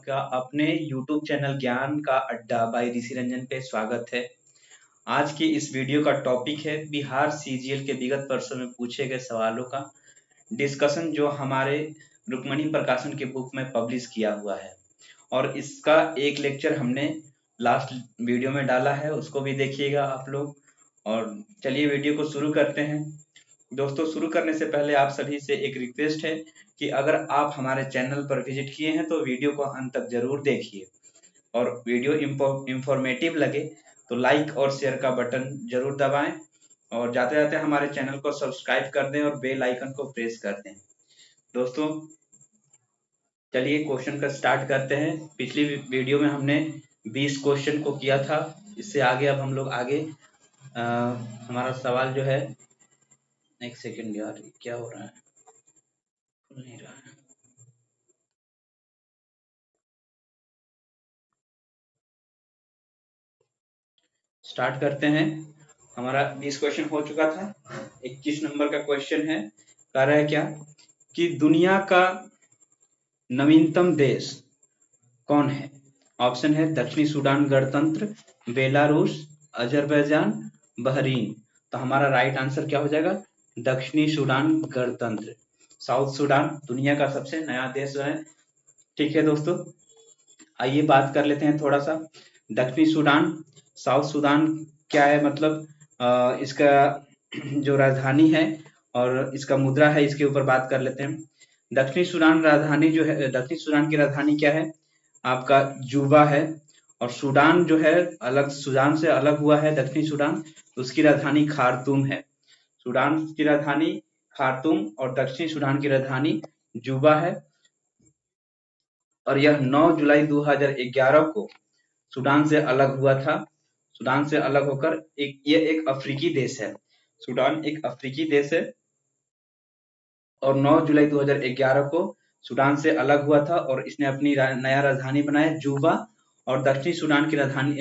आपका अपने YouTube channel ज्ञान का अड्डा बाई ऋषि रंजन पे स्वागत है। आज की इस वीडियो का टॉपिक है बिहार सीजीएल के विगत वर्षों में पूछे गए सवालों का डिस्कशन, जो हमारे रुक्मणी प्रकाशन के बुक में पब्लिश किया हुआ है। और इसका एक लेक्चर हमने लास्ट वीडियो में डाला है, उसको भी देखिएगा आप लोग। और चलिए वीडियो को शुरू करते हैं। दोस्तों, शुरू करने से पहले आप सभी से एक रिक्वेस्ट है कि अगर आप हमारे चैनल पर विजिट किए हैं तो वीडियो को अंत तक जरूर देखिए, और वीडियो इंफॉर्मेटिव लगे तो लाइक और शेयर का बटन जरूर दबाएं, और जाते जाते हमारे चैनल को सब्सक्राइब कर दें और बेल आइकन को प्रेस कर दें। दोस्तों, चलिए क्वेश्चन का स्टार्ट करते हैं। पिछली वीडियो में हमने 20 क्वेश्चन को किया था, इससे आगे अब हम लोग आगे हमारा सवाल जो है, एक सेकेंड यार, क्या हो रहा है, खुल नहीं रहा है। स्टार्ट करते हैं। हमारा 20 क्वेश्चन हो चुका था। 21 नंबर का क्वेश्चन है, कह रहा है क्या कि दुनिया का नवीनतम देश कौन है। ऑप्शन है दक्षिणी सूडान गणतंत्र, बेलारूस, अजरबैजान, बहरीन। तो हमारा राइट आंसर क्या हो जाएगा, दक्षिणी सूडान गणतंत्र। साउथ सूडान दुनिया का सबसे नया देश है। ठीक है दोस्तों, आइए बात कर लेते हैं थोड़ा सा। दक्षिणी सूडान, साउथ सूडान क्या है, मतलब इसका जो राजधानी है और इसका मुद्रा है, इसके ऊपर बात कर लेते हैं। दक्षिणी सूडान राजधानी जो है, दक्षिणी सूडान की राजधानी क्या है, आपका जूबा है। और सूडान जो है अलग, सूडान से अलग हुआ है दक्षिणी सूडान, तो उसकी राजधानी खार्तूम है। सूडान की राजधानी खार्तूम और दक्षिणी सूडान की राजधानी जूबा है। और यह 9 जुलाई 2011 को सूडान से अलग हुआ था। सूडान से अलग होकर ये एक अफ्रीकी देश है। सूडान एक अफ्रीकी देश है और 9 जुलाई 2011 को सूडान से अलग हुआ था, और इसने अपनी नया राजधानी बनाया जूबा। और दक्षिणी सूडान की राजधानी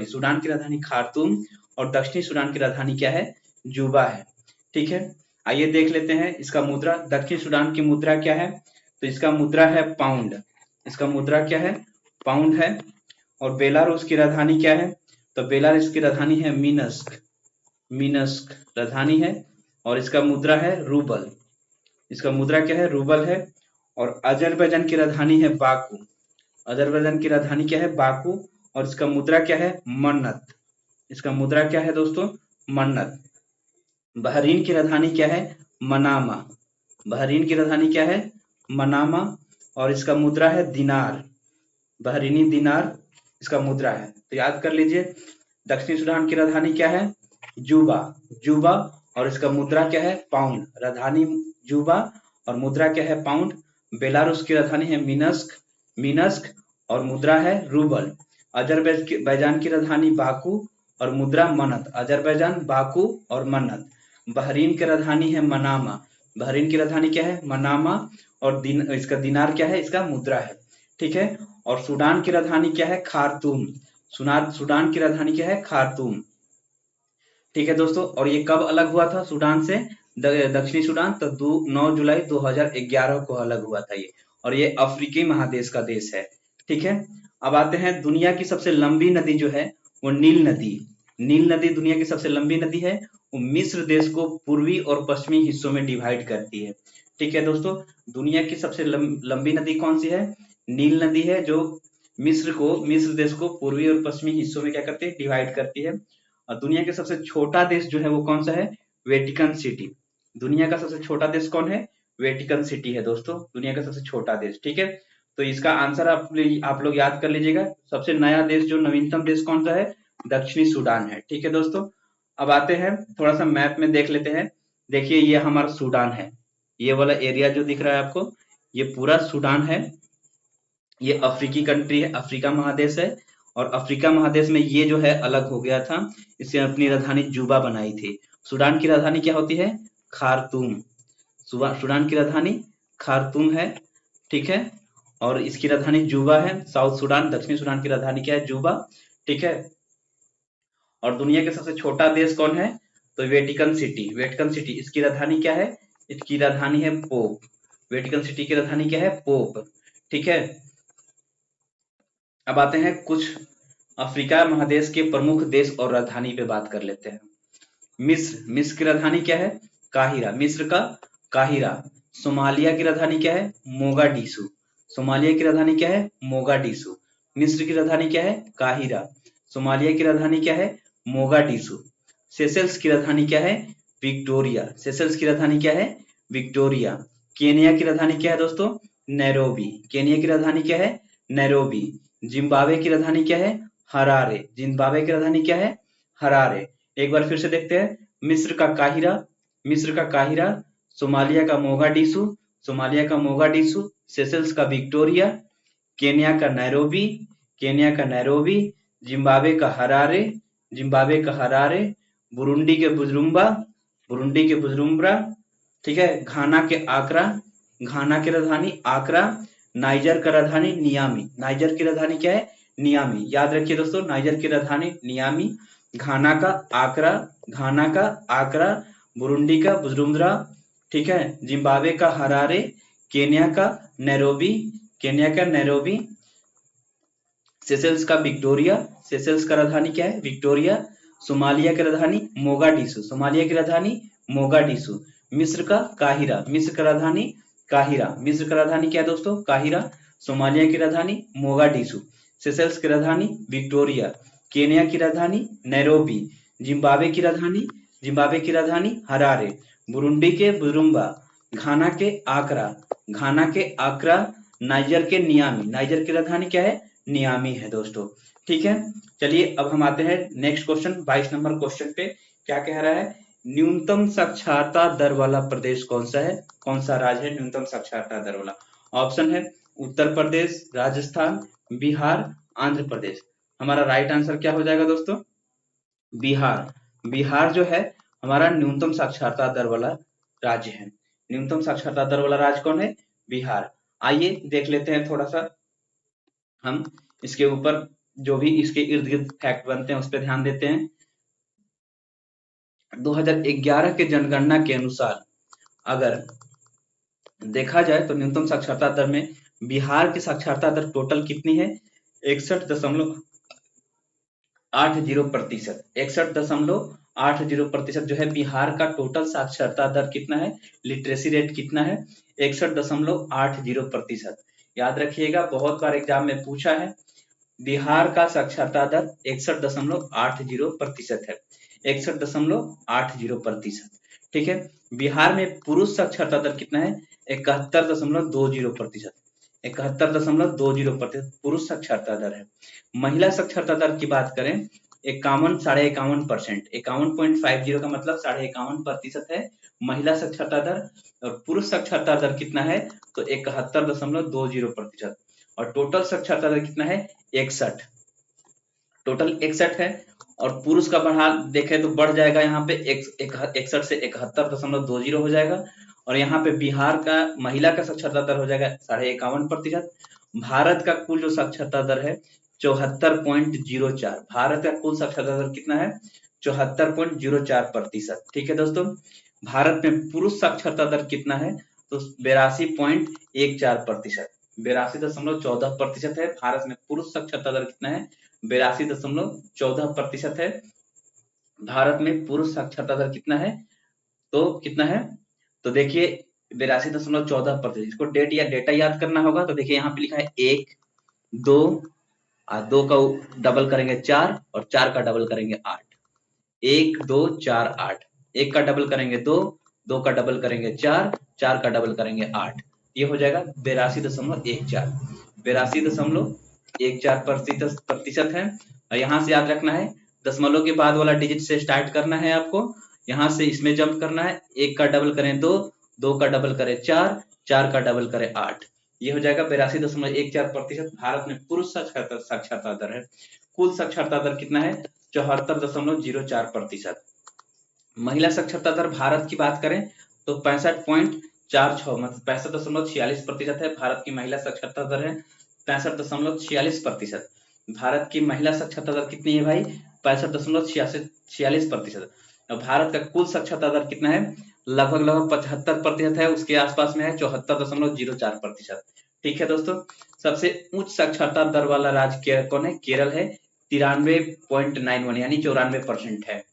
सूडान की राजधानी खार्तूम और दक्षिणी सूडान की राजधानी क्या है, जूबा है। ठीक है, आइए देख लेते हैं इसका मुद्रा। दक्षिण सूडान की मुद्रा क्या है, तो इसका मुद्रा है पाउंड। इसका मुद्रा क्या है, पाउंड है। और बेलारूस की राजधानी क्या है, तो बेलारूस की राजधानी है मिनस्क। मिनस्क राजधानी है और इसका मुद्रा है रूबल। इसका मुद्रा क्या है, रूबल है। और अजरबैजान की राजधानी है बाकू। अजरबैजान की राजधानी क्या है, बाकू। और इसका मुद्रा क्या है, मन्नत। इसका मुद्रा क्या है दोस्तों, मन्नत। बहरीन की राजधानी क्या है, मनामा। बहरीन की राजधानी क्या है, मनामा। और इसका मुद्रा है दिनार। बहरीनी दिनार इसका मुद्रा है। तो याद कर लीजिए, दक्षिणी सूडान की राजधानी क्या है, जूबा। जूबा और इसका मुद्रा क्या है, पाउंड। राजधानी जूबा और मुद्रा क्या है, पाउंड। बेलारूस की राजधानी है मिनस्क। मिनस्क और मुद्रा है रूबल। अजरबैजान की राजधानी बाकू और मुद्रा मन्नत। अजरबैजान, बाकू और मन्नत। बहरीन की राजधानी है मनामा। बहरीन की राजधानी क्या है, मनामा। और इसका दिनार क्या है, इसका मुद्रा है। ठीक है। और सूडान की राजधानी क्या है, खार्तूम। सूडान की राजधानी क्या है, खार्तूम। ठीक है दोस्तों, और ये कब अलग हुआ था सूडान से, दक्षिणी सूडान, तो 9 जुलाई 2011 को अलग हुआ था ये। और ये अफ्रीकी महादेश का देश है। ठीक है, अब आते हैं दुनिया की सबसे लंबी नदी जो है वो नील नदी। नील नदी दुनिया की सबसे लंबी नदी है। वो मिस्र देश को पूर्वी और पश्चिमी हिस्सों में डिवाइड करती है। ठीक है दोस्तों, दुनिया की सबसे लंबी नदी कौन सी है, नील नदी है, जो मिस्र देश को पूर्वी और पश्चिमी हिस्सों में क्या करती है, डिवाइड करती है। और दुनिया के सबसे छोटा देश जो है वो कौन सा है, वेटिकन सिटी। दुनिया का सबसे छोटा देश कौन है, वेटिकन सिटी है दोस्तों, दुनिया का सबसे छोटा देश। ठीक है, तो इसका आंसर आप लोग याद कर लीजिएगा। सबसे नया देश जो नवीनतम देश कौन सा है, दक्षिणी सूडान है। ठीक है दोस्तों, अब आते हैं थोड़ा सा मैप में देख लेते हैं। देखिए, ये हमारा सूडान है। ये वाला एरिया जो दिख रहा है आपको, ये पूरा सूडान है। ये अफ्रीकी कंट्री है, अफ्रीका महादेश है। और अफ्रीका महादेश में ये जो है अलग हो गया था, इसने अपनी राजधानी जूबा बनाई थी। सूडान की राजधानी क्या होती है, खार्तूम। सूडान की राजधानी खार्तूम है। ठीक है, और इसकी राजधानी जूबा है। साउथ सूडान, दक्षिणी सूडान की राजधानी क्या है, जूबा। ठीक है, और दुनिया के सबसे छोटा देश कौन है, तो वेटिकन सिटी। वेटिकन सिटी, इसकी राजधानी क्या है, इसकी राजधानी है पोप। वेटिकन सिटी की राजधानी क्या है, पोप। ठीक है, अब आते हैं कुछ अफ्रीका महादेश के प्रमुख देश और राजधानी पे बात कर लेते हैं। मिस्र की राजधानी क्या है? काहिरा, मिस्र का काहिरा। सोमालिया की राजधानी क्या है? मोगाडिशु। सोमालिया की राजधानी क्या है? मोगाडिशु। मिस्र की राजधानी क्या है? काहिरा। सोमालिया की राजधानी क्या है? मोगाडिशु। सेशेल्स की राजधानी क्या है? विक्टोरिया। सेशेल्स की राजधानी क्या है? विक्टोरिया। केनिया की राजधानी क्या है दोस्तों? नैरोबी। केनिया की राजधानी क्या है? नैरोबी। जिम्बाब्वे की राजधानी क्या है? हरारे। जिम्बाब्वे की राजधानी क्या है? हरारे। एक बार फिर से देखते हैं। मिस्र का काहिरा, मिस्र का काहिरा। सोमालिया का मोगाडिशु, सोमालिया का मोगाडिशु। सेशेल्स का विक्टोरिया। केन्या का नैरोबी, केन्या का नैरोबी। जिम्बाब्वे का हरारे, जिम्बाब्वे का हरारे। बुरुंडी के बुजुम्बा, बुरुंडी के बुजुम्बरा। ठीक है। घाना के आकरा, घाना की राजधानी आकरा। नाइजर का राजधानी नियामी, नाइजर की राजधानी क्या है? नियामी। याद रखिए दोस्तों, नाइजर की राजधानी नियामी। घाना का आकरा, घाना का आकरा। बुरुंडी का बुजुम्बरा। ठीक है। जिम्बाब्वे का हरारे। केन्या का नैरोबी, केन्या का नैरोबी। सेशेल्स का विक्टोरिया, सेशेल्स का राजधानी क्या है? विक्टोरिया। सोमालिया की राजधानी मोगाडिशु, सोमालिया की राजधानी मोगाडिशु। मिस्र का काहिरा, मिस्र का राजधानी काहिरा। मिस्र का राजधानी क्या है दोस्तों? काहिरा। सोमालिया की राजधानी मोगाडिशु। सेशेल्स की राजधानी विक्टोरिया। केन्या की राजधानी नैरोबी। जिम्बाब्वे की राजधानी, जिम्बाब्वे की राजधानी हरारे। बुरुंडी के बुजुम्बा। घाना के आकरा, घाना के आकरा। नाइजर के नियामी, नाइजर की राजधानी क्या है? नियामी है दोस्तों। ठीक है। चलिए अब हम आते हैं नेक्स्ट क्वेश्चन, 22 नंबर क्वेश्चन पे। क्या कह रहा है? न्यूनतम साक्षरता दर वाला प्रदेश कौन सा है? कौन सा राज्य है न्यूनतम साक्षरता दर वाला? ऑप्शन है उत्तर प्रदेश, राजस्थान, बिहार, आंध्र प्रदेश। हमारा राइट आंसर क्या हो जाएगा दोस्तों? बिहार। बिहार जो है हमारा न्यूनतम साक्षरता दर वाला राज्य है। न्यूनतम साक्षरता दर वाला राज्य कौन है? बिहार। आइए देख लेते हैं थोड़ा सा हम इसके ऊपर, जो भी इसके इर्द गिर्द फैक्ट बनते हैं उस पर ध्यान देते हैं। 2011 के जनगणना के अनुसार अगर देखा जाए तो न्यूनतम साक्षरता दर में बिहार की साक्षरता दर टोटल कितनी है? 61.80%। 61.80% जो है बिहार का टोटल साक्षरता दर कितना है? लिटरेसी रेट कितना है? 61.80%। याद रखिएगा, बहुत बार एग्जाम में पूछा है। बिहार का साक्षरता दर 61.80% है। 61.80%। ठीक है। बिहार में पुरुष साक्षरता दर कितना है? 71.20%। 71.20% पुरुष साक्षरता दर है। महिला साक्षरता दर की बात करें 51.51%। 51.50 का मतलब 51.51% है महिला साक्षरता दर। और पुरुष साक्षरता दर कितना है? तो 71.20%। और टोटल साक्षरता दर कितना है? 61। टोटल 61 है। और पुरुष का बढ़ा देखें तो बढ़ जाएगा, यहाँ पे 61 से 71.20 हो जाएगा। और यहाँ पे बिहार का महिला का साक्षरता दर हो जाएगा 51.50%। भारत का कुल जो साक्षरता दर है 74.04। भारत का कुल साक्षरता दर कितना है? 74.04%। ठीक है दोस्तों। भारत में पुरुष साक्षरता दर कितना है? तो 82.14%। 82.14% है। भारत में पुरुष साक्षरता दर कितना है? 82.14% है। भारत में पुरुष साक्षरता दर कितना है? तो कितना है? तो देखिए 82.14%। इसको डेट या डेटा याद करना होगा। तो देखिए यहाँ पे लिखा है 1, 2 और 2 का डबल करेंगे 4 और 4 का डबल करेंगे 8। 1, 2, 4, 8। 1 का डबल करेंगे 2, 2 का डबल करेंगे 4, 4 का डबल करेंगे 8। ये हो जाएगा 82.14। 82.14% है। और यहाँ से याद रखना है, दशमलव के बाद वाला डिजिट से स्टार्ट करना है आपको। यहाँ से इसमें जंप करना है। 1 का डबल करें 2, 2 का डबल करें 4, 4 का डबल करें 8। ये हो जाएगा 82.14%। भारत में पुरुष साक्षरता दर है। कुल साक्षरता दर कितना है? 74.04%। महिला साक्षरता दर भारत की बात करें तो 65.46 मतलब 65.46% है। भारत की महिला साक्षरता दर है 65.46%। भारत की महिला साक्षरता दर कितनी है भाई? 65.46%। और भारत का कुल साक्षरता दर कितना है? लगभग 75% है, उसके आसपास में है 74.04%। ठीक है दोस्तों, सबसे उच्च साक्षरता दर वाला राज्य कौन है? केरल है, 93.91 यानी 94% है।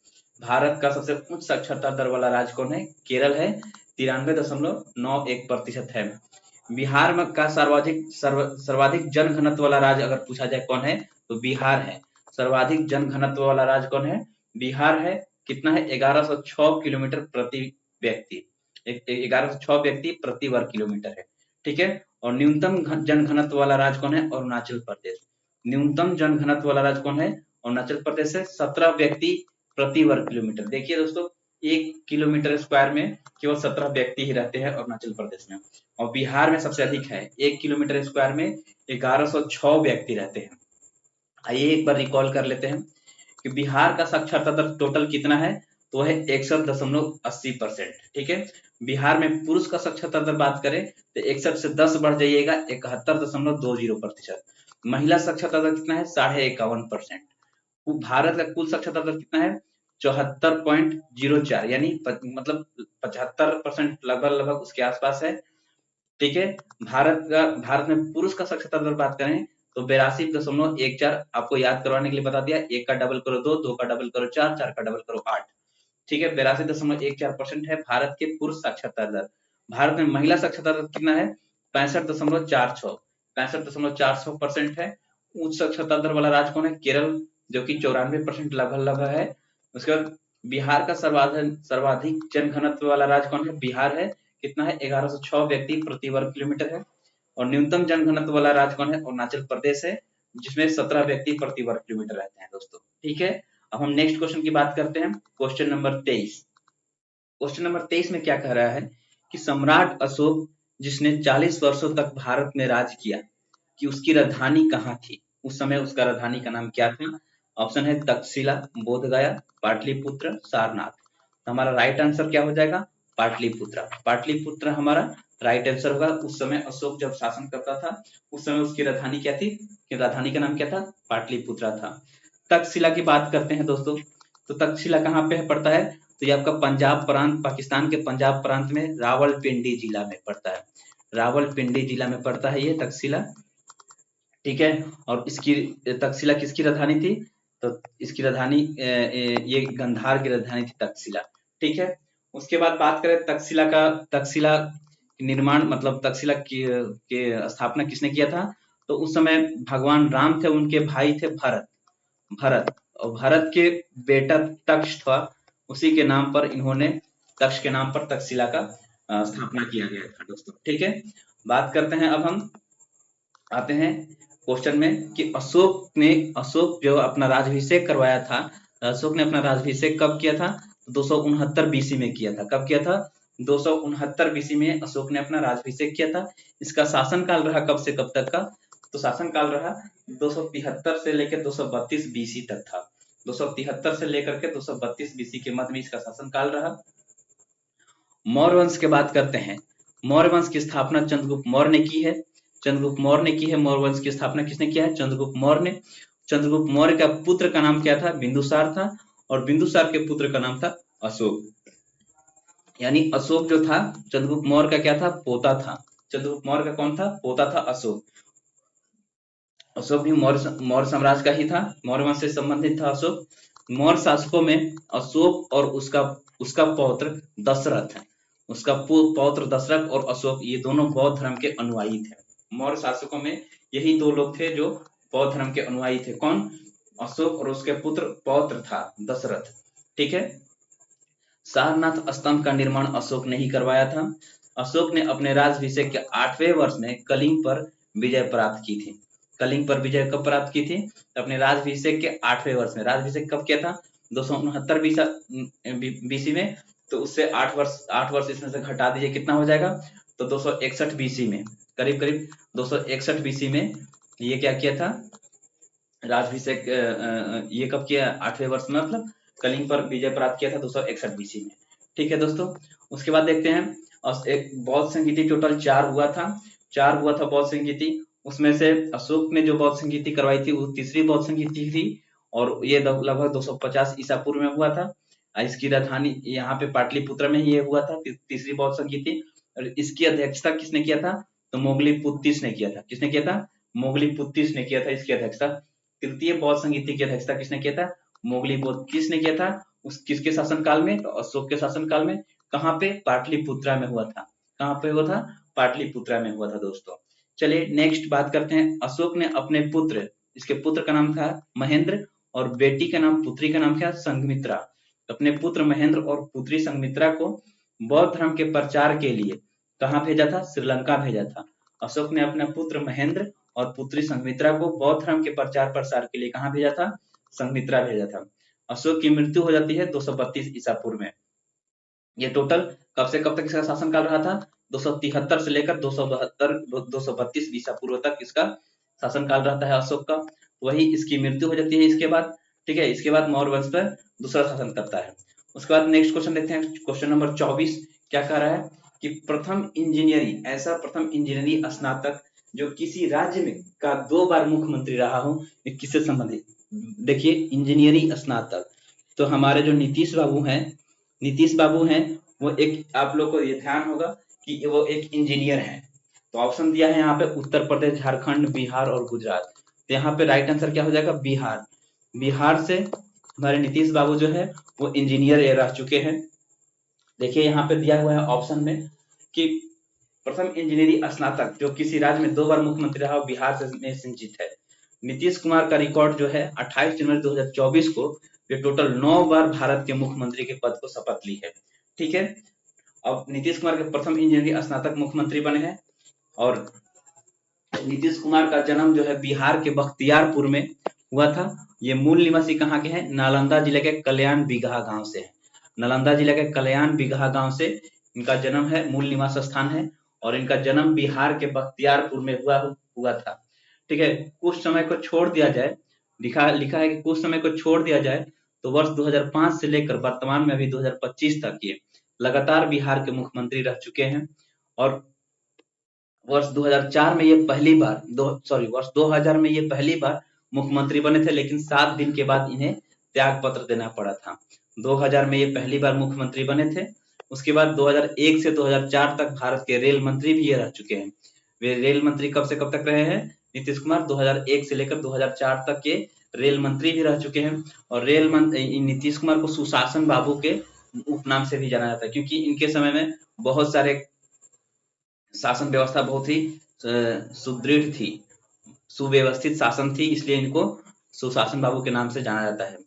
भारत का सबसे उच्च साक्षरता दर वाला राज्य कौन है? केरल है, 93.91% है। बिहार में का सर्वाधिक जनघनत्व वाला राज्य अगर पूछा जाए कौन है, तो बिहार है। सर्वाधिक जनघनत्व वाला राज्य कौन है? बिहार है। कितना है? 1106 किलोमीटर प्रति व्यक्ति, 1106 व्यक्ति प्रति वर्ग किलोमीटर है। ठीक है, और न्यूनतम जनघनत्व वाला राज्य कौन है? अरुणाचल प्रदेश। न्यूनतम जनघनत्व वाला राज्य कौन है? अरुणाचल प्रदेश से 17 व्यक्ति प्रति वर्ग किलोमीटर। देखिए दोस्तों, 1 किलोमीटर स्क्वायर में केवल 17 व्यक्ति ही रहते हैं अरुणाचल प्रदेश में, और बिहार में सबसे अधिक है, 1 किलोमीटर स्क्वायर में 1106 व्यक्ति रहते हैं। आइए एक बार रिकॉल कर लेते हैं कि बिहार का साक्षरता दर टोटल कितना है, तो है 61.80%। ठीक है, बिहार में पुरुष का साक्षरता दर बात करें तो 61 से 10 बढ़ जाइएगा 71.20%। महिला साक्षरता दर कितना है? 51.50%। भारत का कुल साक्षरता दर कितना है? 74.04 यानी मतलब 75% लगभग उसके आसपास है। ठीक है, भारत में पुरुष का साक्षरता दर बात करें तो 82.14। आपको याद करवाने के लिए बता दिया, 1 का डबल करो 2, 2 का डबल करो 4, 4 का डबल करो 8। ठीक है, 82.14% है भारत के पुरुष साक्षरता दर। भारत में महिला साक्षरता दर कितना है? 65.46, 65.46% है। उच्च साक्षरता दर वाला राज्य कौन है? केरल, जो कि 94% लगभग है। उसके बाद बिहार का सर्वाधिक जनघनत्व वाला राज्य कौन है? बिहार है। कितना है? 1106 व्यक्ति प्रति वर्ग किलोमीटर है। और न्यूनतम जनघनत्व वाला राज्य कौन है? अरुणाचल प्रदेश है, जिसमें 17 व्यक्ति प्रति वर्ग किलोमीटर रहते हैं दोस्तों। ठीक है, अब हम नेक्स्ट क्वेश्चन की बात करते हैं, क्वेश्चन नंबर 23। क्वेश्चन नंबर 23 में क्या कह रहा है कि सम्राट अशोक जिसने 40 वर्षों तक भारत में राज किया, कि उसकी राजधानी कहाँ थी? उस समय उसका राजधानी का नाम क्या था? ऑप्शन है तक्षशिला, बोधगया, पाटलिपुत्र, सारनाथ। तो हमारा राइट आंसर क्या हो जाएगा? पाटलिपुत्र। पाटलिपुत्र हमारा राइट आंसर होगा। उस समय अशोक जब शासन करता था, उस समय उसकी राजधानी क्या थी? राजधानी का नाम क्या था? पाटलिपुत्र था। तक्षशिला की बात करते हैं दोस्तों, तो तक्षशिला कहाँ पे पड़ता है? तो ये आपका पंजाब प्रांत, पाकिस्तान के पंजाब प्रांत में रावलपिंडी जिला में पड़ता है। रावलपिंडी जिला में पड़ता है ये तक्षशिला। ठीक है, और इसकी तक्षशिला किसकी राजधानी थी? तो इसकी राजधानी ये गंधार की राजधानी थी तक्षशिला। ठीक है, उसके बाद बात करें तक्षशिला निर्माण मतलब तक्षशिला के स्थापना किसने किया था? तो उस समय भगवान राम थे, उनके भाई थे भरत, और भरत के बेटा तक्ष था, उसी के नाम पर इन्होंने तक्ष के नाम पर तक्षशिला का स्थापना किया गया था दोस्तों। ठीक है, बात करते हैं, अब हम आते हैं क्वेश्चन में कि अशोक जो अपना राज्याभिषेक करवाया था, अशोक ने अपना राज्याभिषेक कब किया था? 269 बीसी में किया था। कब किया था? 269 बीसी में अशोक ने अपना राज्याभिषेक किया था। इसका शासनकाल रहा कब से कब तक का? तो शासनकाल रहा 273 से लेकर 232 बीसी तक था। 273 से लेकर के 232 बीसी के मध्य में इसका शासनकाल रहा। मौर्य वंश की बात करते हैं। मौर्य वंश की स्थापना चंद्रगुप्त मौर्य ने की है। चंद्रगुप्त मौर्य ने की है। मौर्य वंश की स्थापना किसने किया है? चंद्रगुप्त मौर्य ने। चंद्रगुप्त मौर्य का पुत्र का नाम क्या था? बिंदुसार था, और बिंदुसार के पुत्र का नाम था अशोक। यानी अशोक जो था चंद्रगुप्त मौर्य का क्या था? पोता था। चंद्रगुप्त मौर्य का कौन था? पोता था अशोक। अशोक भी मौर्य साम्राज्य का ही था, मौर्य वंश से संबंधित था अशोक। मौर्य शासकों में अशोक और उसका पौत्र दशरथ है। उसका पौत्र दशरथ और अशोक, ये दोनों बौद्ध धर्म के अनुयायी थे। मौर्य शासकों में यही दो लोग थे जो बौद्ध धर्म के अनुयायी थे। कौन? अशोक, और उसके पुत्र पौत्र था दशरथ। ठीक है, सारनाथ स्तंभ का निर्माण अशोक ने ही करवाया था। अशोक ने अपने राज्याभिषेक के 8वें वर्ष में कलिंग पर विजय प्राप्त की थी। कलिंग पर विजय कब प्राप्त की थी? तो अपने राज्याभिषेक के 8वें वर्ष में। राज्याभिषेक कब किया था? 269 बीसी में। तो उससे 8 वर्ष इसमें से घटा दीजिए, कितना हो जाएगा? तो 261 बीसी में, करीब करीब 261 बीसी में ये क्या किया था? राज्याभिषेक ये कब किया? 8वें वर्ष में, मतलब कलिंग पर विजय प्राप्त किया था 261 बीसी में। ठीक है दोस्तों, उसके बाद देखते हैं एक बौद्ध संगीति टोटल 4 हुआ था बौद्ध संगीति। उसमें से अशोक ने जो बौद्ध संगीति करवाई थी वो तीसरी बौद्ध संगीति थी, और ये लगभग 250 ईसा पूर्व में हुआ था। इसकी राजधानी यहाँ पे पाटलिपुत्र में ही ये हुआ था, तीसरी बौद्ध संगीति। और इसकी अध्यक्षता किसने किया था? तो मोगलीपुत्तिस ने किया था। किसने किया था? मोगलीपुत्तिस ने किया था इसकी अध्यक्षता। तृतीय बौद्ध संहिता की अध्यक्षता किसने किया था? मोगलीपुत्तिस ने किया था। उस किसके शासनकाल में? तो अशोक के शासनकाल में। कहाँ पे? पाटलिपुत्रा में हुआ था। कहाँ पे हुआ था? पाटलिपुत्रा में हुआ था दोस्तों। चलिए नेक्स्ट बात करते हैं। अशोक ने अपने पुत्र, इसके पुत्र का नाम था महेंद्र और बेटी का नाम, पुत्री का नाम क्या? संघमित्रा। अपने पुत्र महेंद्र और पुत्री संघमित्रा को बौद्ध धर्म के प्रचार के लिए कहाँ भेजा था? श्रीलंका भेजा था। अशोक ने अपने पुत्र महेंद्र और पुत्री संघमित्रा को बौद्ध धर्म के प्रचार प्रसार के लिए कहाँ भेजा था? संघमित्रा भेजा था। अशोक की मृत्यु हो जाती है 232 ईसा पूर्व में। ये टोटल कब से कब तक इसका शासनकाल रहा था? 273 से लेकर 232 ईसा पूर्व तक इसका शासनकाल रहता है अशोक का। वही इसकी मृत्यु हो जाती है इसके बाद। ठीक है, इसके बाद मौर्य वंश पर दूसरा शासन करता है। उसके बाद नेक्स्ट क्वेश्चन देखते हैं। क्वेश्चन नंबर 24 क्या कह रहा है कि प्रथम इंजीनियरिंग, ऐसा प्रथम इंजीनियरिंग स्नातक जो किसी राज्य में का 2 बार मुख्यमंत्री रहा हो, ये किससे संबंधित? देखिए इंजीनियरिंग स्नातक तो हमारे जो नीतीश बाबू हैं वो एक, आप लोग को ये ध्यान होगा कि वो एक इंजीनियर हैं। तो ऑप्शन दिया है यहाँ पे उत्तर प्रदेश, झारखंड, बिहार और गुजरात। तो यहाँ पे राइट आंसर क्या हो जाएगा? बिहार। बिहार से हमारे नीतीश बाबू जो है वो इंजीनियर रह चुके हैं। देखिए यहाँ पे दिया हुआ है ऑप्शन में कि प्रथम इंजीनियरिंग स्नातक जो किसी राज्य में 2 बार मुख्यमंत्री रहा हो, बिहार से में संचित है। नीतीश कुमार का रिकॉर्ड जो है 28 जनवरी 2024 को ये टोटल 9 बार भारत के मुख्यमंत्री के पद को शपथ ली है। ठीक है, अब नीतीश कुमार के प्रथम इंजीनियरिंग स्नातक मुख्यमंत्री बने हैं। और नीतीश कुमार का जन्म जो है बिहार के बख्तियारपुर में हुआ था। ये मूल निवासी कहाँ के हैं? नालंदा जिले के कल्याण बिगहा गांव से है। नालंदा जिले के कल्याण बिगहा गांव से इनका जन्म है, मूल निवास स्थान है। और इनका जन्म बिहार के बख्तियारपुर में हुआ था। ठीक है, कुछ समय को छोड़ दिया जाए, लिखा है कि कुछ समय को छोड़ दिया जाए तो वर्ष 2005 से लेकर वर्तमान में अभी 2025 तक ये लगातार बिहार के मुख्यमंत्री रह चुके हैं। और वर्ष 2004 में ये पहली बार वर्ष 2000 में ये पहली बार मुख्यमंत्री बने थे, लेकिन 7 दिन के बाद इन्हें त्याग पत्र देना पड़ा था। 2000 में ये पहली बार मुख्यमंत्री बने थे। उसके बाद 2001 से 2004 तक भारत के रेल मंत्री भी ये रह चुके हैं। वे रेल मंत्री कब से कब तक रहे हैं? नीतीश कुमार 2001 से लेकर 2004 तक के रेल मंत्री भी रह चुके हैं। और रेल मंत्री नीतीश कुमार को सुशासन बाबू के उपनाम से भी जाना जाता है, क्योंकि इनके समय में बहुत सारे शासन व्यवस्था बहुत ही सुदृढ़ थी, सुव्यवस्थित शासन थी, इसलिए इनको सुशासन बाबू के नाम से जाना जाता है।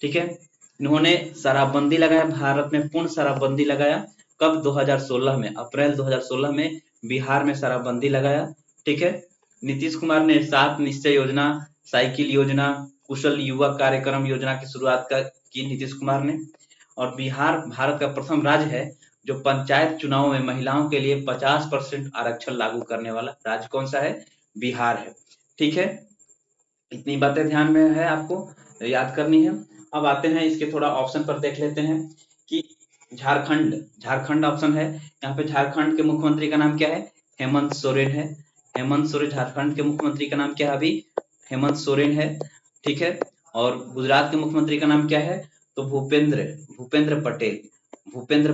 ठीक है, इन्होंने शराबबंदी लगाया, भारत में पूर्ण शराबबंदी लगाया। कब? 2016 में, अप्रैल 2016 में बिहार में शराबबंदी लगाया। ठीक है, नीतीश कुमार ने 7 निश्चय योजना, साइकिल योजना, कुशल युवा कार्यक्रम योजना की शुरुआत की नीतीश कुमार ने। और बिहार भारत का प्रथम राज्य है जो पंचायत चुनाव में महिलाओं के लिए 50% आरक्षण लागू करने वाला राज्य कौन सा है? बिहार है। ठीक है, इतनी बातें ध्यान में है, आपको याद करनी है। अब आते हैं इसके थोड़ा ऑप्शन पर देख लेते हैं कि झारखंड ऑप्शन है। यहाँ पे झारखंड के मुख्यमंत्री का नाम क्या है? हेमंत सोरेन है। हेमंत सोरेन झारखंड के मुख्यमंत्री का नाम क्या है? अभी हेमंत सोरेन है। ठीक है, और गुजरात के मुख्यमंत्री का नाम क्या है? तो भूपेंद्र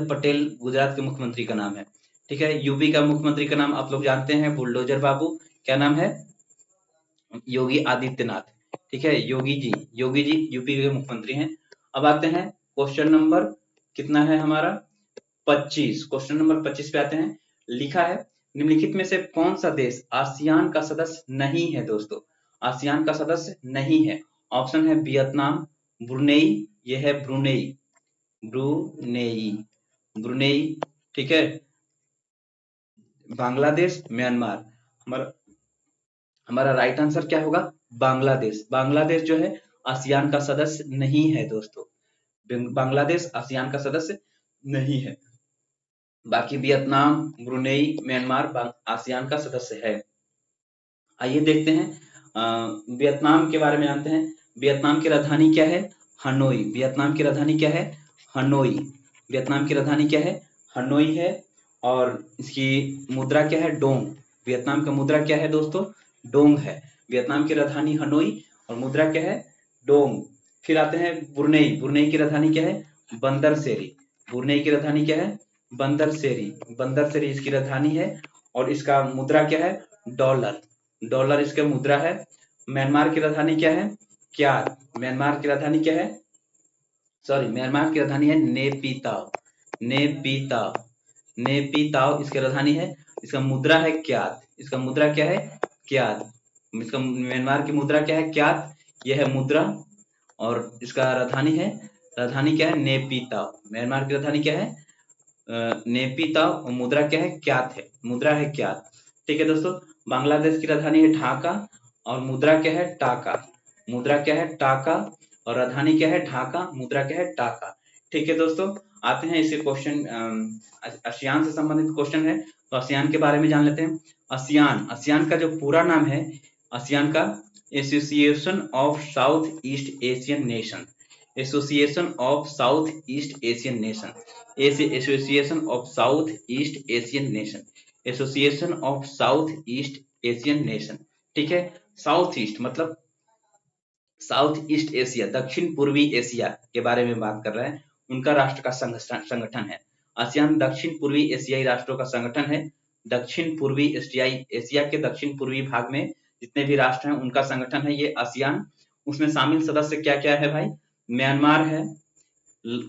पटेल गुजरात के मुख्यमंत्री का नाम है। ठीक है, यूपी का मुख्यमंत्री का नाम आप लोग जानते हैं, बुलडोजर बाबू। क्या नाम है? योगी आदित्यनाथ। ठीक है, योगी जी यूपी के मुख्यमंत्री हैं। अब आते हैं क्वेश्चन नंबर कितना है हमारा? 25। क्वेश्चन नंबर 25 पे आते हैं। लिखा है निम्नलिखित में से कौन सा देश आसियान का सदस्य नहीं है? दोस्तों, आसियान का सदस्य नहीं है। ऑप्शन है वियतनाम, ब्रुनेई, ये है ब्रुनेई, ठीक है, बांग्लादेश, म्यांमार। हमारा राइट आंसर क्या होगा? बांग्लादेश जो है आसियान का सदस्य नहीं है दोस्तों। बांग्लादेश आसियान का सदस्य नहीं है। बाकी वियतनाम, ब्रुनेई, म्यांमार आसियान का सदस्य है। आइए देखते हैं वियतनाम के बारे में जानते हैं। वियतनाम की राजधानी क्या है? हनोई। वियतनाम की राजधानी क्या है? हनोई। वियतनाम की राजधानी क्या है? हनोई है। और इसकी मुद्रा क्या है? डोंग। वियतनाम का मुद्रा क्या है दोस्तों? डोंग है। वियतनाम की राजधानी हनोई और मुद्रा क्या है? डोंग। फिर आते हैं ब्रुनेई। ब्रुनेई की राजधानी क्या है? बंदरसेरी। ब्रुनेई की राजधानी क्या है? बंदरसेरी इसकी राजधानी है। और इसका मुद्रा क्या है? डॉलर। डॉलर इसका मुद्रा है। म्यांमार की राजधानी क्या है? क्यात। म्यांमार की राजधानी क्या है? सॉरी, म्यांमार की राजधानी है नेपिताव। नेपिताव, नेपिताव इसकी राजधानी है। इसका मुद्रा है क्यात। इसका मुद्रा क्या है? क्यात। इसका म्यांमार की मुद्रा क्या है? क्यात। यह है मुद्रा और इसका राजधानी क्या है? नेपिताव। म्यांमार की राजधानी क्या है? नेपिताव और मुद्रा क्या है? क्यात है। मुद्रा है क्यात। ठीक है दोस्तों। बांग्लादेश की राजधानी है ढाका और मुद्रा क्या है? टाका। मुद्रा क्या है? टाका और राजधानी क्या है? ढाका। मुद्रा क्या है? टाका। ठीक है दोस्तों। आते हैं इसे क्वेश्चन, आसियान से संबंधित क्वेश्चन है, तो आसियान के बारे में जान लेते हैं। आसियान, आसियान का जो पूरा नाम है, आसियान का association of south east Asian nation. Association of south east Asian nation. Association of south east Asian nation. Association of south east Asian nation. ठीक है। साउथ ईस्ट मतलब साउथ ईस्ट एशिया, दक्षिण पूर्वी एशिया के बारे में बात कर रहे हैं। उनका राष्ट्र का संगठन है आसियान। दक्षिण पूर्वी एशियाई राष्ट्रों का संगठन है। दक्षिण पूर्वी एशियाई, एशिया के दक्षिण पूर्वी भाग में जितने भी राष्ट्र हैं उनका संगठन है ये आसियान। उसमें शामिल सदस्य क्या क्या है भाई? म्यांमार है,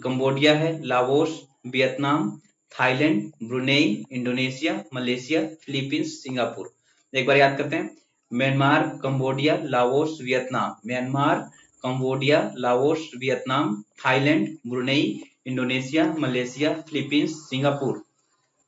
कंबोडिया है, Laos, Vietnam, Thailand, Brunei, Indonesia, Malaysia, Philippines, Singapore. एक बार याद करते हैं। Myanmar, Cambodia, Laos, Vietnam. Myanmar, Cambodia, Laos, Vietnam, Thailand, Brunei, Indonesia, Malaysia, Philippines, Singapore.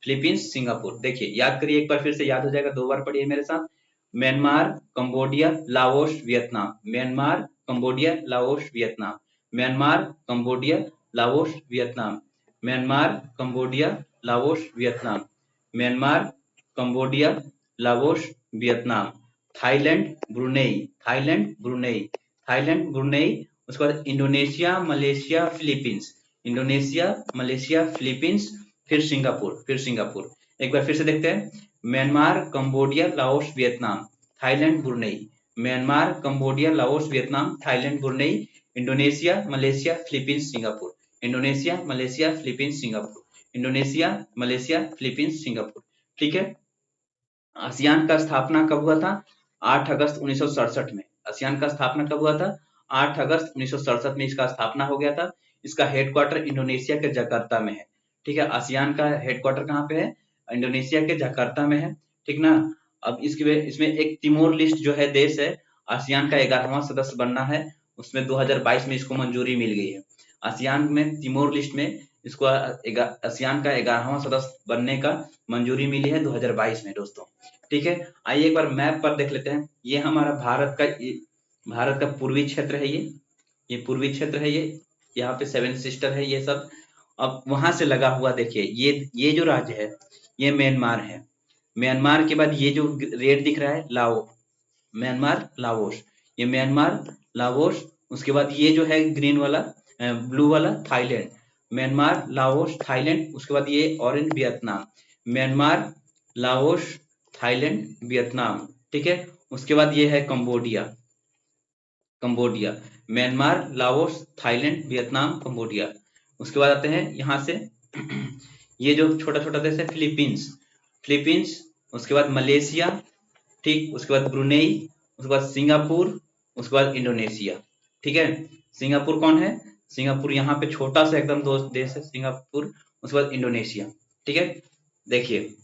Philippines, Singapore. देखिए याद करिए, एक बार फिर से याद हो जाएगा, 2 बार पढ़िए मेरे साथ। Myanmar, Cambodia, Laos, Vietnam. Myanmar, Cambodia, Laos, Vietnam. Myanmar, Cambodia, Laos, Vietnam. Myanmar, Cambodia, Laos, Vietnam. Myanmar, Cambodia, Laos, Vietnam. Thailand, Brunei. Thailand, Brunei. Thailand, Brunei. उसके बाद Indonesia, Malaysia, Philippines. Indonesia, Malaysia, Philippines, फिर Singapore, फिर Singapore. एक बार फिर से देखते हैं। Myanmar, Cambodia, Laos, Vietnam. Thailand, Brunei. Myanmar, Cambodia, Laos, Vietnam, Thailand, Brunei, Indonesia, Malaysia, Philippines, Singapore. Indonesia, Malaysia, Philippines, Singapore. Indonesia, Malaysia, Philippines, Singapore. ठीक है। ASEAN का स्थापना कब हुआ था? 8 अगस्त 1967 में। आसियान का स्थापना कब हुआ था? 8 अगस्त 1967 में इसका स्थापना हो गया था। इसका हेडक्वार्टर इंडोनेशिया के जकार्ता में है। ठीक है। आसियान का हेडक्वार्टर कहाँ पे है? इंडोनेशिया के जकार्ता में है। ठीक ना। अब इसमें एक तिमोर लिस्ट जो है देश है, आसियान का 11वां सदस्य बनना है। उसमें 2022 में इसको मंजूरी मिल गई है। आसियान में तिमोर लिस्ट में इसको आसियान का 11वां सदस्य बनने का मंजूरी मिली है 2022 में दोस्तों। ठीक है। आइए एक बार मैप पर देख लेते हैं। ये हमारा भारत का पूर्वी क्षेत्र है। ये पूर्वी क्षेत्र है। ये यहाँ पे 7 सिस्टर है ये सब। अब वहां से लगा हुआ देखिए, ये जो राज्य है ये म्यांमार है। म्यांमार के बाद ये जो रेड दिख रहा है, लाओ, म्यांमार, लाओस। ये म्यांमार, लाओस। उसके बाद ये जो है ग्रीन वाला, ब्लू वाला, थाईलैंड। Myanmar, Laos, Thailand. उसके बाद ये orange, Vietnam. Myanmar, Laos, Thailand, Vietnam. ठीक है। उसके बाद ये है Cambodia. Cambodia, Myanmar, Laos, Thailand, Vietnam, Cambodia. उसके बाद आते हैं यहाँ से ये जो छोटा छोटा देश है, फिलीपींस। फिलीपींस, उसके बाद मलेशिया। ठीक। उसके बाद ब्रुनेई। उसके बाद सिंगापुर। उसके बाद इंडोनेशिया। ठीक है। सिंगापुर कौन है? सिंगापुर यहाँ पे छोटा सा एकदम दोस्त देश है सिंगापुर। उसके बाद इंडोनेशिया। ठीक है। देखिए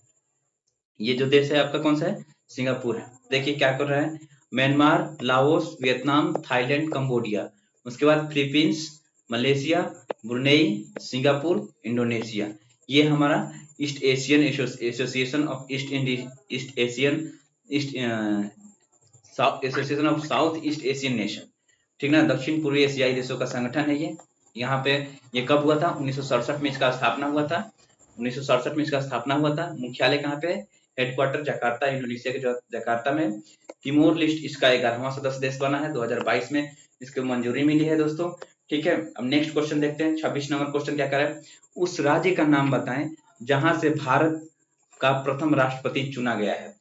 ये जो देश है आपका कौन सा है? सिंगापुर है। देखिए क्या कर रहा है, Myanmar, Laos, Vietnam, Thailand, Cambodia. उसके बाद Philippines, Malaysia, Brunei, Singapore, Indonesia. ये हमारा east Asian association of east Asian east association of south east Asian nation. ठीक ना। दक्षिण पूर्वी एशियाई देशों का संगठन है ये। यहाँ पे ये कब हुआ था? 1967 में इसका स्थापना हुआ था। 1967 में इसका स्थापना हुआ था। मुख्यालय कहाँ पे है? हेडक्वार्टर जकार्ता, इंडोनेशिया के जकार्ता में। तिमोर लिस्ट इसका 11वां सदस्य देश बना है। 2022 में इसको मंजूरी मिली है दोस्तों। ठीक है। अब नेक्स्ट क्वेश्चन देखते हैं। 26 नंबर क्वेश्चन क्या कर रहा है? उस राज्य का नाम बताएं जहां से भारत का प्रथम राष्ट्रपति चुना गया है।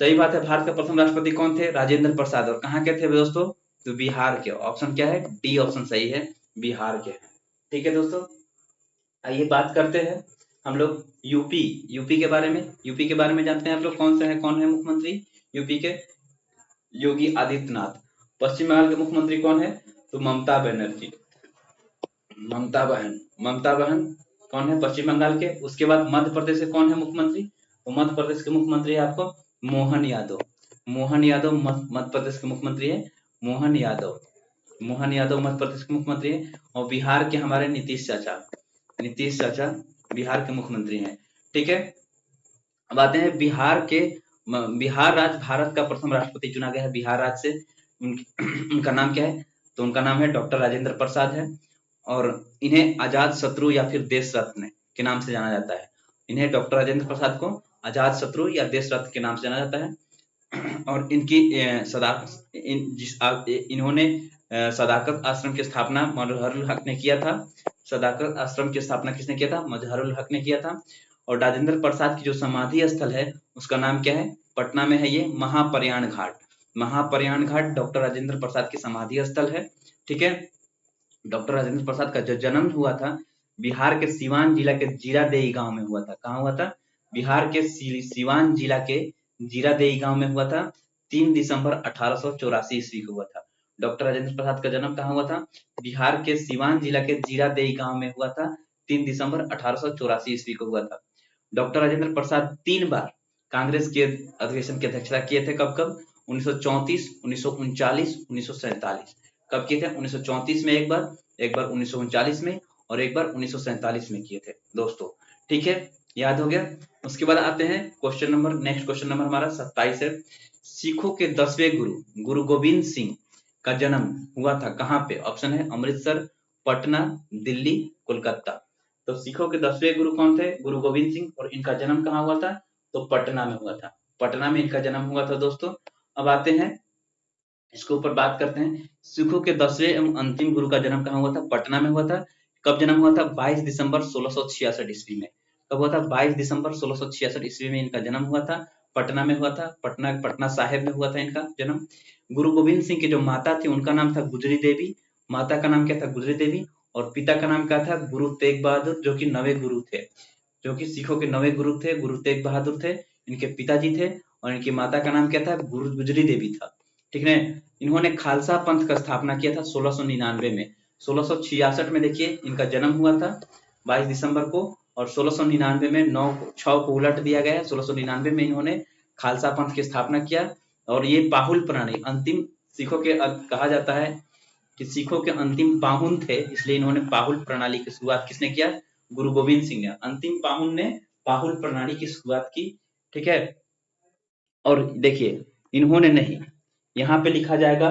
सही बात है। भारत के प्रथम राष्ट्रपति कौन थे? राजेंद्र प्रसाद। और कहाँ के थे दोस्तों? तो बिहार के। ऑप्शन क्या है? डी ऑप्शन सही है, बिहार के। ठीक है दोस्तों। आइए बात करते हैं हम लोग यूपी के बारे में जानते हैं आप लोग। कौन है मुख्यमंत्री यूपी के? योगी आदित्यनाथ। पश्चिम बंगाल के मुख्यमंत्री कौन है? तो ममता बनर्जी, ममता बहन कौन है पश्चिम बंगाल के। उसके बाद मध्य प्रदेश के कौन है मुख्यमंत्री? तो मध्य प्रदेश के मुख्यमंत्री है आपको मोहन यादव। मध्य प्रदेश के मुख्यमंत्री है मोहन यादव। मध्य प्रदेश के मुख्यमंत्री है। और बिहार के हमारे नीतीश चाचा बिहार के मुख्यमंत्री हैं। ठीक है, अब आते हैं बिहार राज्य भारत का प्रथम राष्ट्रपति चुना गया है बिहार राज्य से। उनका नाम क्या है? तो उनका नाम है डॉक्टर राजेंद्र प्रसाद है। और इन्हें आजाद शत्रु या फिर देश रत्न के नाम से जाना जाता है। इन्हें डॉक्टर राजेंद्र प्रसाद को आजाद शत्रु या देश रत्न के नाम से जाना जाता है। और इनकी इन्होंने सदाकत आश्रम की स्थापना मजहरुल हक ने किया था। सदाकत आश्रम की स्थापना किसने किया था? मजहरुल हक ने किया था। और राजेंद्र प्रसाद की जो समाधि स्थल है उसका नाम क्या है? पटना में है ये महाप्रयाण घाट डॉक्टर राजेंद्र प्रसाद की समाधि स्थल है। ठीक है, डॉक्टर राजेंद्र प्रसाद का जो जन्म हुआ था बिहार के सिवान जिला के जीरादेई गांव में हुआ था। कहाँ हुआ था? बिहार के सिवान जिला के जीरादेई गांव में हुआ था। 3 दिसंबर 1884 ईस्वी को हुआ था। डॉक्टर राजेंद्र प्रसाद का जन्म कहाँ हुआ था? बिहार के सिवान जिला के जीरादेई गांव में हुआ था। 3 दिसंबर 1884 ईस्वी को हुआ था। डॉक्टर राजेंद्र प्रसाद 3 बार कांग्रेस के अधिवेशन की अध्यक्षता किए थे। कब 1934, 1939, 1947। कब किए थे? 1934 में एक बार 1939 में और एक बार 1947 में किए थे दोस्तों। ठीक है, याद हो गया। उसके बाद आते हैं नेक्स्ट क्वेश्चन नंबर हमारा 27 है। सिखों के 10वें गुरु गोविंद सिंह का जन्म हुआ था कहाँ पे? ऑप्शन है अमृतसर, पटना, दिल्ली, कोलकाता। तो सिखों के 10वें गुरु कौन थे? गुरु गोविंद सिंह। और इनका जन्म कहाँ हुआ था? तो पटना में हुआ था। पटना में इनका जन्म हुआ था दोस्तों। अब आते हैं इसके ऊपर बात करते हैं। सिखों के 10वें एवं अंतिम गुरु का जन्म कहाँ हुआ था? पटना में हुआ था। कब जन्म हुआ था? 22 दिसंबर 1666 ईस्वी में। कब हुआ था? 22 दिसंबर 1666 ईस्वी में इनका जन्म हुआ था। पटना में हुआ था। पटना साहिब में हुआ था इनका जन्म। गुरु गोविंद सिंह की जो माता थी उनका नाम था गुजरी देवी। माता का नाम क्या था? गुजरी देवी। और पिता का नाम क्या था? गुरु तेग बहादुर, जो कि नवे गुरु थे, जो कि सिखों के नवे गुरु थे। गुरु तेग बहादुर थे इनके पिताजी थे। और इनकी माता का नाम क्या था? गुरु गुजरी देवी था। ठीक है, इन्होंने खालसा पंथ का स्थापना किया था 1699 में। 1666 में देखिए इनका जन्म हुआ था 22 दिसंबर को। और 1699 में 6 को उलट दिया गया। 1699 में इन्होंने खालसा पंथ की स्थापना किया। और ये पाहुल प्रणाली अंतिम सिखों के कहा जाता है कि सिखों के अंतिम पाहुन थे, इसलिए इन्होंने पाहुल प्रणाली की शुरुआत किसने किया? गुरु गोविंद सिंह ने। अंतिम पाहुन ने पाहुल प्रणाली की शुरुआत की। ठीक है, और देखिए इन्होंने नहीं, यहाँ पे लिखा जाएगा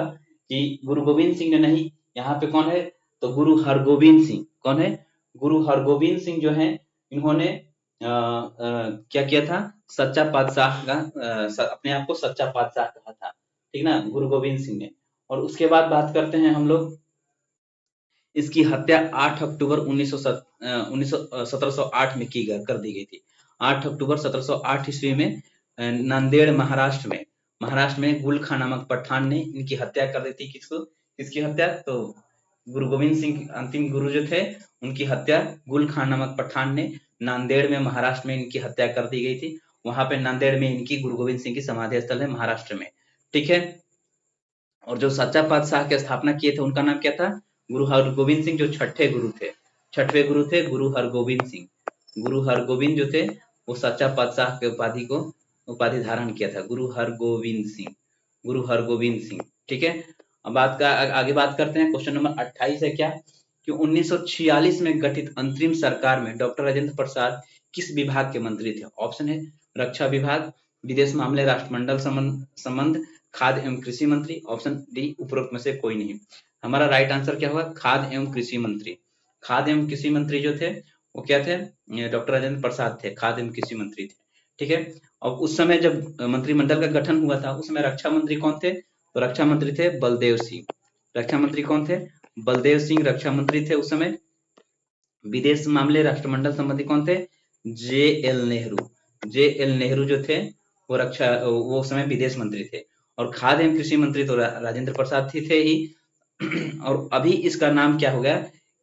कि गुरु गोविंद सिंह ने नहीं। यहाँ पे कौन है? तो गुरु हरगोविंद सिंह। कौन है? गुरु हरगोविंद सिंह जो है इन्होंने क्या किया था? सच्चा पातशाह का अपने आप को सच्चा पातशाह कहा था। ठीक ना, गुरु गोविंद सिंह ने। और उसके बाद बात करते हैं हम लोग, इसकी हत्या 8 अक्टूबर 1708 में कर दी गई थी। 8 अक्टूबर 1708 ईस्वी में नांदेड़ महाराष्ट्र में गुल खान नामक पठान ने इनकी हत्या कर दी थी। किसकी हत्या? तो गुरु गोविंद सिंह अंतिम गुरु जो थे उनकी हत्या गुल खान नामक पठान ने नांदेड़ में महाराष्ट्र में इनकी हत्या कर दी गई थी। वहां पे नांदेड़ में इनकी गुरु गोविंद सिंह की समाधि स्थल है महाराष्ट्र में। ठीक है, और जो सच्चा पातशाह की स्थापना किए थे उनका नाम क्या था? गुरु हरगोविंद सिंह, जो छठवें गुरु थे गुरु हरगोविंद सिंह। गुरु हरगोविंद जो थे वो सच्चा पातशाह के उपाधि धारण किया था, गुरु हरगोविंद सिंह। ठीक है, अब आगे बात करते हैं। क्वेश्चन नंबर 28 है क्या कि 1946 में गठित अंतरिम सरकार में डॉक्टर राजेंद्र प्रसाद किस विभाग के मंत्री थे? ऑप्शन है रक्षा विभाग, विदेश मामले, राष्ट्रमंडल संबंध, खाद्य एवं कृषि मंत्री। ऑप्शन डी उपरोक्त में से कोई नहीं। हमारा राइट आंसर क्या होगा? खाद्य एवं कृषि मंत्री। खाद्य एवं कृषि मंत्री जो थे वो क्या थे? डॉक्टर राजेंद्र प्रसाद थे, खाद्य एवं कृषि मंत्री थे। ठीक है, और उस समय जब मंत्रिमंडल का गठन हुआ था उस समय रक्षा मंत्री कौन थे? तो रक्षा मंत्री थे बलदेव सिंह। रक्षा मंत्री कौन थे? बलदेव सिंह रक्षा मंत्री थे उस समय। विदेश मामले राष्ट्रमंडल संबंधी कौन थे? JL नेहरू जो थे वो उस समय विदेश मंत्री थे। और खाद्य एवं कृषि मंत्री तो राजेंद्र प्रसाद थे ही। और अभी इसका नाम क्या हो गया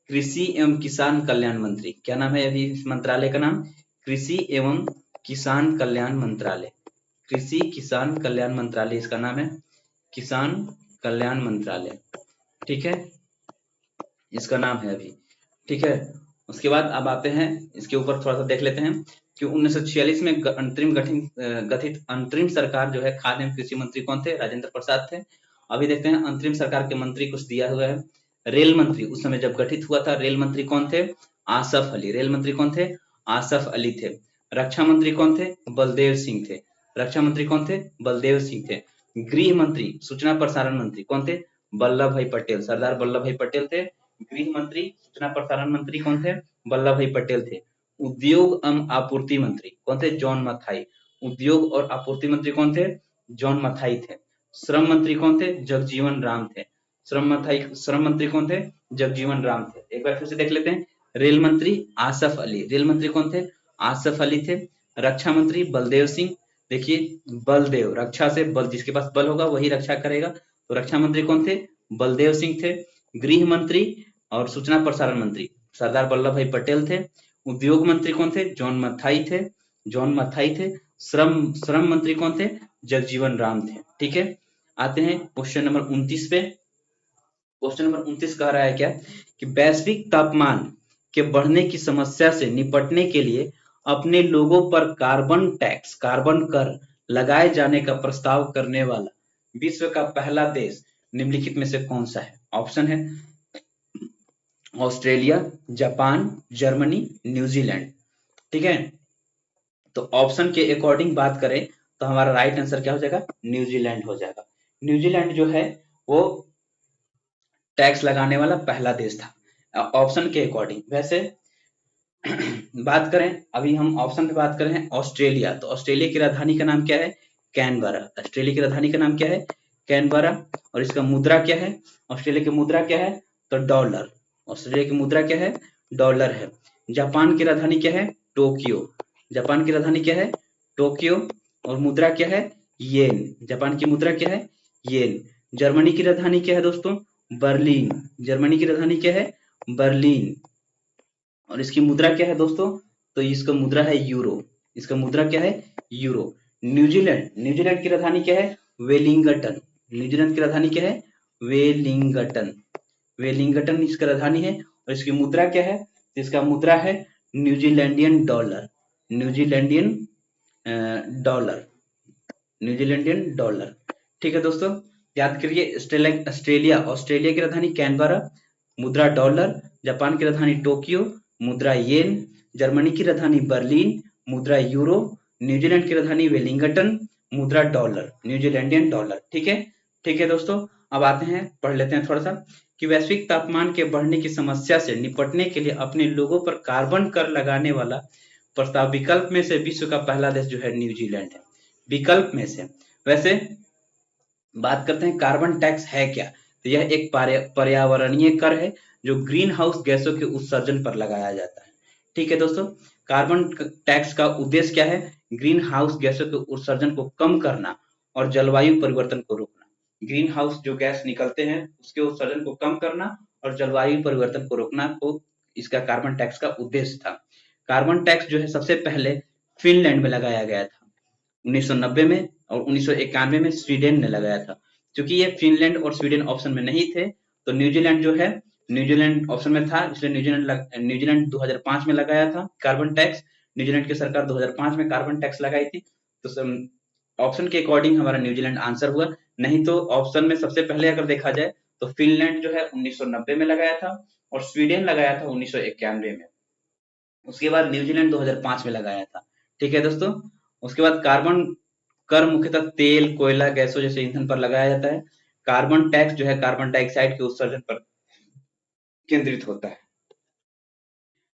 कृषि एवं किसान कल्याण मंत्री। क्या नाम है अभी इस मंत्रालय का नाम? कृषि एवं किसान कल्याण मंत्रालय। कृषि किसान कल्याण मंत्रालय इसका नाम है, किसान कल्याण मंत्रालय। ठीक है, इसका नाम है अभी। ठीक है, उसके बाद अब आते हैं इसके ऊपर थोड़ा सा देख लेते हैं कि 1946 में गठित अंतरिम सरकार जो है, खाद्य एवं कृषि मंत्री कौन थे? राजेंद्र प्रसाद थे। अभी देखते हैं अंतरिम सरकार के मंत्री कुछ दिया हुआ है। रेल मंत्री उस समय जब गठित हुआ था, रेल मंत्री कौन थे? आसफ अली। रेल मंत्री कौन थे? आसफ अली थे। रक्षा मंत्री कौन थे? बलदेव सिंह थे। रक्षा मंत्री कौन थे? बलदेव सिंह थे। गृह मंत्री, सूचना प्रसारण मंत्री कौन थे? वल्लभ भाई पटेल, सरदार वल्लभ भाई पटेल थे। गृह मंत्री, सूचना प्रसारण मंत्री कौन थे? वल्लभ भाई पटेल थे। उद्योग एवं आपूर्ति मंत्री कौन थे? जॉन मथाई। उद्योग और आपूर्ति मंत्री कौन थे? जॉन मथाई थे। श्रम मंत्री कौन थे? जगजीवन राम थे। श्रम मंत्री कौन थे? जगजीवन राम थे। एक बार फिर से देख लेते हैं। रेल मंत्री आसफ अली। रेल मंत्री कौन थे? आसफ अली थे। रक्षा मंत्री बलदेव सिंह। देखिए बलदेव, रक्षा से बल, जिसके पास बल होगा वही रक्षा करेगा, तो रक्षा मंत्री कौन थे? बलदेव सिंह थे। गृह मंत्री और सूचना प्रसारण मंत्री सरदार वल्लभ भाई पटेल थे। उद्योग मंत्री कौन थे? जॉन मथाई थे। जॉन मथाई थे। श्रम मंत्री कौन थे? जगजीवन राम थे। ठीक है, आते हैं क्वेश्चन नंबर 29 पे। क्वेश्चन नंबर 29 कह रहा है क्या कि वैश्विक तापमान के बढ़ने की समस्या से निपटने के लिए अपने लोगों पर कार्बन टैक्स, कार्बन कर लगाए जाने का प्रस्ताव करने वाला विश्व का पहला देश निम्नलिखित में से कौन सा है? ऑप्शन है ऑस्ट्रेलिया, जापान, जर्मनी, न्यूजीलैंड। ठीक है, तो ऑप्शन के अकॉर्डिंग बात करें तो हमारा राइट आंसर क्या हो जाएगा? न्यूजीलैंड हो जाएगा। न्यूजीलैंड जो है वो टैक्स लगाने वाला पहला देश था ऑप्शन के अकॉर्डिंग। वैसे बात करें, अभी हम ऑप्शन पे बात कर रहे हैं ऑस्ट्रेलिया, तो ऑस्ट्रेलिया की राजधानी का नाम क्या है? कैनबरा। ऑस्ट्रेलिया की राजधानी का नाम क्या है? कैनबरा। और इसका मुद्रा क्या है? ऑस्ट्रेलिया की मुद्रा क्या है? तो डॉलर। ऑस्ट्रेलिया की मुद्रा क्या है? डॉलर है। जापान की राजधानी क्या है? टोक्यो। जापान की राजधानी क्या है? टोक्यो। और मुद्रा क्या है? येन। जापान की मुद्रा क्या है? येन। जर्मनी की राजधानी क्या है दोस्तों? बर्लिन। जर्मनी की राजधानी क्या है? बर्लिन। और इसकी मुद्रा क्या है दोस्तों? तो इसका मुद्रा है यूरो। इसका मुद्रा क्या है? यूरो। न्यूजीलैंड, न्यूजीलैंड की राजधानी क्या है? वेलिंगटन। न्यूजीलैंड की राजधानी क्या है? वेलिंगटन। वेलिंगटन इसकी राजधानी है। और इसकी मुद्रा क्या है? इसका मुद्रा है न्यूजीलैंडियन डॉलर। न्यूजीलैंडियन डॉलर। न्यूजीलैंडियन डॉलर। ठीक है दोस्तों, याद करिए ऑस्ट्रेलिया, ऑस्ट्रेलिया की राजधानी कैनबरा, मुद्रा डॉलर। जापान की राजधानी टोक्यो, मुद्रा येन। जर्मनी की राजधानी बर्लिन, मुद्रा यूरो। न्यूजीलैंड की राजधानी वेलिंगटन, मुद्रा डॉलर, न्यूजीलैंडियन डॉलर। ठीक है, ठीक है दोस्तों, अब आते हैं, पढ़ लेते हैं थोड़ा सा कि वैश्विक तापमान के बढ़ने की समस्या से निपटने के लिए अपने लोगों पर कार्बन कर लगाने वाला प्रस्ताव विकल्प में से विश्व का पहला देश जो है न्यूजीलैंड है। विकल्प में से। वैसे बात करते हैं कार्बन टैक्स है क्या, तो यह एक पर्यावरणीय कर है जो ग्रीन हाउस गैसों के उत्सर्जन पर लगाया जाता है। ठीक है दोस्तों, कार्बन टैक्स का उद्देश्य क्या है? ग्रीन हाउस गैसों के उत्सर्जन को कम करना और जलवायु परिवर्तन को रोकना। ग्रीन हाउस जो गैस निकलते हैं उसके उत्सर्जन को कम करना और जलवायु परिवर्तन को रोकना को इसका कार्बन टैक्स का उद्देश्य था। कार्बन टैक्स जो है सबसे पहले फिनलैंड में लगाया गया था 1990 में, और 1991 में स्वीडन ने लगाया था। क्योंकि ये फिनलैंड और स्वीडन ऑप्शन में नहीं थे, तो न्यूजीलैंड जो है, न्यूजीलैंड ऑप्शन में था, इसलिए न्यूजीलैंड 2005 में लगाया था कार्बन टैक्स। न्यूजीलैंड की सरकार 2005 में कार्बन टैक्स लगाई थी, तो ऑप्शन के अकॉर्डिंग हमारा न्यूजीलैंड आंसर हुआ। नहीं तो ऑप्शन में सबसे पहले अगर देखा जाए तो फिनलैंड जो है 1990 में लगाया था और स्वीडन लगाया था 1991 में। उसके बाद न्यूजीलैंड 2005 में लगाया था। ठीक है दोस्तों, उसके बाद कार्बन कर मुख्यतः तेल, कोयला, गैसों जैसे ईंधन पर लगाया जाता है। कार्बन टैक्स जो है कार्बन डाइऑक्साइड के उत्सर्जन पर केंद्रित होता है।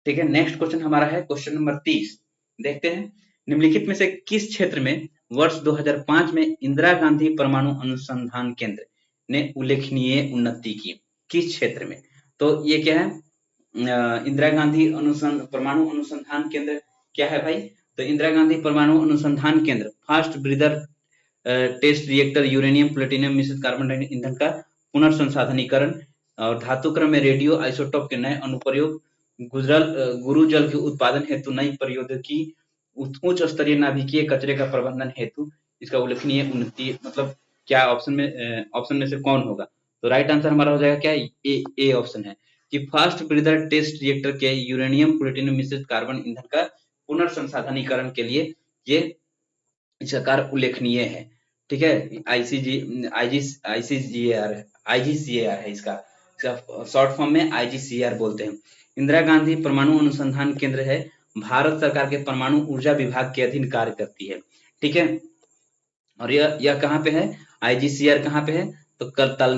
ठीक है, नेक्स्ट क्वेश्चन हमारा है क्वेश्चन नंबर 30। देखते हैं, निम्नलिखित में से किस क्षेत्र में वर्ष 2005 में इंदिरा गांधी परमाणु अनुसंधान केंद्र ने उल्लेखनीय उन्नति की? किस क्षेत्र में? तो ये क्या है? इंदिरा गांधी परमाणु अनुसंधान केंद्र क्या है भाई? तो इंदिरा गांधी परमाणु अनुसंधान केंद्र fast breeder test reactor uranium plutonium मिश्रित कार्बन डाइऑक्साइड ईंधन का पुनर्संसाधनीकरण और धातु क्रम में रेडियो आइसोटोप के नए अनुप्रयोग, गुरु जल के उत्पादन हेतु नई प्रौद्योगिकी, उच्च स्तरीय नाभिकीय कचरे का प्रबंधन हेतु इसका उल्लेखनीय उन्नति। मतलब क्या ऑप्शन में से कौन होगा? तो राइट आंसर हमारा हो जाएगा क्या? ए ऑप्शन है कि फास्ट ब्रीदर टेस्ट रिएक्टर के यूरेनियम प्लूटोनियम मिश्रित कार्बन ईंधन का पुनर्संसाधनीकरण के लिए ये इसका कार्य उल्लेखनीय है। ठीक है, आईजीसीएआर है इसका शॉर्ट फॉर्म में आईजीसीएआर बोलते हैं। इंदिरा गांधी परमाणु अनुसंधान केंद्र है, भारत सरकार के परमाणु ऊर्जा विभाग के अधीन कार्य करती है। ठीक है, और यह कहाँ पे है? आईजीसीआर कहाँ पे है? तो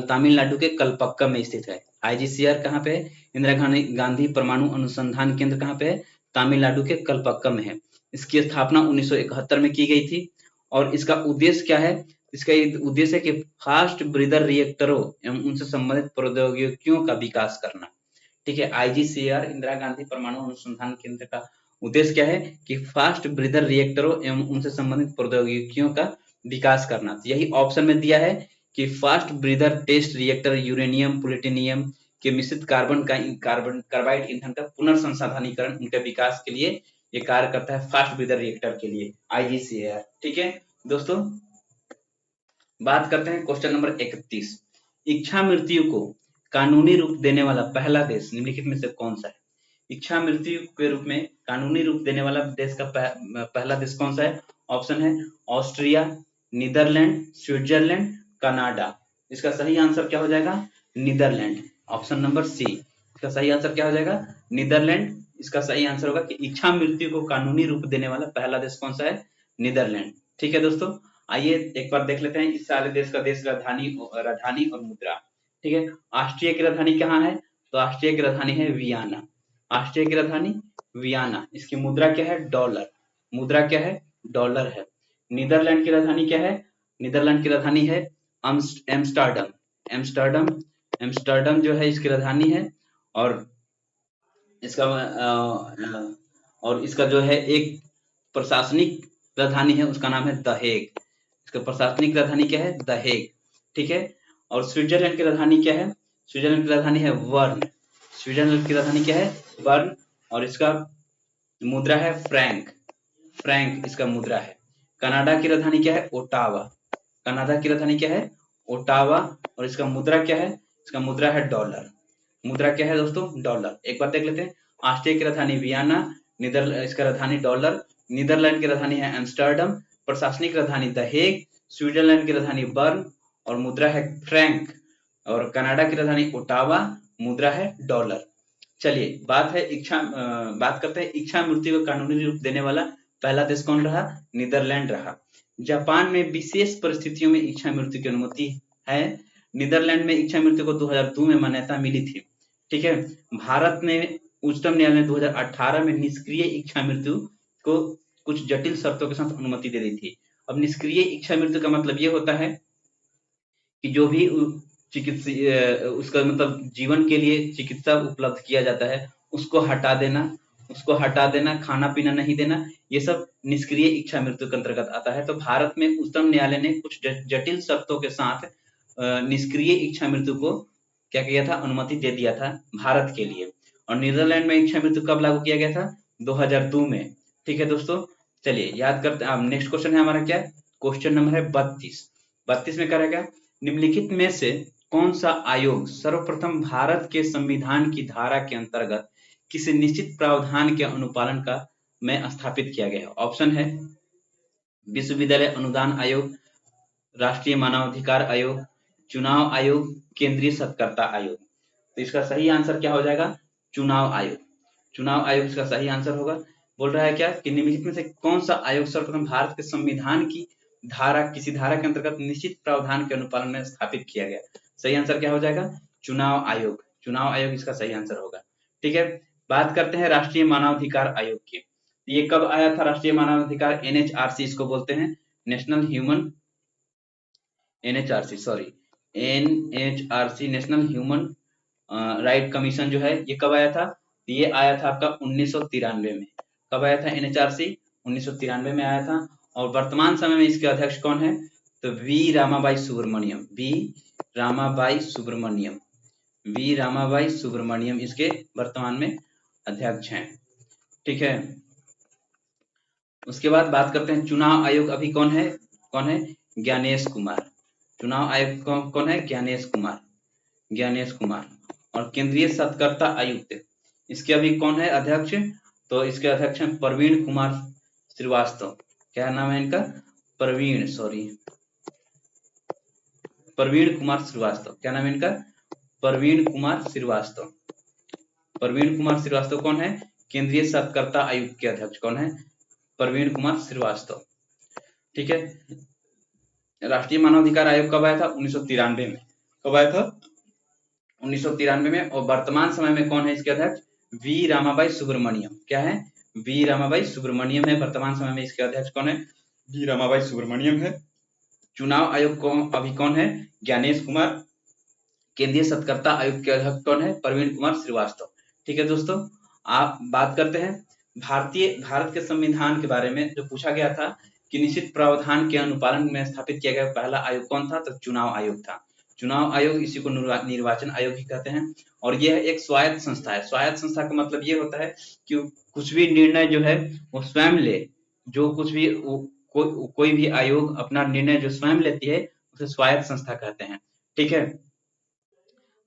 तमिलनाडु के कलपक्कम में स्थित है। आईजीसीआर कहाँ पे है? इंदिरा गांधी परमाणु अनुसंधान केंद्र कहाँ पे है? तमिलनाडु के कलपक्कम में है। इसकी स्थापना 1971 में की गई थी और इसका उद्देश्य क्या है? इसका उद्देश्य है कि फास्ट ब्रीदर रिएक्टरों एवं उनसे संबंधित प्रौद्योगिकियों का विकास करना। ठीक है, आईजीसीआर इंदिरा गांधी परमाणु अनुसंधान केंद्र का उद्देश्य क्या है कि फास्ट ब्रीदर रिएक्टरों एवं उनसे संबंधित प्रौद्योगिकियों का विकास करना। तो यही ऑप्शन में दिया है कि fast breeder test reactor uranium plutonium के मिश्रित कार्बाइड ईंधन का पुनर्संसाधनीकरण उनके विकास के लिए ये कार्य करता है, फास्ट ब्रीदर रिएक्टर के लिए आईजीसीआर। ठीक है दोस्तों, बात करते हैं क्वेश्चन नंबर 31। इच्छा मृत्यु को कानूनी रूप देने वाला पहला देश निम्नलिखित में से कौन सा है? इच्छा मृत्यु के रूप में कानूनी रूप देने वाला देश का पहला देश कौन सा है? ऑप्शन है ऑस्ट्रिया, नीदरलैंड, स्विट्जरलैंड, कनाडा। इसका सही आंसर क्या हो जाएगा? नीदरलैंड। ऑप्शन नंबर सी, इसका सही आंसर क्या हो जाएगा? नीदरलैंड। इसका सही आंसर होगा कि इच्छा मृत्यु को कानूनी रूप देने वाला पहला देश कौन सा है? नीदरलैंड। ठीक है दोस्तों, आइए एक बार देख लेते हैं इस सारे देश का राजधानी और मुद्रा। ठीक है, ऑस्ट्रिया की राजधानी कहाँ है? तो ऑस्ट्रिया की राजधानी है वियना। ऑस्ट्रिया की राजधानी वियना। इसकी मुद्रा क्या है? डॉलर। मुद्रा क्या है? डॉलर है। नीदरलैंड की राजधानी क्या है? नीदरलैंड की राजधानी है एम्स्टर्डम। एम्स्टर्डम एम्स्टर्डम जो है इसकी राजधानी है और इसका जो है एक प्रशासनिक राजधानी है, उसका नाम है द हेग। इसका प्रशासनिक राजधानी क्या है? The Hague. ठीक है, और स्विट्जरलैंड की राजधानी क्या है? स्विट्जरलैंड की राजधानी है बर्न। स्विट्जरलैंड की राजधानी क्या है? बर्न, और इसका मुद्रा है फ्रैंक। फ्रैंक इसका मुद्रा है। कनाडा की राजधानी क्या है? ओटावा। कनाडा की राजधानी क्या है? ओटावा, और इसका मुद्रा क्या है? इसका मुद्रा है डॉलर। मुद्रा क्या है दोस्तों? डॉलर। एक बार देख लेते हैं। ऑस्ट्रिया की राजधानी वियना, इसका राजधानी डॉलर, नीदरलैंड की राजधानी है एम्स्टर्डम, प्रशासनिक राजधानी द हेग, स्विट्जरलैंड की राजधानी बर्न और मुद्रा है फ्रैंक, और कनाडा की राजधानी ओटावा, मुद्रा है डॉलर। चलिए बात करते हैं इच्छा मृत्यु को कानूनी रूप देने वाला पहला देश कौन रहा? नीदरलैंड रहा। जापान में विशेष परिस्थितियों में इच्छा मृत्यु की अनुमति है। नीदरलैंड में इच्छा मृत्यु को 2002 में मान्यता मिली थी। ठीक है, भारत ने उच्चतम न्यायालय ने 2018 में निष्क्रिय इच्छा मृत्यु को कुछ जटिल शर्तों के साथ अनुमति दे दी थी। अब निष्क्रिय इच्छा मृत्यु का मतलब ये होता है कि जो भी उसका मतलब जीवन के लिए चिकित्सा उपलब्ध किया जाता है उसको हटा देना, खाना पीना नहीं देना, ये सब निष्क्रिय इच्छा मृत्यु के अंतर्गत आता है। तो भारत में उच्चतम न्यायालय ने कुछ जटिल शर्तों के साथ निष्क्रिय इच्छा मृत्यु को क्या किया था? अनुमति दे दिया था भारत के लिए। और नीदरलैंड में इच्छा मृत्यु कब लागू किया गया था? 2002 में। ठीक है दोस्तों, चलिए याद करते हैं। नेक्स्ट क्वेश्चन है हमारा क्या? क्वेश्चन नंबर है 32। 32 में क्या रहेगा? निम्नलिखित में से कौन सा आयोग सर्वप्रथम भारत के संविधान की धारा के अंतर्गत किसी निश्चित प्रावधान के अनुपालन का में स्थापित किया गया? ऑप्शन है विश्वविद्यालय अनुदान आयोग, राष्ट्रीय मानवाधिकार आयोग, चुनाव आयोग, केंद्रीय सत्कर्ता आयोग। तो इसका सही आंसर क्या हो जाएगा? चुनाव आयोग। चुनाव आयोग इसका सही आंसर होगा। बोल रहा है क्या कि निम्नलिखित में से कौन सा आयोग सर्वप्रथम भारत के संविधान की किसी धारा के अंतर्गत निश्चित प्रावधान के अनुपालन में स्थापित किया गया? सही आंसर क्या हो जाएगा? चुनाव आयोग। चुनाव आयोग इसका सही आंसर होगा। ठीक है, बात करते हैं राष्ट्रीय मानवाधिकार आयोग की। ये कब आया था राष्ट्रीय मानवाधिकार? एनएचआरसी इसको बोलते हैं, नेशनल ह्यूमन राइट कमीशन जो है ये कब आया था? ये आया था आपका 1993 में। कब आया था एनएचआरसी? 1993 में आया था। और वर्तमान समय में इसके अध्यक्ष कौन है? तो वी रामाबाई सुब्रमण्यम। वी रामाबाई सुब्रमण्यम इसके वर्तमान में अध्यक्ष हैं। ठीक है, उसके बाद बात करते हैं चुनाव आयोग अभी कौन है? कौन है? ज्ञानेश कुमार। चुनाव आयोग कौन है? ज्ञानेश कुमार। ज्ञानेश कुमार। और केंद्रीय सतर्कता आयुक्त इसके अभी कौन है अध्यक्ष? तो इसके अध्यक्ष हैं प्रवीण कुमार श्रीवास्तव। क्या नाम है इनका? प्रवीण कुमार श्रीवास्तव। क्या नाम है इनका? प्रवीण कुमार श्रीवास्तव। प्रवीण कुमार श्रीवास्तव कौन है? केंद्रीय सतर्कता आयुक्त के अध्यक्ष कौन है? प्रवीण कुमार श्रीवास्तव। ठीक है, राष्ट्रीय मानवाधिकार आयोग कब आया था? 1993 में। कब आया था? 1993 में। और वर्तमान समय में कौन है इसके अध्यक्ष? वी रामाबाई सुब्रमण्यम। क्या है? वी रामाबाई सुब्रमण्यम है वर्तमान समय में इसके अध्यक्ष। कौन है? वी रामाबाई सुब्रमण्यम है। चुनाव आयोग कौन अभी कौन है? ज्ञानेश कुमार। केंद्रीय सतर्कता आयुक्त के अध्यक्ष कौन है? प्रवीण कुमार श्रीवास्तव। ठीक है दोस्तों, आप बात करते हैं भारत के संविधान के बारे में जो पूछा गया था कि निश्चित प्रावधान के अनुपालन में स्थापित किया गया पहला आयोग कौन था? तो चुनाव आयोग था। चुनाव आयोग इसी को निर्वाचन आयोग ही कहते हैं। और यह एक स्वायत्त संस्था है। स्वायत्त संस्था का मतलब ये होता है कि कुछ भी निर्णय जो है वो स्वयं ले, जो कुछ भी कोई भी आयोग अपना निर्णय जो स्वयं लेती है उसे स्वायत्त संस्था कहते हैं। ठीक है,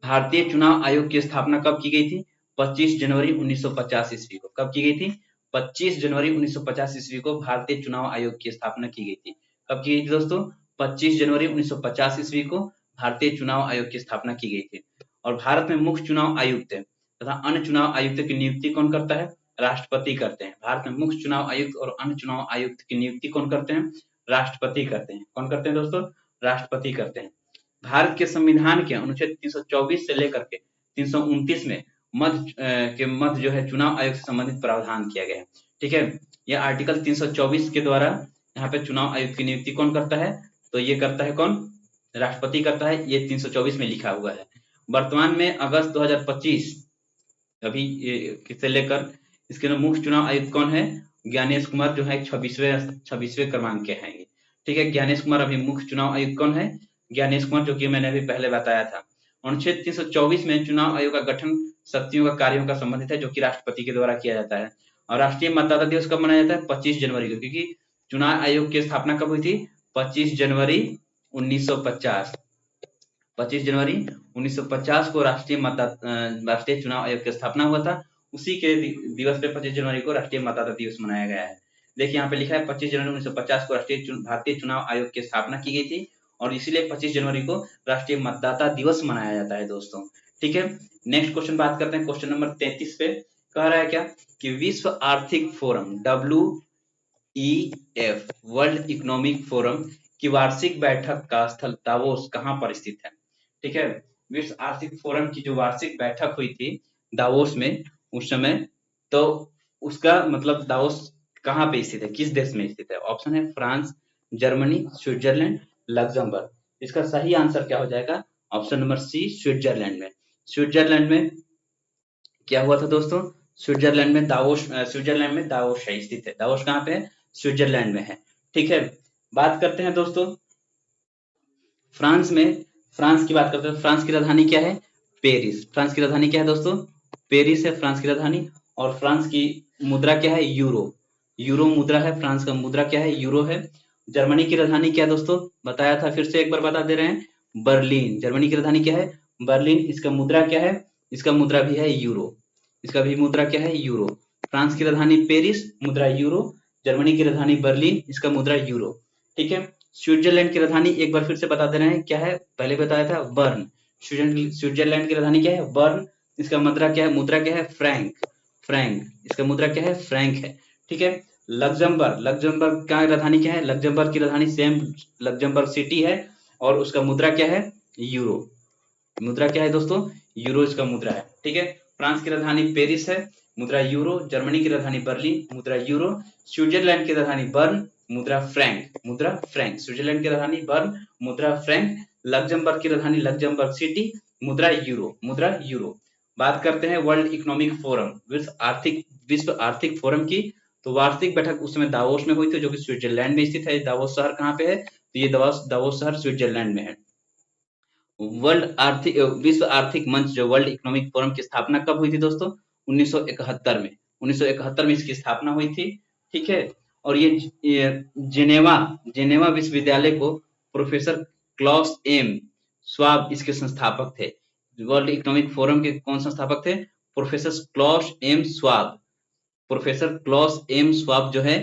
भारतीय चुनाव आयोग की स्थापना कब की गई थी? 25 जनवरी 1950 ईस्वी को। कब की गई थी? 25 जनवरी 1950 ईस्वी को भारतीय चुनाव आयोग की स्थापना की गई थी। कब की गई थी दोस्तों? 25 जनवरी 1950 ईस्वी को भारतीय चुनाव आयोग की स्थापना की गई थी। और भारत में मुख्य चुनाव आयुक्त तथा अन्य चुनाव आयुक्त की नियुक्ति कौन करता है? राष्ट्रपति करते हैं। भारत में मुख्य चुनाव आयुक्त और अन्य चुनाव आयुक्त की नियुक्ति कौन करते हैं? राष्ट्रपति करते हैं। कौन करते हैं दोस्तों? राष्ट्रपति करते हैं। भारत के संविधान के अनुच्छेद 324 से लेकर के 329 में मध्य जो है चुनाव आयोग से संबंधित प्रावधान किया गया है। ठीक है, यह आर्टिकल 324 के द्वारा यहाँ पे चुनाव आयोग की नियुक्ति कौन करता है? तो ये करता है कौन? राष्ट्रपति करता है। ये 324 में लिखा हुआ है। वर्तमान में अगस्त 2025 अभी से लेकर इसके मुख्य चुनाव आयुक्त कौन है? ज्ञानेश कुमार जो है 26वें क्रमांक के हैं। ठीक है, ज्ञानेश कुमार अभी मुख्य चुनाव आयुक्त कौन है? ज्ञानेश कुमार, जो कि मैंने अभी पहले बताया था। अनुच्छेद 324 में चुनाव आयोग का गठन शक्तियों का कार्यों का संबंधित है, जो कि राष्ट्रपति के द्वारा किया जाता है। और राष्ट्रीय मतदाता दिवस कब मनाया जाता है? 25 जनवरी को, क्योंकि चुनाव आयोग की स्थापना कब हुई थी? 25 जनवरी 1950। 25 जनवरी 1950 को राष्ट्रीय चुनाव आयोग की स्थापना हुआ था। उसी के दिवस पे 25 जनवरी को राष्ट्रीय मतदाता दिवस मनाया गया है। देखिए यहाँ पे लिखा है 25 जनवरी 1950 को भारतीय चुनाव आयोग की स्थापना की गई थी और इसीलिए 25 जनवरी को राष्ट्रीय मतदाता दिवस मनाया जाता है दोस्तों। ठीक है, नेक्स्ट क्वेश्चन बात करते हैं। क्वेश्चन नंबर 33 पे कह रहा है क्या कि विश्व आर्थिक forum WEF world economic forum की वार्षिक बैठक का स्थल दावोस कहाँ पर स्थित है? ठीक है, विश्व आर्थिक फोरम की जो वार्षिक बैठक हुई थी दावोस में उस समय, तो उसका मतलब दावोस कहाँ पे स्थित है, किस देश में स्थित है? ऑप्शन है फ्रांस, जर्मनी, स्विट्जरलैंड, लग्जमबर्ग। इसका सही आंसर क्या हो जाएगा? ऑप्शन नंबर सी, स्विट्जरलैंड में। स्विट्जरलैंड में क्या हुआ था दोस्तों? स्विट्जरलैंड में दावोस है स्थित है। दावोस कहाँ पे है? स्विट्जरलैंड में है। ठीक है, बात करते हैं दोस्तों फ्रांस की बात करते हैं। फ्रांस की राजधानी क्या है? पेरिस। फ्रांस की राजधानी क्या है दोस्तों? पेरिस है फ्रांस की राजधानी। और फ्रांस की मुद्रा क्या है? यूरो मुद्रा है। फ्रांस का मुद्रा क्या है? यूरो है। जर्मनी की राजधानी क्या है दोस्तों? बताया था, फिर से एक बार बता दे रहे हैं, बर्लिन। जर्मनी की राजधानी क्या है? बर्लिन। इसका मुद्रा क्या है? इसका मुद्रा भी है यूरो। इसका भी मुद्रा क्या है? यूरो। फ्रांस की राजधानी पेरिस, मुद्रा यूरो। जर्मनी की राजधानी बर्लिन, इसका मुद्रा यूरो। ठीक है, स्विट्जरलैंड की राजधानी एक बार फिर से बता दे रहे हैं, क्या है? पहले बताया था, बर्न। स्विट्जरलैंड की राजधानी क्या है? बर्न। इसका मुद्रा क्या है? मुद्रा क्या है? फ्रैंक। इसका मुद्रा क्या है? फ्रैंक है। ठीक है, लग्जमबर्ग का राजधानी क्या है? लग्जमबर्ग की राजधानी सेम लग्जमबर्ग सिटी है और उसका मुद्रा क्या है? यूरो। मुद्रा क्या है दोस्तों? यूरो इसका मुद्रा है। ठीक है, फ्रांस की राजधानी पेरिस है, मुद्रा यूरो। जर्मनी की राजधानी बर्लिन, मुद्रा यूरो। स्विट्जरलैंड की राजधानी बर्न, मुद्रा फ्रैंक। स्विट्जरलैंड की राजधानी बर्न, मुद्रा फ्रैंक। लग्जमबर्ग की राजधानी लग्जमबर्ग सिटी, मुद्रा यूरो। बात करते हैं वर्ल्ड इकोनॉमिक फोरम, विश्व आर्थिक फोरम की। तो वार्षिक बैठक उस समय दावोस में हुई थी, जो कि स्विट्जरलैंड में स्थित है। दावोस शहर कहाँ पे है? तो ये दावोस शहर स्विट्जरलैंड में है। विश्व आर्थिक मंच जो वर्ल्ड इकोनॉमिक फोरम की स्थापना कब हुई थी दोस्तों? 1971 में। 1971 में इसकी स्थापना हुई थी, ठीक है। और ये जेनेवा जेनेवा विश्वविद्यालय को प्रोफेसर क्लॉस एम स्वाब इसके संस्थापक थे। वर्ल्ड इकोनॉमिक फोरम के कौन संस्थापक थे? Professor Klaus M Schwab. Professor Klaus M Schwab जो है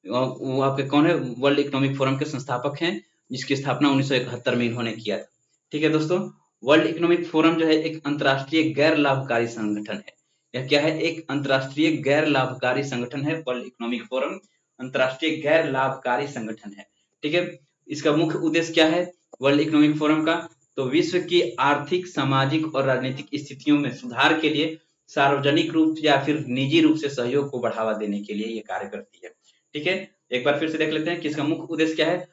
वो आपके कौन है? वर्ल्ड इकोनॉमिक फोरम के संस्थापक हैं, जिसकी स्थापना 1971 में इन्होंने किया था। ठीक है दोस्तों, वर्ल्ड इकोनॉमिक फोरम जो है एक अंतर्राष्ट्रीय गैर लाभकारी संगठन है। यह क्या है? एक अंतर्राष्ट्रीय गैर लाभकारी संगठन है। वर्ल्ड इकोनॉमिक फोरम अंतर्राष्ट्रीय गैर लाभकारी संगठन है, ठीक है। इसका मुख्य उद्देश्य क्या है वर्ल्ड इकोनॉमिक फोरम का? तो विश्व की आर्थिक, सामाजिक और राजनीतिक स्थितियों में सुधार के लिए सार्वजनिक रूप या फिर निजी रूप से सहयोग को बढ़ावा देने के लिए ये कार्य करती है, ठीक है। एक बार फिर से देख लेते हैं कि इसका मुख्य उद्देश्य क्या है।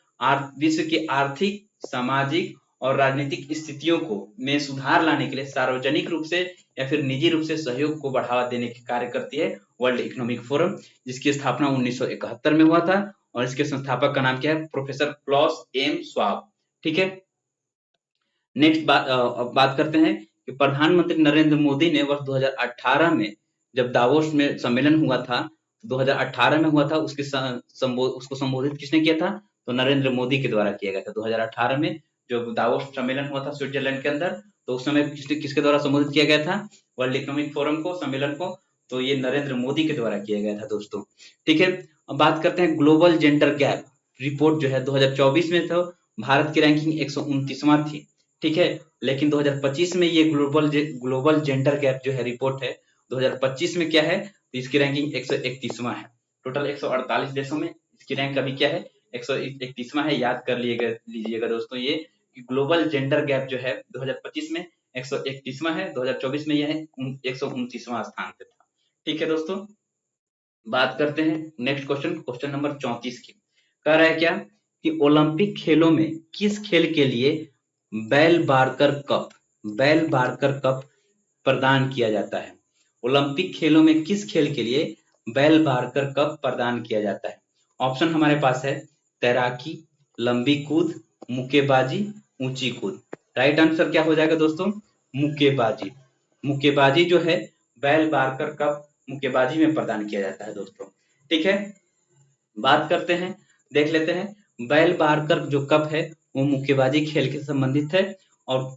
विश्व की आर्थिक, सामाजिक और राजनीतिक स्थितियों को में सुधार लाने के लिए सार्वजनिक रूप से या फिर निजी रूप से सहयोग को बढ़ावा देने के कार्य करती है वर्ल्ड इकोनॉमिक फोरम, जिसकी स्थापना 1971 में हुआ था। और इसके संस्थापक का नाम क्या है? प्रोफेसर क्लॉस एम स्वाब, ठीक है। नेक्स्ट बात करते हैं कि प्रधानमंत्री नरेंद्र मोदी ने वर्ष 2018 में जब दावोस में सम्मेलन हुआ था, 2018 में हुआ था, उसको संबोधित किसने किया था? तो नरेंद्र मोदी के द्वारा किया गया था। 2018 में जो दावोस सम्मेलन हुआ था स्विट्जरलैंड के अंदर, तो उस समय किसके द्वारा संबोधित किया गया था वर्ल्ड इकोनॉमिक फोरम को, सम्मेलन को? तो ये नरेंद्र मोदी के द्वारा किया गया था दोस्तों, ठीक है। अब बात करते हैं ग्लोबल जेंडर गैप रिपोर्ट जो है 2024 में, तो भारत की रैंकिंग 129वां थी, ठीक है। लेकिन 2025 में ये ग्लोबल जेंडर गैप जो है रिपोर्ट है 2025 में क्या है? तो इसकी रैंकिंग 131वां है। टोटल 148 देशों में इसकी रैंक अभी क्या है? 131वां है। याद कर लीजिएगा दोस्तों ये कि ग्लोबल जेंडर गैप जो है 2025 में 131वां है, 2024 में यह है 129वां स्थान पे था, ठीक है दोस्तों। बात करते हैं नेक्स्ट क्वेश्चन नंबर 34 की। कह रहा है क्या कि ओलंपिक खेलों में किस खेल के लिए बेल बार्कर कप प्रदान किया जाता है? ओलंपिक खेलों में किस खेल के लिए बेल बार्कर कप प्रदान किया जाता है? ऑप्शन हमारे पास है तैराकी, लंबी कूद, मुक्केबाजी, ऊंची कूद। राइट आंसर क्या हो जाएगा दोस्तों? मुक्केबाजी। मुक्केबाजी जो है बेल बार्कर कप मुक्केबाजी में प्रदान किया जाता है दोस्तों, ठीक है। बात करते हैं, देख लेते हैं बेल बार्कर जो कप है वो मुक्केबाजी खेल के संबंधित है। और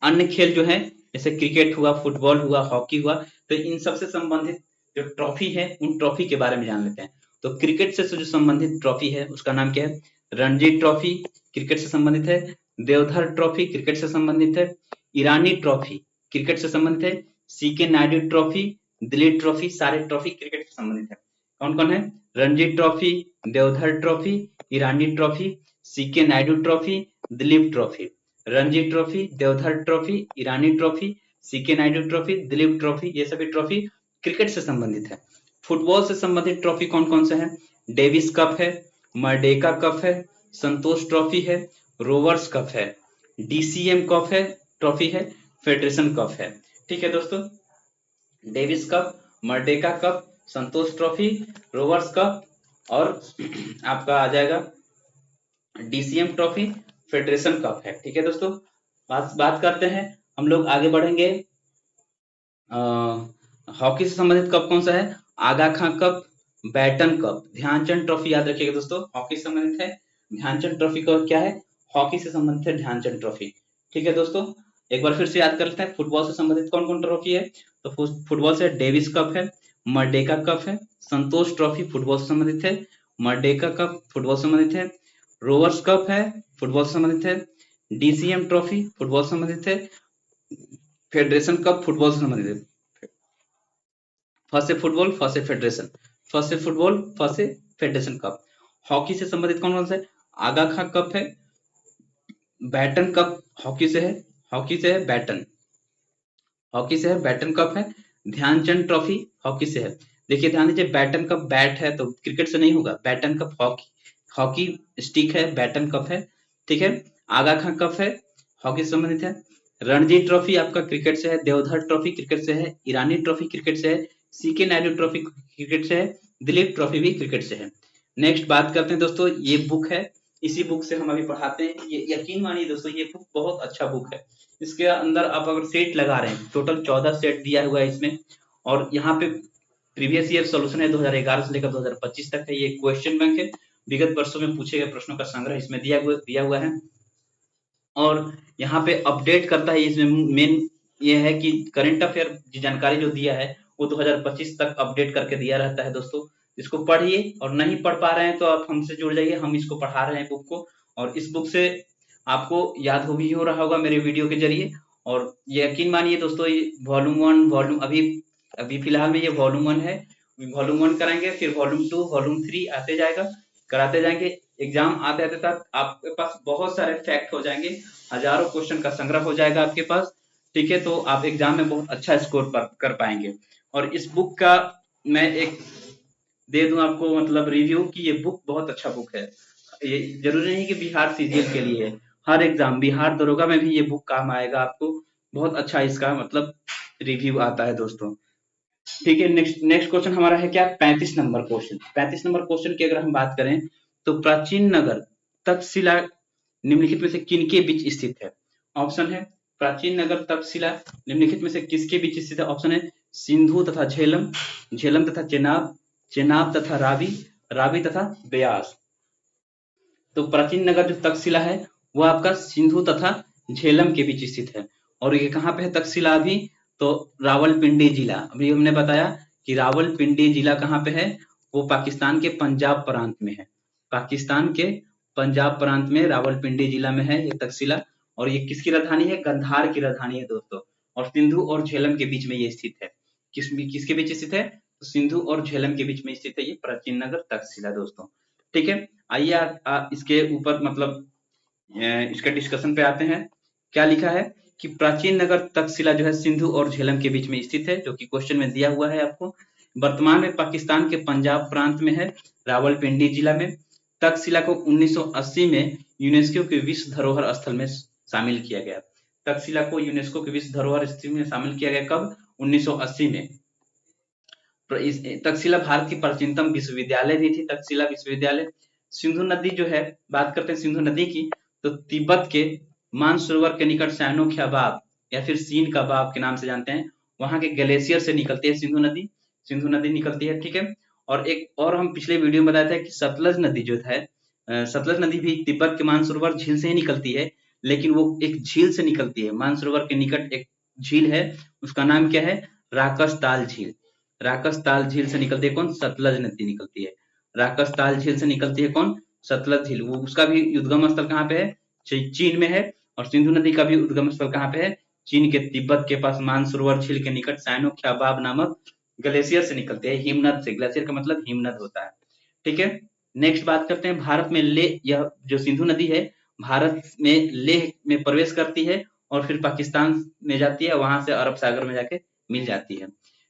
अन्य खेल जो है जैसे क्रिकेट हुआ, फुटबॉल हुआ, हॉकी हुआ, तो इन सबसे संबंधित जो ट्रॉफी है उन ट्रॉफी के बारे में जान लेते हैं। तो क्रिकेट से जो संबंधित ट्रॉफी है उसका नाम क्या है? रणजी ट्रॉफी क्रिकेट से संबंधित है। देवधर ट्रॉफी क्रिकेट से संबंधित है। ईरानी ट्रॉफी क्रिकेट से संबंधित है। CK Naidu trophy, Dilip trophy, सारे ट्रॉफी क्रिकेट से संबंधित है। कौन कौन है? Ranji trophy, Deodhar trophy, Irani trophy, CK Naidu trophy, Dilip trophy. Ranji trophy, Deodhar trophy, Irani trophy, CK Naidu trophy, Dilip trophy, ये सभी ट्रॉफी क्रिकेट से संबंधित है। फुटबॉल से संबंधित ट्रॉफी कौन कौन से हैं? डेविस कप है, मर्डेका कप है, संतोष ट्रॉफी है, रोवर्स कप है, डीसीएम कप है, ट्रॉफी है, फेडरेशन कप है, ठीक है दोस्तों। डेविस कप, मर्डेका कप, संतोष ट्रॉफी, रोवर्स कप और आपका आ जाएगा डीसीएम ट्रॉफी, फेडरेशन कप है, ठीक है दोस्तों। बात करते हैं, हम लोग आगे बढ़ेंगे। हॉकी से संबंधित कप कौन सा है? Aga Khan cup, Beighton cup, Dhyanchand trophy याद रखिएगा दोस्तों, हॉकी से संबंधित है। ध्यानचंद ट्रॉफी का क्या है? हॉकी से संबंधित है ध्यानचंद ट्रॉफी, ठीक है दोस्तों। एक बार फिर से याद कर लेते हैं फुटबॉल से संबंधित कौन कौन ट्रॉफी है। तो फुटबॉल से डेविस कप है, मर्डेका कप है, संतोष ट्रॉफी फुटबॉल से संबंधित है, मर्डेका कप फुटबॉल से संबंधित है, रोवर्स कप है फुटबॉल से संबंधित है, डीसीएम ट्रॉफी फुटबॉल से संबंधित है, फेडरेशन कप फुटबॉल से संबंधित है। फर्स्ट से फुटबॉल, फर्स्ट से फेडरेशन, फर्स्ट से फुटबॉल, फर्स्ट से फेडरेशन कप। हॉकी से संबंधित कौन कौन से? आगा खां कप है, बैटन कप हॉकी से है, हॉकी से है बैटन, हॉकी से है बैटन कप है। ध्यानचंद ट्रॉफी हॉकी से है। देखिए ध्यान दीजिए, बैटन कप बैट है तो क्रिकेट से नहीं होगा, Beighton cup hockey, hockey stick है, बैटन कप है, ठीक है। आगा खां कप है, हॉकी से संबंधित है। रणजी ट्रॉफी आपका क्रिकेट से है, देवधर ट्रॉफी क्रिकेट से है, ईरानी ट्रॉफी क्रिकेट से है, सीके नायडू ट्रॉफी क्रिकेट से है, दिलीप ट्रॉफी भी क्रिकेट से है। नेक्स्ट बात करते हैं दोस्तों, ये बुक है इसी बुक से हम अभी पढ़ाते हैं। ये यकीन मानिए दोस्तों, ये बुक बहुत अच्छा बुक है। इसके अंदर आप अगर सेट लगा रहे हैं, टोटल 14 सेट दिया हुआ है इसमें, और यहाँ पे प्रीवियस ईयर सॉल्यूशन है 2011 से लेकर 2025 तक है। ये क्वेश्चन बैंक है, विगत वर्षों में पूछे गए प्रश्नों का संग्रह इसमें दिया हुआ है। और यहाँ पे अपडेट करता है, इसमें मेन ये है कि करंट अफेयर की जानकारी जो दिया है वो 2025 तक अपडेट करके दिया रहता है दोस्तों। इसको पढ़िए, और नहीं पढ़ पा रहे हैं तो आप हमसे जुड़ जाइए, हम इसको पढ़ा रहे हैं बुक को, और इस बुक से आपको याद हो रहा होगा मेरे वीडियो के जरिए। और ये यकीन मानिए दोस्तों, ये वॉल्यूम अभी अभी फिलहाल में ये वॉल्यूम 1 है। वॉल्यूम 1 कराएंगे, फिर वॉल्यूम 2 वॉल्यूम 3 आते जाएगा, कराते जाएंगे। एग्जाम आते आते तक आपके पास बहुत सारे फैक्ट हो जाएंगे, हजारों क्वेश्चन का संग्रह हो जाएगा आपके पास। ठीक है, तो आप एग्जाम में बहुत अच्छा स्कोर कर पाएंगे। और इस बुक का मैं एक दे दूं आपको मतलब रिव्यू कि ये बुक बहुत अच्छा बुक है। ये जरूरी नहीं कि बिहार सीजीएल के लिए है, हर एग्जाम बिहार दरोगा में भी ये बुक काम आएगा आपको। बहुत अच्छा इसका मतलब रिव्यू आता है दोस्तों। ठीक है, नेक्स्ट नेक्स्ट क्वेश्चन हमारा है क्या, 35 नंबर क्वेश्चन। 35 नंबर क्वेश्चन की अगर हम बात करें तो प्राचीन नगर तक्षशिला निम्नलिखित में से किनके बीच स्थित है। ऑप्शन है प्राचीन नगर तक्षशिला निम्नलिखित में से किसके बीच स्थित है। ऑप्शन है सिंधु तथा झेलम, झेलम तथा चेनाब, चेनाब तथा रावी, रावी तथा ब्यास। तो प्राचीन नगर जो तक्षशिला है वो आपका सिंधु तथा झेलम के बीच स्थित है। और ये कहाँ पे है तक्षशिला अभी, तो रावलपिंडी जिला। अभी हमने बताया कि रावलपिंडी जिला कहाँ पे है, वो पाकिस्तान के पंजाब प्रांत में है। पाकिस्तान के पंजाब प्रांत में रावलपिंडी जिला में है ये तक्षशिला। और ये किसकी राजधानी है, गंधार की राजधानी है दोस्तों। और सिंधु और झेलम के बीच में ये स्थित है। किसके बीच स्थित है, तो सिंधु और झेलम के बीच में स्थित है ये प्राचीन नगर तक्षशिला दोस्तों। ठीक है, आइए आप इसके ऊपर मतलब इसके डिस्कशन पे आते हैं। क्या लिखा है कि प्राचीन नगर तक्षशिला जो है सिंधु और झेलम के बीच में स्थित है, जो कि क्वेश्चन में दिया हुआ है आपको। वर्तमान में पाकिस्तान के पंजाब प्रांत में है, रावलपिंडी जिला में। तक्षशिला को 1980 में यूनेस्को के विश्व धरोहर स्थल में शामिल किया गया। तक्षशिला को यूनेस्को के विश्व धरोहर स्थल में शामिल किया गया कब, 1980 में। तक्षशिला भारत की प्राचीनतम विश्वविद्यालय भी थी, तक्षशिला विश्वविद्यालय। सिंधु नदी जो है, बात करते हैं सिंधु नदी की, तो तिब्बत के मानसरोवर के निकट सैनो ख्याबाब या फिर सीन का बाब के नाम से जानते हैं, वहां के ग्लेशियर से निकलती है सिंधु नदी। सिंधु नदी निकलती है, ठीक है। और एक और हम पिछले वीडियो में बताया था कि सतलज नदी जो है, सतलज नदी भी तिब्बत के मानसरोवर झील से ही निकलती है, लेकिन वो एक झील से निकलती है। मानसरोवर के निकट एक झील है, उसका नाम क्या है, राकसताल झील। राकसताल झील से निकलती है कौन, सतलज नदी निकलती है। राकसताल झील से निकलती है कौन, सतलज झील। वो उसका भी उद्गम स्थल कहाँ पे है, चीन में है। और सिंधु नदी का भी उद्गम स्थल कहाँ पे है, चीन के तिब्बत के पास मानसरोवर झील के निकट सैनो ख्याबाब नामक ग्लेशियर से निकलते हैं, हिमनद से। ग्लेशियर का मतलब हिमनद होता है, ठीक है। नेक्स्ट बात करते हैं, भारत में लेह, यह जो सिंधु नदी है भारत में लेह में प्रवेश करती है और फिर पाकिस्तान में जाती है, वहां से अरब सागर में जाके मिल जाती है,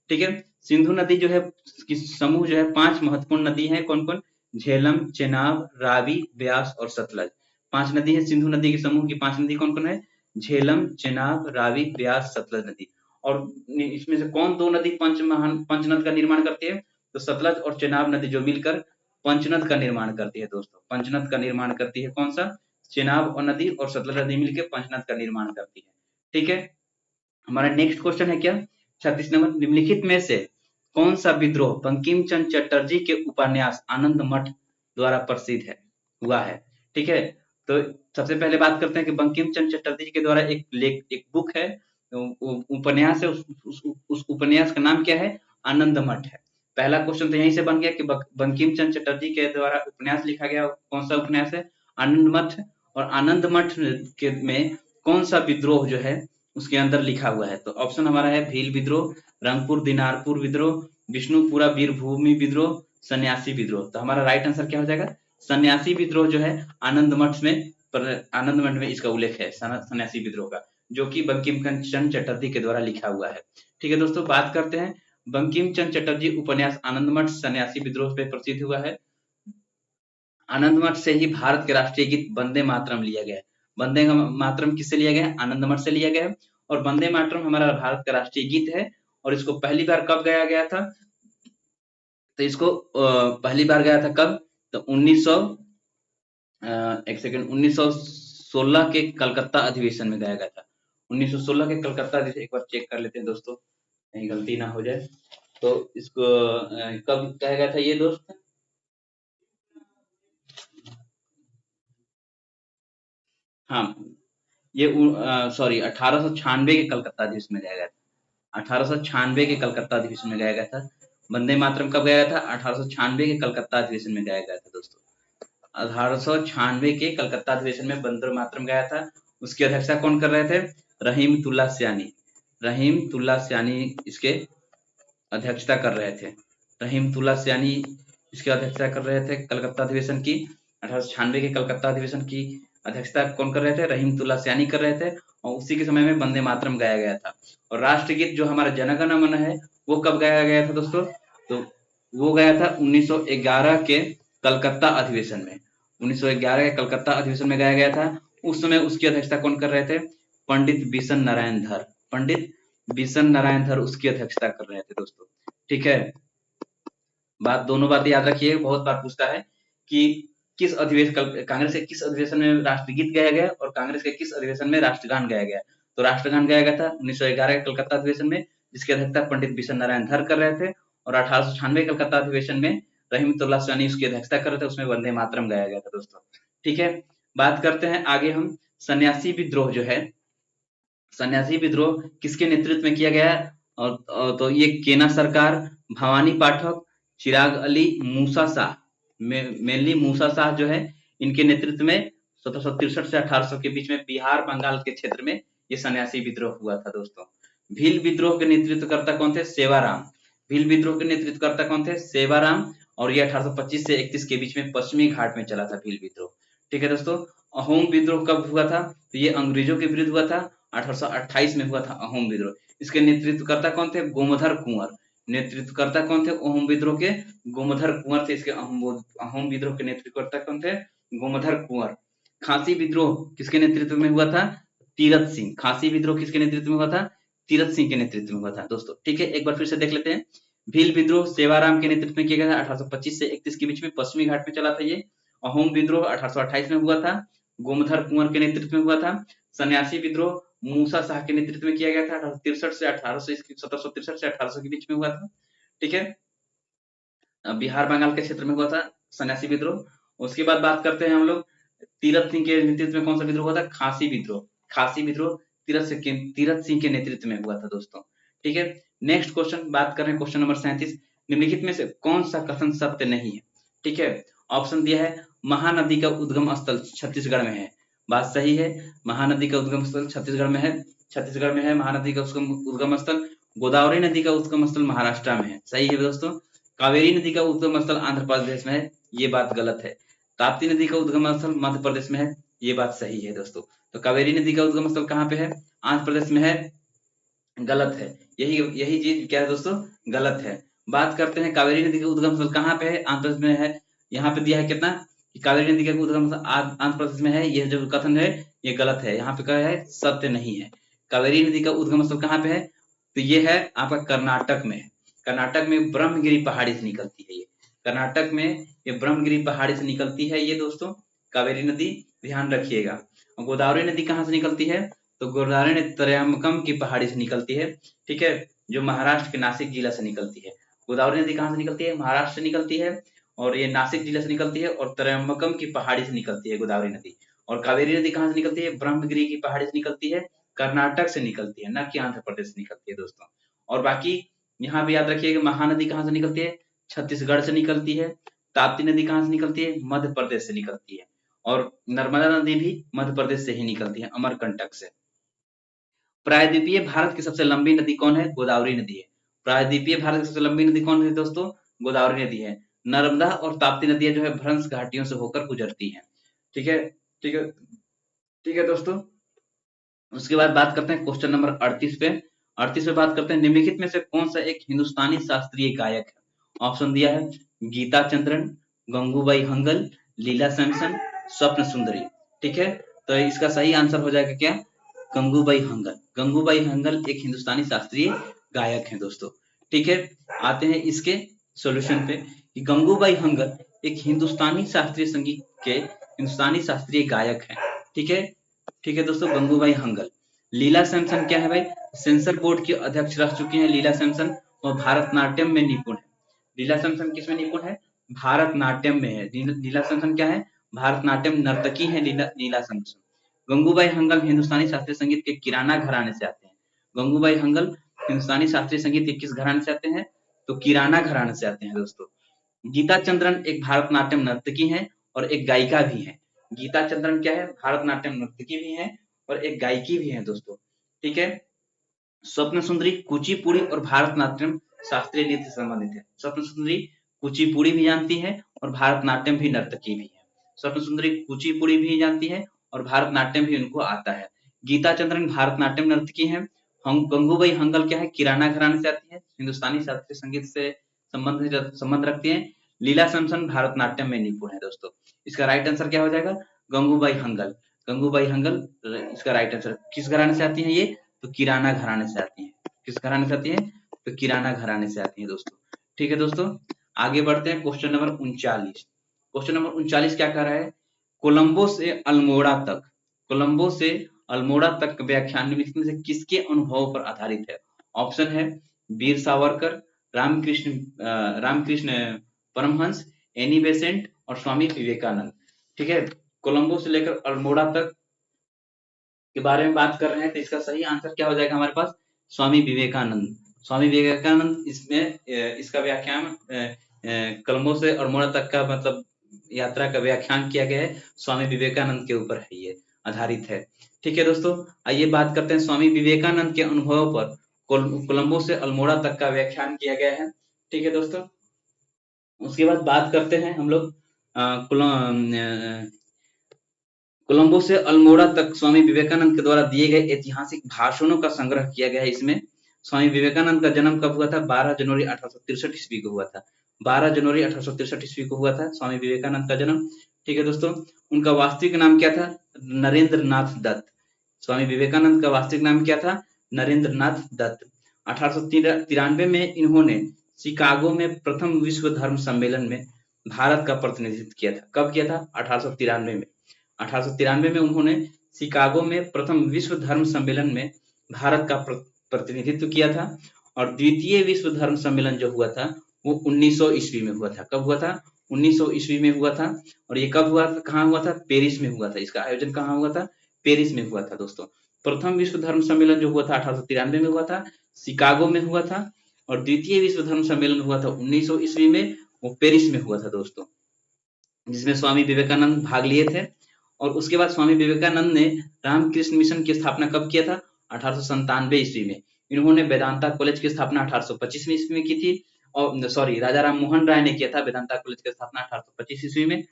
ठीक है। सिंधु नदी जो है की समूह जो है 5 महत्वपूर्ण नदी है, कौन कौन, झेलम, चेनाब, रावी, ब्यास और सतलज। 5 नदी है सिंधु नदी के समूह की। 5 नदी कौन कौन है, झेलम, चेनाब, रावी, ब्यास, सतलज नदी। और इसमें से कौन 2 नदी पंचनद का निर्माण करती है, तो सतलज और चेनाब नदी जो मिलकर पंचनद का निर्माण करती है दोस्तों। पंचनद का निर्माण करती है कौन सा, चेनाब और नदी और सतलज नदी मिलकर पंचनद का निर्माण करती है, ठीक है। हमारा नेक्स्ट क्वेश्चन है क्या, 36 नंबर, निम्नलिखित में से कौन सा विद्रोह बंकिम चंद्र चटर्जी के उपन्यास आनंद मठ द्वारा प्रसिद्ध है हुआ है, ठीक है। तो सबसे पहले बात करते हैं कि बंकिम चंद्र चटर्जी के द्वारा एक बुक है, उपन्यास है, उस उपन्यास का नाम क्या है, आनंद मठ है। पहला क्वेश्चन तो यहीं से बन गया कि बंकिम चंद्र चटर्जी के द्वारा उपन्यास लिखा गया, कौन सा उपन्यास है, आनंद मठ। और आनंद मठ के में कौन सा विद्रोह जो है उसके अंदर लिखा हुआ है, तो ऑप्शन हमारा है भील विद्रोह, रंगपुर दिनारपुर विद्रोह, विष्णुपुरा वीरभूमि विद्रोह, सन्यासी विद्रोह। तो हमारा राइट आंसर क्या हो जाएगा, सन्यासी विद्रोह जो है आनंद मठ में इसका उल्लेख है, सन्यासी विद्रोह का, जो कि बंकिम चंद्र चटर्जी के द्वारा लिखा हुआ है, ठीक है दोस्तों। बात करते हैं बंकिम चंद्र चटर्जी उपन्यास आनंद मठ सन्यासी विद्रोह पे प्रसिद्ध हुआ है। आनंद मठ से ही भारत के राष्ट्रीय गीत वंदे मातरम लिया गया है। वंदे मातरम किससे लिया गया है, आनंद मठ से लिया गया है। और वंदे मातरम हमारा भारत का राष्ट्रीय गीत है, और इसको पहली बार कब गाया गया था, तो इसको पहली बार गाया था कब, तो एक सेकंड, 1916 के कलकत्ता अधिवेशन में गाया गया था। 1916 के कलकत्ता अधिवेशन, एक बार चेक कर लेते हैं दोस्तों, कहीं गलती ना हो जाए। तो इसको कब गाया गया था ये दोस्त? हाँ, ये सॉरी 1896 के कलकत्ता अधिवेशन में गाया गया था। 1896 के कलकत्ता अधिवेशन में गाया गया था। वंदे मातरम कब गाया गया था? 1896 के कलकत्ता अधिवेशन में गाया गया था दोस्तों। 1896 के कलकत्ता अधिवेशन में वंदे मातरम गाया था। उसकी अध्यक्षता कौन कर रहे थे? रहीमतुल्लाह सयानी। रहीमतुल्लाह सयानी इसके अध्यक्षता कर रहे थे। रहीमतुल्लाह सयानी इसकी अध्यक्षता कर रहे थे कलकत्ता अधिवेशन की। 1896 के कलकत्ता अधिवेशन की अध्यक्षता कौन कर रहे थे? रहीमतुल्लाह सयानी कर रहे थे। और उसी के समय में वंदे मातरम गाया गया था। और राष्ट्रगीत जो हमारा जन गण मन है वो कब गाया गया था दोस्तों? तो वो गाया था 1911 के कलकत्ता अधिवेशन में। 1911 के कलकत्ता अधिवेशन में गाया गया था। उस समय उसकी अध्यक्षता कौन कर रहे थे? पंडित बिशन नारायण धर। पंडित बिशन नारायण धर उसकी अध्यक्षता कर रहे थे दोस्तों। ठीक है, दोनों बातें याद रखिए, बहुत बार पूछता है कि किस अधिवेशन, कांग्रेस के किस अधिवेशन में राष्ट्रगीत गाया गया और कांग्रेस के किस अधिवेशन में राष्ट्रगान गाया गया। तो राष्ट्रगान गाया गया था 1911 के कलकत्ता अधिवेशन में, जिसकी अध्यक्षता पंडित बिशन नारायण धर कर रहे थे। और 1896 कलकत्ता अधिवेशन में रहीमतुल्लाह सयानी उसकी अध्यक्षता कर रहे थे, उसमें वंदे मातरम गाया गया था दोस्तों। ठीक है, बात करते हैं आगे हम सन्यासी विद्रोह जो है, सन्यासी विद्रोह किसके नेतृत्व में किया गया? और तो ये केना सरकार, भवानी पाठक, चिराग अली, मूसा शाह, मेनली मूसा शाह जो है, इनके नेतृत्व में 1763 से 1800 के बीच में बिहार बंगाल के क्षेत्र में ये सन्यासी विद्रोह हुआ था दोस्तों। भील विद्रोह के नेतृत्वकर्ता कौन थे? सेवाराम। भील विद्रोह के नेतृत्वकर्ता कौन थे? सेवाराम। और ये 1825 से 31 के बीच में पश्चिमी घाट में चला था भील विद्रोह। ठीक है दोस्तों, अहोम विद्रोह कब हुआ था? तो ये अंग्रेजों के विरुद्ध हुआ था, 1828 में हुआ था अहोम विद्रोह। इसके नेतृत्वकर्ता कौन थे? गोमधर कुंवर। नेतृत्वकर्ता कौन थे अहोम विद्रोह के? गोमधर कुंवर थे इसके। अहोम विद्रोह के नेतृत्वकर्ता कौन थे? गोमधर कुंवर। खांसी विद्रोह किसके नेतृत्व में हुआ था? तीरथ सिंह। खांसी विद्रोह किसके नेतृत्व में हुआ था? तीरथ सिंह के नेतृत्व में हुआ था दोस्तों। ठीक है, एक बार फिर से देख लेते हैं। भील विद्रोह सेवाराम के नेतृत्व में किया गया था, 1825 से 31 के बीच में पश्चिमी घाट में चला था ये। अहोम विद्रोह 1828 में हुआ था, गोमधर कुंवर के नेतृत्व में हुआ था। सन्यासी विद्रोह मूसा शाह के नेतृत्व में किया गया था, 1763 से 1800 के बीच में हुआ था। ठीक है, बिहार बंगाल के क्षेत्र में हुआ था सन्यासी विद्रोह। उसके बाद बात करते हैं हम लोग तीरथ सिंह के नेतृत्व में कौन सा विद्रोह हुआ था? खांसी विद्रोह। खांसी विद्रोह तीरथ सिंह के नेतृत्व में हुआ था दोस्तों। ठीक है, नेक्स्ट क्वेश्चन बात कर रहे हैं, क्वेश्चन नंबर 37। निम्नलिखित में से कौन सा कथन सत्य नहीं है? ठीक है, ऑप्शन दिया है महानदी का उद्गम स्थल छत्तीसगढ़ में है। बात सही है, महानदी का उद्गम स्थल छत्तीसगढ़ में है। छत्तीसगढ़ में है महानदी का उद्गम स्थल। गोदावरी नदी का उद्गम स्थल महाराष्ट्र में है। सही है दोस्तों। कावेरी नदी का उद्गम स्थल आंध्र प्रदेश में है, ये बात गलत है। ताप्ती नदी का उद्गम स्थल मध्य प्रदेश में है, ये बात सही है दोस्तों। तो कावेरी नदी का उद्गम स्थल कहाँ पे है? आंध्र प्रदेश में है, गलत है। यही यही चीज क्या है दोस्तों? गलत है। बात करते हैं कावेरी नदी का उद्गम स्थल कहाँ पे है? आंध्र प्रदेश में है। यहाँ पे दिया है कितना कि कावेरी नदी का उद्गम स्थल आंध्र प्रदेश में है, ये जो कथन है ये गलत है। यहाँ पे क्या है? सत्य नहीं है। कावेरी नदी का उद्गम स्थल कहाँ पे है? तो ये है आपका कर्नाटक में। कर्नाटक में ब्रह्मगिरी पहाड़ी से निकलती है ये। कर्नाटक में ये ब्रह्मगिरी पहाड़ी से निकलती है ये दोस्तों, कावेरी नदी, ध्यान रखिएगा। और गोदावरी नदी कहाँ से निकलती है? तो गोदावरी नदी त्रयंबकम की पहाड़ी से निकलती है। ठीक है, जो महाराष्ट्र के नासिक जिला से निकलती है। गोदावरी नदी कहाँ से निकलती है? महाराष्ट्र से निकलती है, और ये नासिक जिला से निकलती है, और त्रयंबकम की पहाड़ी से निकलती है गोदावरी नदी। और कावेरी नदी कहाँ से निकलती है? ब्रह्मगिरी की पहाड़ी से निकलती है, कर्नाटक से निकलती है, न कि आंध्र प्रदेश से निकलती है दोस्तों। और बाकी यहाँ भी याद रखिएगा, महानदी कहाँ से निकलती है? छत्तीसगढ़ से निकलती है। ताप्ती नदी कहाँ से निकलती है? मध्य प्रदेश से निकलती है। और नर्मदा नदी भी मध्य प्रदेश से ही निकलती है, अमरकंटक से। प्रायद्वीपीय भारत की सबसे लंबी नदी कौन है? गोदावरी नदी है। प्रायद्वीपीय भारत की सबसे लंबी नदी कौन है दोस्तों? गोदावरी नदी है। नर्मदा और ताप्ती नदियां जो है भ्रंश घाटियों से होकर गुजरती हैं। ठीक है, ठीक है, ठीक है दोस्तों। उसके बाद बात करते हैं क्वेश्चन नंबर 38 पे। 38 पे बात करते हैं, निम्नलिखित में से कौन सा एक हिंदुस्तानी शास्त्रीय गायक है? ऑप्शन दिया है गीता चंद्रन, गंगूबाई हंगल, लीला सैमसन, स्वप्न सुंदरी। ठीक है, तो इसका सही आंसर हो जाएगा क्या? गंगूबाई हंगल। गंगूबाई हंगल एक हिंदुस्तानी शास्त्रीय गायक है दोस्तों। ठीक है, आते हैं इसके सॉल्यूशन पे कि गंगूबाई हंगल एक हिंदुस्तानी शास्त्रीय संगीत के हिंदुस्तानी शास्त्रीय गायक हैं। ठीक है, ठीक है दोस्तों। गंगूबाई हंगल। लीला सैमसन क्या है भाई? सेंसर बोर्ड की अध्यक्ष रह चुकी हैं लीला सैमसन, और भारतनाट्यम में निपुण है। लीला सैमसन किसमें निपुण है? भारतनाट्यम में है। लीला सैमसन क्या है? भारतनाट्यम नर्तकी है लीला सैमसन। गंगूबाई हंगल हिंदुस्तानी शास्त्रीय संगीत के किराना घराने से आते हैं। गंगूबाई हंगल हिंदुस्तानी शास्त्रीय संगीत के किस घराने से आते हैं? तो किराना घराने से आते हैं दोस्तों। गीता चंद्रन एक भारतनाट्यम नर्तकी है और एक गायिका भी है। गीता चंद्रन क्या है? भारतनाट्यम नर्तकी भी है और एक गायिकी भी है दोस्तों। ठीक है। स्वप्न सुंदरी कुचिपुड़ी और भारतनाट्यम शास्त्रीय नृत्य से संबंधित है। स्वप्न सुंदरी कुचिपुड़ी भी जानती है और भारतनाट्यम भी नर्तकी भी है। स्वप्न सुंदरी कुचिपुड़ी भी जानती है और भारतनाट्यम भी उनको आता है। गीता चंद्रन भारतनाट्यम नर्तकी है। गंगूबाई हंगल क्या है? किराना घराने से आती है, हिंदुस्तानी शास्त्रीय संगीत से संबंध रखती है। लीला सैमसन भारतनाट्यम में निपुण है दोस्तों। इसका राइट आंसर क्या हो जाएगा? गंगूबाई हंगल। गंगूबाई हंगल इसका राइट आंसर। किस घराने से आती है ये? तो किराना घराने से आती है। किस घराने से आती है? तो किराना घराने से आती है दोस्तों। ठीक है दोस्तों, आगे बढ़ते हैं। Question number 39। क्वेश्चन नंबर 39 क्या कह रहा है? कोलंबो से अल्मोड़ा तक, कोलंबो से अल्मोड़ा तक व्याख्यान निम्नलिखित में से किसके अनुभव पर आधारित है? ऑप्शन है वीर सावरकर, रामकृष्ण परमहंस, एनी बेसेंट और स्वामी विवेकानंद। ठीक है, कोलंबो से लेकर अल्मोड़ा तक के बारे में बात कर रहे हैं, तो इसका सही आंसर क्या हो जाएगा हमारे पास? स्वामी विवेकानंद। स्वामी विवेकानंद इसमें इसका व्याख्यान कोलंबो से अल्मोड़ा तक का मतलब यात्रा का व्याख्यान किया गया है, स्वामी विवेकानंद के ऊपर है, ये आधारित है। ठीक है दोस्तों, आइए बात करते हैं स्वामी विवेकानंद के अनुभव पर। कोलंबो से अल्मोड़ा तक का व्याख्यान किया गया है। ठीक है दोस्तों, उसके बाद बात करते हैं हम लोग कोलंबो से अल्मोड़ा तक स्वामी विवेकानंद के द्वारा दिए गए ऐतिहासिक भाषणों का संग्रह किया गया है। इसमें स्वामी विवेकानंद का जन्म कब हुआ था? 12 जनवरी 1863 ईस्वी को हुआ था। 12 जनवरी 1863 ईस्वी को हुआ था स्वामी विवेकानंद का जन्म। ठीक है दोस्तों, उनका वास्तविक नाम क्या था? नरेंद्र नाथ दत्त। स्वामी विवेकानंद का वास्तविक नाम क्या था? नरेंद्र नाथ दत्त। 1893 में इन्होंने शिकागो में प्रथम विश्व धर्म सम्मेलन में भारत का प्रतिनिधित्व किया था। कब किया था? 1893 में। 1893 में उन्होंने शिकागो में प्रथम विश्व धर्म सम्मेलन में भारत का प्रतिनिधित्व किया था। और द्वितीय विश्व धर्म सम्मेलन जो हुआ था वो 1900 ईस्वी में हुआ था। कब हुआ था? 1900 ईस्वी में हुआ था। और ये कब हुआ था? कहाँ हुआ था? पेरिस में हुआ था। इसका आयोजन कहाँ हुआ था? पेरिस में हुआ था दोस्तों। प्रथम विश्व धर्म सम्मेलन जो हुआ था 1893 में हुआ था, शिकागो में हुआ था। और द्वितीय विश्व धर्म सम्मेलन हुआ था 1900 ईस्वी में, वो पेरिस में हुआ था दोस्तों, जिसमें स्वामी विवेकानंद भाग लिए थे। और उसके बाद स्वामी विवेकानंद ने रामकृष्ण मिशन की स्थापना कब किया था? 1897 ईस्वी में। इन्होंने वेदांता कॉलेज की स्थापना 1825 ईस्वी में की थी। और सॉरी, राजा राम मोहन राय ने किया था वेदांता कॉलेज की स्थापना 1825 ईस्वी में।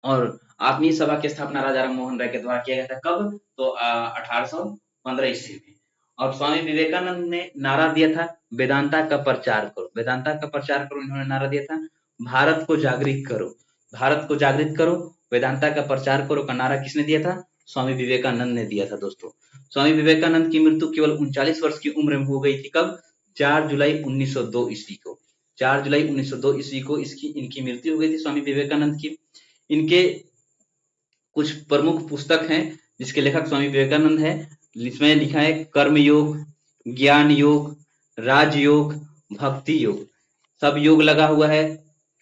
और आत्मीय सभा की स्थापना राजा राम मोहन राय के द्वारा किया गया था। कब? तो 1815 ईस्वी में। और स्वामी विवेकानंद ने नारा दिया था वेदांता का प्रचार करो। वेदांता का प्रचार करो इन्होंने नारा दिया था। भारत को जागृत करो, भारत को जागृत करो, वेदांता का प्रचार करो का नारा किसने दिया था? स्वामी विवेकानंद ने दिया था दोस्तों। स्वामी विवेकानंद की मृत्यु केवल 39 वर्ष की उम्र में हो गई थी। कब? 4 जुलाई 1902 ईस्वी को। 4 जुलाई 1902 ईस्वी को इनकी मृत्यु हो गई थी स्वामी विवेकानंद की। इनके कुछ प्रमुख पुस्तक हैं जिसके लेखक स्वामी विवेकानंद है। इसमें लिखा है कर्म योग, ज्ञान योग, राजयोग, भक्ति योग। सब योग लगा हुआ है।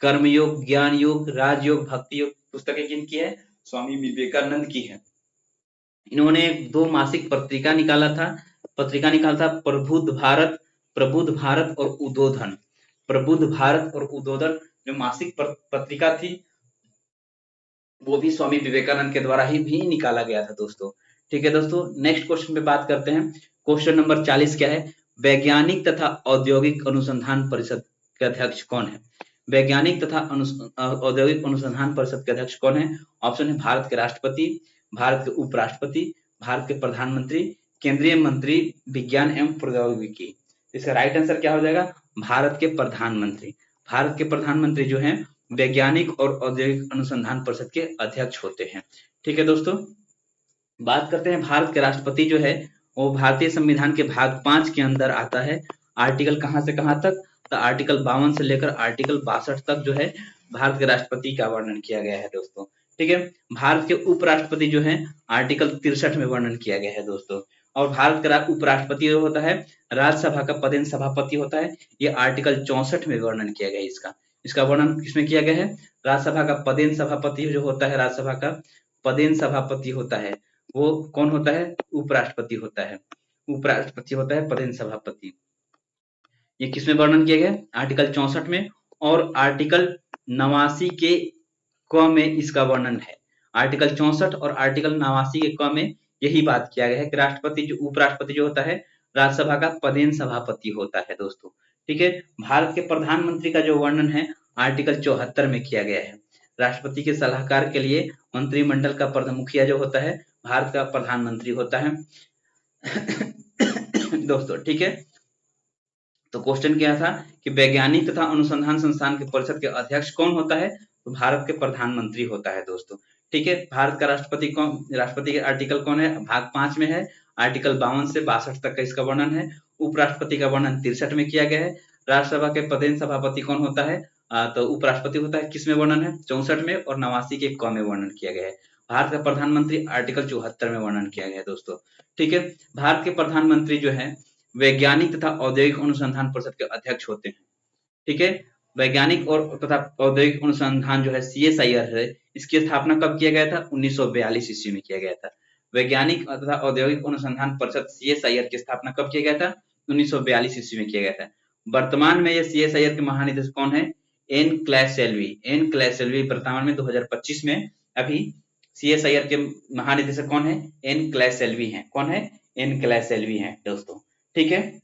कर्म योग, ज्ञान योग, राजयोग, भक्ति योग पुस्तकें किनकी है? स्वामी विवेकानंद की है। इन्होंने 2 मासिक पत्रिका निकाला था। प्रबुद्ध भारत, प्रबुद्ध भारत और उदोधन। प्रबुद्ध भारत और उदोधन जो मासिक पत्रिका थी वो भी स्वामी विवेकानंद के द्वारा ही भी निकाला गया था दोस्तों। ठीक है दोस्तों, नेक्स्ट क्वेश्चन पे बात करते हैं। क्वेश्चन नंबर 40 क्या है? वैज्ञानिक तथा औद्योगिक अनुसंधान परिषद के अध्यक्ष कौन है? वैज्ञानिक तथा औद्योगिक अनुसंधान परिषद के अध्यक्ष कौन है? ऑप्शन है भारत के राष्ट्रपति, भारत के उपराष्ट्रपति, भारत के प्रधानमंत्री, केंद्रीय मंत्री विज्ञान एवं प्रौद्योगिकी। इसका राइट आंसर क्या हो जाएगा? भारत के प्रधानमंत्री। भारत के प्रधानमंत्री जो है वैज्ञानिक और औद्योगिक अनुसंधान परिषद के अध्यक्ष होते हैं। ठीक है दोस्तों, बात करते हैं भारत के राष्ट्रपति जो है वो भारतीय संविधान के भाग 5 के अंदर आता है। आर्टिकल कहां से कहां तक? तो आर्टिकल 52 से लेकर आर्टिकल 62 तक जो है भारत के राष्ट्रपति का वर्णन किया गया है दोस्तों। ठीक है। भारत के उपराष्ट्रपति जो है आर्टिकल 63 में वर्णन किया गया है दोस्तों। और भारत का उपराष्ट्रपति जो होता है राज्यसभा का पदेन सभापति होता है, ये आर्टिकल 64 में वर्णन किया गया है इसका। इसका वर्णन किसमें किया गया है? राज्यसभा का पदेन सभापति जो होता है, राज्यसभा का पदेन सभापति होता है, वो कौन होता है? उपराष्ट्रपति होता है। उपराष्ट्रपति होता है पदेन सभापति। ये किसमें वर्णन किया गया? आर्टिकल 64 में। और आर्टिकल 89 के क में इसका वर्णन है। आर्टिकल 64 और आर्टिकल 89 के क में यही बात किया गया है कि राष्ट्रपति जो उपराष्ट्रपति जो होता है राज्यसभा का पदेन सभापति होता है दोस्तों। ठीक है। भारत के प्रधानमंत्री का जो वर्णन है आर्टिकल 74 में किया गया है। राष्ट्रपति के सलाहकार के लिए मंत्रिमंडल का मुखिया जो होता है भारत का प्रधानमंत्री होता है दोस्तों। ठीक है। तो क्वेश्चन क्या था कि वैज्ञानिक तथा अनुसंधान संस्थान के परिषद के अध्यक्ष कौन होता है? तो भारत के प्रधानमंत्री होता है दोस्तों। ठीक है। भारत का राष्ट्रपति कौन? राष्ट्रपति के आर्टिकल कौन है? भाग 5 में है। आर्टिकल 52 से 62 तक का इसका वर्णन है। उपराष्ट्रपति का वर्णन 63 में किया गया है। राज्यसभा के पदेन सभापति कौन होता है? तो उपराष्ट्रपति होता है। किसमें वर्णन है? 64 में। और 89 के क में वर्णन किया गया है। भारत का प्रधानमंत्री आर्टिकल 74 में वर्णन किया गया है दोस्तों। ठीक है। भारत के प्रधानमंत्री जो है वैज्ञानिक तथा औद्योगिक अनुसंधान परिषद के अध्यक्ष होते हैं। ठीक है। वैज्ञानिक और तथा औद्योगिक अनुसंधान जो है CSIR है, इसकी स्थापना कब किया गया था? 1942 ईस्वी में किया गया था। वैज्ञानिक तथा औद्योगिक अनुसंधान परिषद CSIR की स्थापना कब किया गया था? 1942 ईस्वी में किया गया था। वर्तमान में ये CSIR के महानिदेशक कौन है? एन क्लैसेल्वी। एन क्लैसेल्वी वर्तमान में 2025 में अभी CSIR के महानिदेशक कौन है? एन क्लैसेल्वी हैं। कौन है? एन क्लैसेल्वी हैं दोस्तों। ठीक है।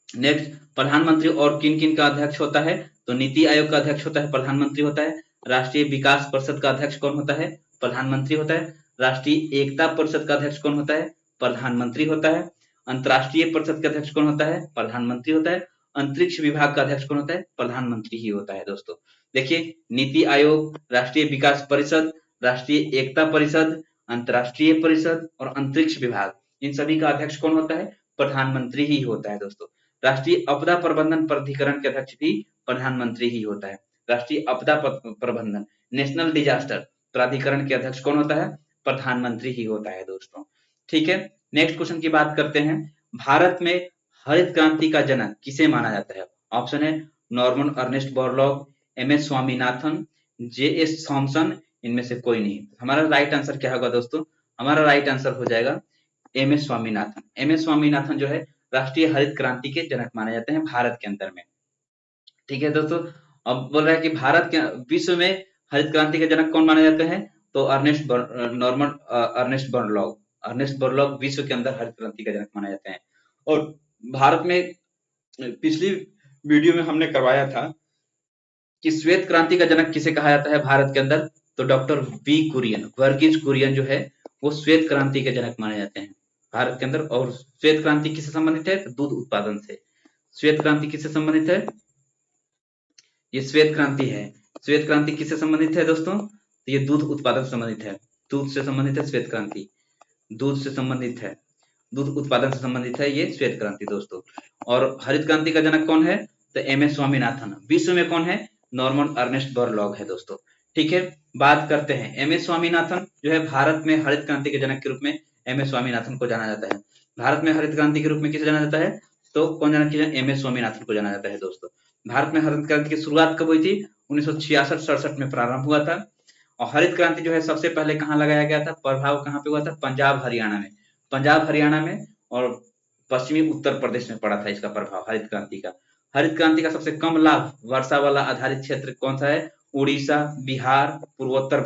नेक्स्ट, प्रधानमंत्री और किन किन का अध्यक्ष होता है? तो नीति आयोग का अध्यक्ष होता है प्रधानमंत्री होता है। राष्ट्रीय विकास परिषद का अध्यक्ष कौन होता है? प्रधानमंत्री होता है। राष्ट्रीय एकता परिषद का अध्यक्ष कौन होता है? प्रधानमंत्री होता है। अंतरराष्ट्रीय परिषद का अध्यक्ष कौन होता है? प्रधानमंत्री होता है। अंतरिक्ष विभाग का अध्यक्ष कौन होता है? प्रधानमंत्री ही होता है दोस्तों। देखिए, नीति आयोग, राष्ट्रीय विकास परिषद, राष्ट्रीय एकता परिषद, अंतरराष्ट्रीय परिषद और अंतरिक्ष विभाग, इन सभी का अध्यक्ष कौन होता है? प्रधानमंत्री ही होता है दोस्तों। राष्ट्रीय आपदा प्रबंधन प्राधिकरण के अध्यक्ष भी प्रधानमंत्री ही होता है। राष्ट्रीय आपदा प्रबंधन, नेशनल डिजास्टर प्राधिकरण के अध्यक्ष कौन होता है? प्रधानमंत्री ही होता है दोस्तों। ठीक है। नेक्स्ट क्वेश्चन की बात करते हैं। भारत में हरित क्रांति का जनक किसे माना जाता है? ऑप्शन है Norman Ernest Borlaug, MS Swaminathan, JS Thomson, इनमें से कोई नहीं। हमारा राइट आंसर क्या होगा दोस्तों? हमारा राइट आंसर हो जाएगा MS स्वामीनाथन। MS स्वामीनाथन जो है राष्ट्रीय हरित क्रांति के जनक माने जाते हैं भारत के अंदर में। ठीक है दोस्तों। अब बोल रहा है कि भारत के विश्व में हरित क्रांति के जनक कौन माने जाते हैं? तो Norman Ernest Borlaug. Ernest Borlaug विश्व के अंदर हरित क्रांति का जनक माने जाते हैं। और भारत में पिछली वीडियो में हमने करवाया था कि श्वेत क्रांति का जनक किसे कहा जाता है भारत के अंदर? तो डॉक्टर V कुरियन, वर्गीज कुरियन जो है वो श्वेत क्रांति के जनक माने जाते हैं भारत के अंदर। और श्वेत क्रांति किससे संबंधित है? तो दूध उत्पादन से। श्वेत क्रांति किससे संबंधित है? ये श्वेत क्रांति है। श्वेत क्रांति किससे संबंधित है दोस्तों? तो ये दूध उत्पादन से संबंधित है। दूध से संबंधित है श्वेत क्रांति। दूध से संबंधित है, दूध उत्पादन से संबंधित है ये श्वेत क्रांति दोस्तों। और हरित क्रांति का जनक कौन है? तो MS स्वामीनाथन। विश्व में कौन है? नॉर्मन अर्नेस्ट बोरलॉग है दोस्तों। ठीक है। बात करते हैं MS स्वामीनाथन जो है भारत में हरित क्रांति के जनक के रूप में MS स्वामीनाथन को जाना जाता है। भारत में हरित क्रांति के रूप में किसे जाना जाता है? तो कौन जाना किया? MS स्वामीनाथन को जाना जाता है दोस्तों। भारत में हरित क्रांति की शुरुआत कब हुई थी? 1966-67 में प्रारंभ हुआ था। और हरित क्रांति जो है सबसे पहले कहाँ लगाया गया था? प्रभाव कहाँ पे हुआ था? पंजाब हरियाणा में। पंजाब हरियाणा में और पश्चिमी उत्तर प्रदेश में पड़ा था इसका प्रभाव हरित क्रांति का। हरित क्रांति का सबसे कम लाभ वर्षा वाला आधारित क्षेत्र कौन सा है? उड़ीसा, बिहार, पूर्वोत्तर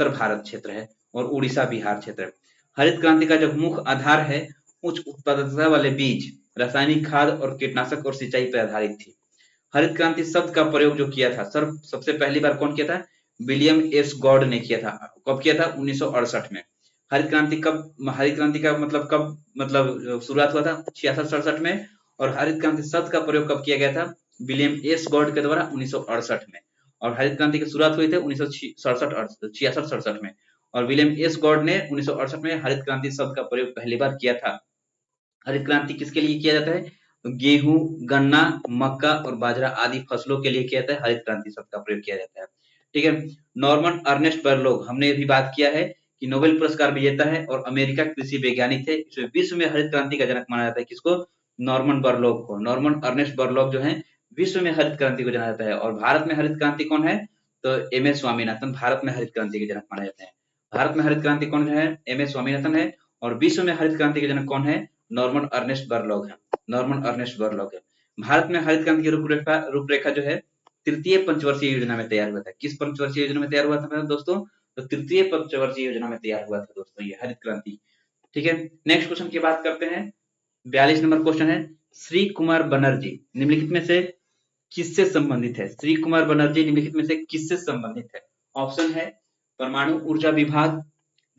भारत क्षेत्र है और उड़ीसा बिहार क्षेत्र है। हरित क्रांति का जो मुख्य आधार है उच्च उत्पादकता वाले बीज, रासायनिक खाद और कीटनाशक और सिंचाई पर आधारित थी। हरित क्रांति शब्द का प्रयोग जो किया था सर सबसे पहली बार कौन किया था? विलियम S गॉड ने किया था। कब किया था? 1968 में। हरित क्रांति का मतलब शुरुआत हुआ था 66-67 में। और हरित क्रांति शब्द का प्रयोग कब किया गया था? विलियम S गॉड के द्वारा 1968 में। और हरित क्रांति की शुरुआत हुई थी 1966-67 में। और विलियम S गॉड ने 1968 में हरित क्रांति शब्द का प्रयोग पहली बार किया था। हरित क्रांति किसके लिए किया जाता है? तो गेहूं, गन्ना, मक्का और बाजरा आदि फसलों के लिए किया जाता है हरित क्रांति शब्द का प्रयोग किया जाता है। ठीक है। नॉर्मन अर्नेस्ट बरलोग, हमने अभी बात किया है कि नोबेल पुरस्कार विजेता है और अमेरिका कृषि वैज्ञानिक थे। इसमें विश्व में हरित क्रांति का जनक माना जाता है किसको? नॉर्मन बरलोग को। नॉर्मन अर्नेस्ट बरलोग जो है विश्व में हरित क्रांति को जाना जाता है। और भारत में हरित क्रांति कौन है? तो एम एस स्वामीनाथन भारत में हरित क्रांति के जनक माने जाते हैं। भारत में हरित क्रांति कौन है? एम एस स्वामीनाथन है। और विश्व में हरित क्रांति के जनक कौन है? नॉर्मन अर्नेस्ट बरलोग है। नॉर्मन अर्नेस्ट बरलोग है। भारत में हरित क्रांति की रूपरेखा जो है तृतीय पंचवर्षीय योजना में तैयार हुआ था। किस पंचवर्षीय योजना में तैयार हुआ था दोस्तों? तो तृतीय पंचवर्षीय योजना में तैयार हुआ था दोस्तों ये हरित क्रांति। ठीक है, नेक्स्ट क्वेश्चन की बात करते हैं। 42 नंबर क्वेश्चन है, श्री कुमार बनर्जी निम्नलिखित में से किससे संबंधित है? श्री कुमार बनर्जी निम्नलिखित में से किससे संबंधित है? ऑप्शन है परमाणु ऊर्जा विभाग,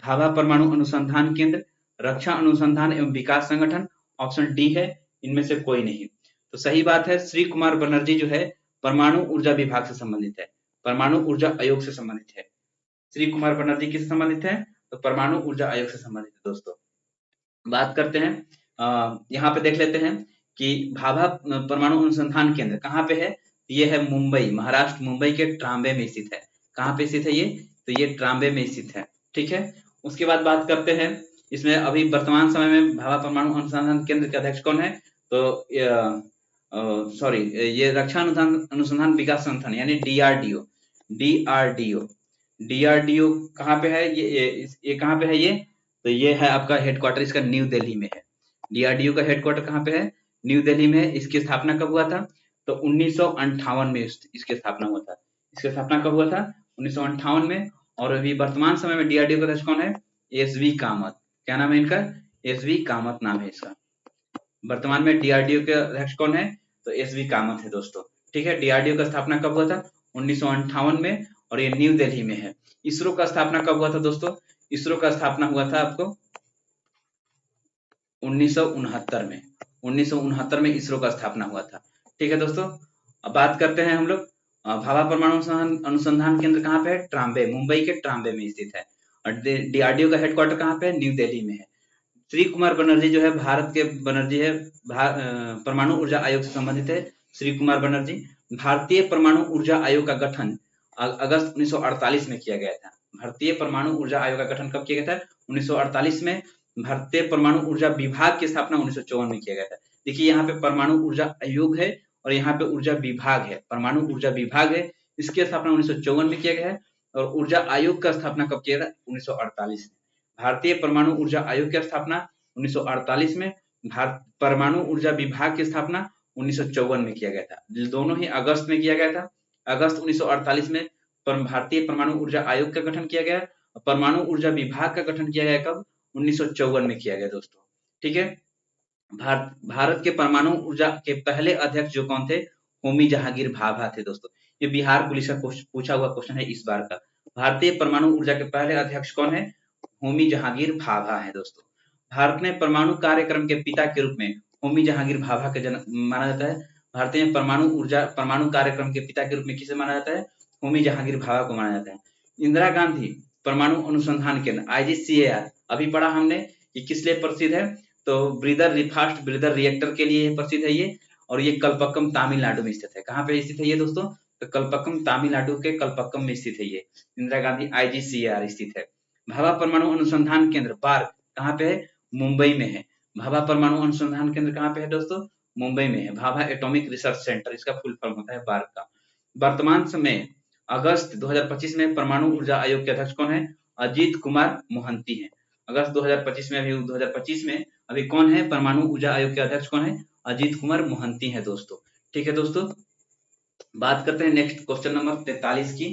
भाभा परमाणु अनुसंधान केंद्र, रक्षा अनुसंधान एवं विकास संगठन, ऑप्शन डी है इनमें से कोई नहीं। तो सही बात है, श्री कुमार बनर्जी जो है परमाणु ऊर्जा विभाग से संबंधित है, परमाणु ऊर्जा आयोग से संबंधित है। श्री कुमार बनर्जी किससे संबंधित है? तो परमाणु ऊर्जा आयोग से संबंधित है दोस्तों। बात करते हैं, यहाँ पे देख लेते हैं कि भाभा परमाणु अनुसंधान केंद्र कहाँ पे है? ये है मुंबई, महाराष्ट्र, मुंबई के ट्राम्बे में स्थित है। कहाँ पे स्थित है ये? तो ये ट्राम्बे में स्थित है। ठीक है, उसके बाद बात करते हैं, इसमें अभी वर्तमान समय में भाभा परमाणु अनुसंधान केंद्र के अध्यक्ष कौन है? तो सॉरी, ये रक्षा अनुसंधान विकास संगठन यानी डीआरडीओ, डीआरडीओ, डीआरडीओ कहाँ पे है? ये कहाँ पे है ये? तो ये है आपका हेडक्वार्टर, इसका न्यू दिल्ली में है। डीआरडीओ का हेडक्वार्टर कहाँ पे है? न्यू दिल्ली में है। इसकी स्थापना कब हुआ था? तो 1958 में इसकी स्थापना हुआ था। इसकी स्थापना कब हुआ था? 1958 में। और अभी वर्तमान समय में डीआरडीओ का अध्यक्ष कौन है? एस.वी. कामत। क्या नाम है इनका? एस.वी. कामत नाम है इसका। वर्तमान में डीआरडीओ के अध्यक्ष कौन है? तो एस.वी. कामत है दोस्तों। ठीक है, डीआरडीओ का स्थापना कब हुआ था? 1958 में, और ये न्यू दिल्ली में है। इसरो का स्थापना कब हुआ था दोस्तों? इसरो का स्थापना हुआ था आपको 1969 में। 1969 में इसरो का स्थापना हुआ था। ठीक है दोस्तों, अब बात करते हैं हम लोग, भाभा परमाणु अनुसंधान केंद्र कहाँ पे है? ट्राम्बे, मुंबई के ट्राम्बे में स्थित है। और डीआरडीओ का हेडक्वार्टर कहाँ पे है? न्यू दिल्ली में है। श्री कुमार बनर्जी जो है भारत के बनर्जी है, परमाणु ऊर्जा आयोग से संबंधित है। श्री कुमार बनर्जी, भारतीय परमाणु ऊर्जा आयोग का गठन अगस्त 1948 में किया गया था। भारतीय परमाणु ऊर्जा आयोग का गठन कब किया गया था? 1948 में। भारतीय परमाणु ऊर्जा विभाग की स्थापना 1954 में किया गया था। देखिए यहाँ पे परमाणु ऊर्जा आयोग है और यहाँ पे ऊर्जा विभाग है, परमाणु ऊर्जा विभाग है, इसकी स्थापना 1954 में किया गया है। और ऊर्जा आयोग का स्थापना कब किया था? 1948 में। भारतीय परमाणु ऊर्जा आयोग की स्थापना 1948 में, परमाणु ऊर्जा विभाग की स्थापना 1954 में किया गया था। दोनों ही अगस्त में किया गया था। अगस्त 1948 में भारतीय परमाणु ऊर्जा आयोग का गठन किया गया। परमाणु ऊर्जा विभाग का गठन किया गया कब? 1954 में किया गया दोस्तों। ठीक है, भारत के परमाणु ऊर्जा के पहले अध्यक्ष जो कौन थे? होमी जहांगीर भाभा थे दोस्तों। ये बिहार पुलिस का पूछा हुआ क्वेश्चन है इस बार का। भारतीय परमाणु ऊर्जा के पहले अध्यक्ष कौन है? होमी जहांगीर भाभा है दोस्तों। भारत में परमाणु कार्यक्रम के पिता के रूप में होमी जहांगीर भाभा के जन्म माना जाता है। भारतीय परमाणु कार्यक्रम के पिता के रूप में किसे माना जाता है? होमी जहांगीर भाभा को माना जाता है। इंदिरा गांधी परमाणु अनुसंधान केंद्र IGCAR, अभी पढ़ा हमने कि किस लिए प्रसिद्ध है? तो फास्ट ब्रीदर रिएक्टर के लिए प्रसिद्ध है ये। और ये कलपक्कम तमिलनाडु में स्थित है। कहाँ पे स्थित है ये दोस्तों? तो कलपक्कम तमिलनाडु के कलपक्कम में स्थित है ये। इंदिरा गांधी IGCAR स्थित है। भाभा परमाणु अनुसंधान केंद्र बार्क कहाँ पे है? मुंबई में है। भाभा परमाणु अनुसंधान केंद्र कहाँ पे है दोस्तों? मुंबई में है। भाभा एटॉमिक रिसर्च सेंटर, इसका फुल फॉर्म होता है बार्क का। वर्तमान समय अगस्त 2025 में परमाणु ऊर्जा आयोग के अध्यक्ष कौन है? अजीत कुमार मोहंती है। अगस्त 2025 में, अभी 2025 में अभी कौन है परमाणु ऊर्जा आयोग के अध्यक्ष कौन है? अजीत कुमार मोहंती है दोस्तों। ठीक है दोस्तों, बात करते हैं नेक्स्ट क्वेश्चन नंबर 43 की।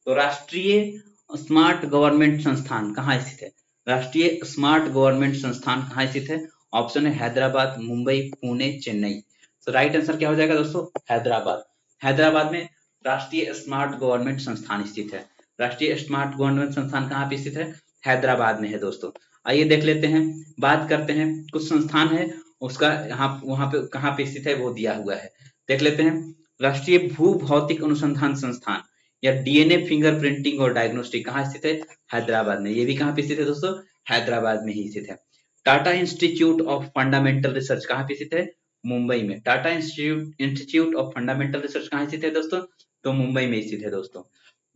तो राष्ट्रीय स्मार्ट गवर्नमेंट संस्थान कहाँ स्थित है? राष्ट्रीय स्मार्ट गवर्नमेंट संस्थान कहाँ स्थित है? ऑप्शन है हैदराबाद, मुंबई, पुणे, चेन्नई। तो राइट आंसर क्या हो जाएगा दोस्तों? हैदराबाद। हैदराबाद में राष्ट्रीय स्मार्ट गवर्नमेंट संस्थान स्थित है। राष्ट्रीय स्मार्ट गवर्नमेंट संस्थान कहाँ पे स्थित है? हैदराबाद में है दोस्तों। आइए देख लेते हैं, बात करते हैं, कुछ संस्थान है उसका यहाँ वहां पे कहाँ पे स्थित है वो दिया हुआ है। देख लेते हैं, राष्ट्रीय भू भौतिक अनुसंधान संस्थान या DNA फिंगरप्रिंटिंग और डायग्नोस्टिक कहाँ स्थित है? हैदराबाद में। ये भी कहाँ पे स्थित है दोस्तों? हैदराबाद में ही स्थित है। Tata institute of fundamental research कहाँ पे स्थित है? मुंबई में। Tata institute of fundamental research कहाँ स्थित है दोस्तों? तो मुंबई में स्थित है दोस्तों।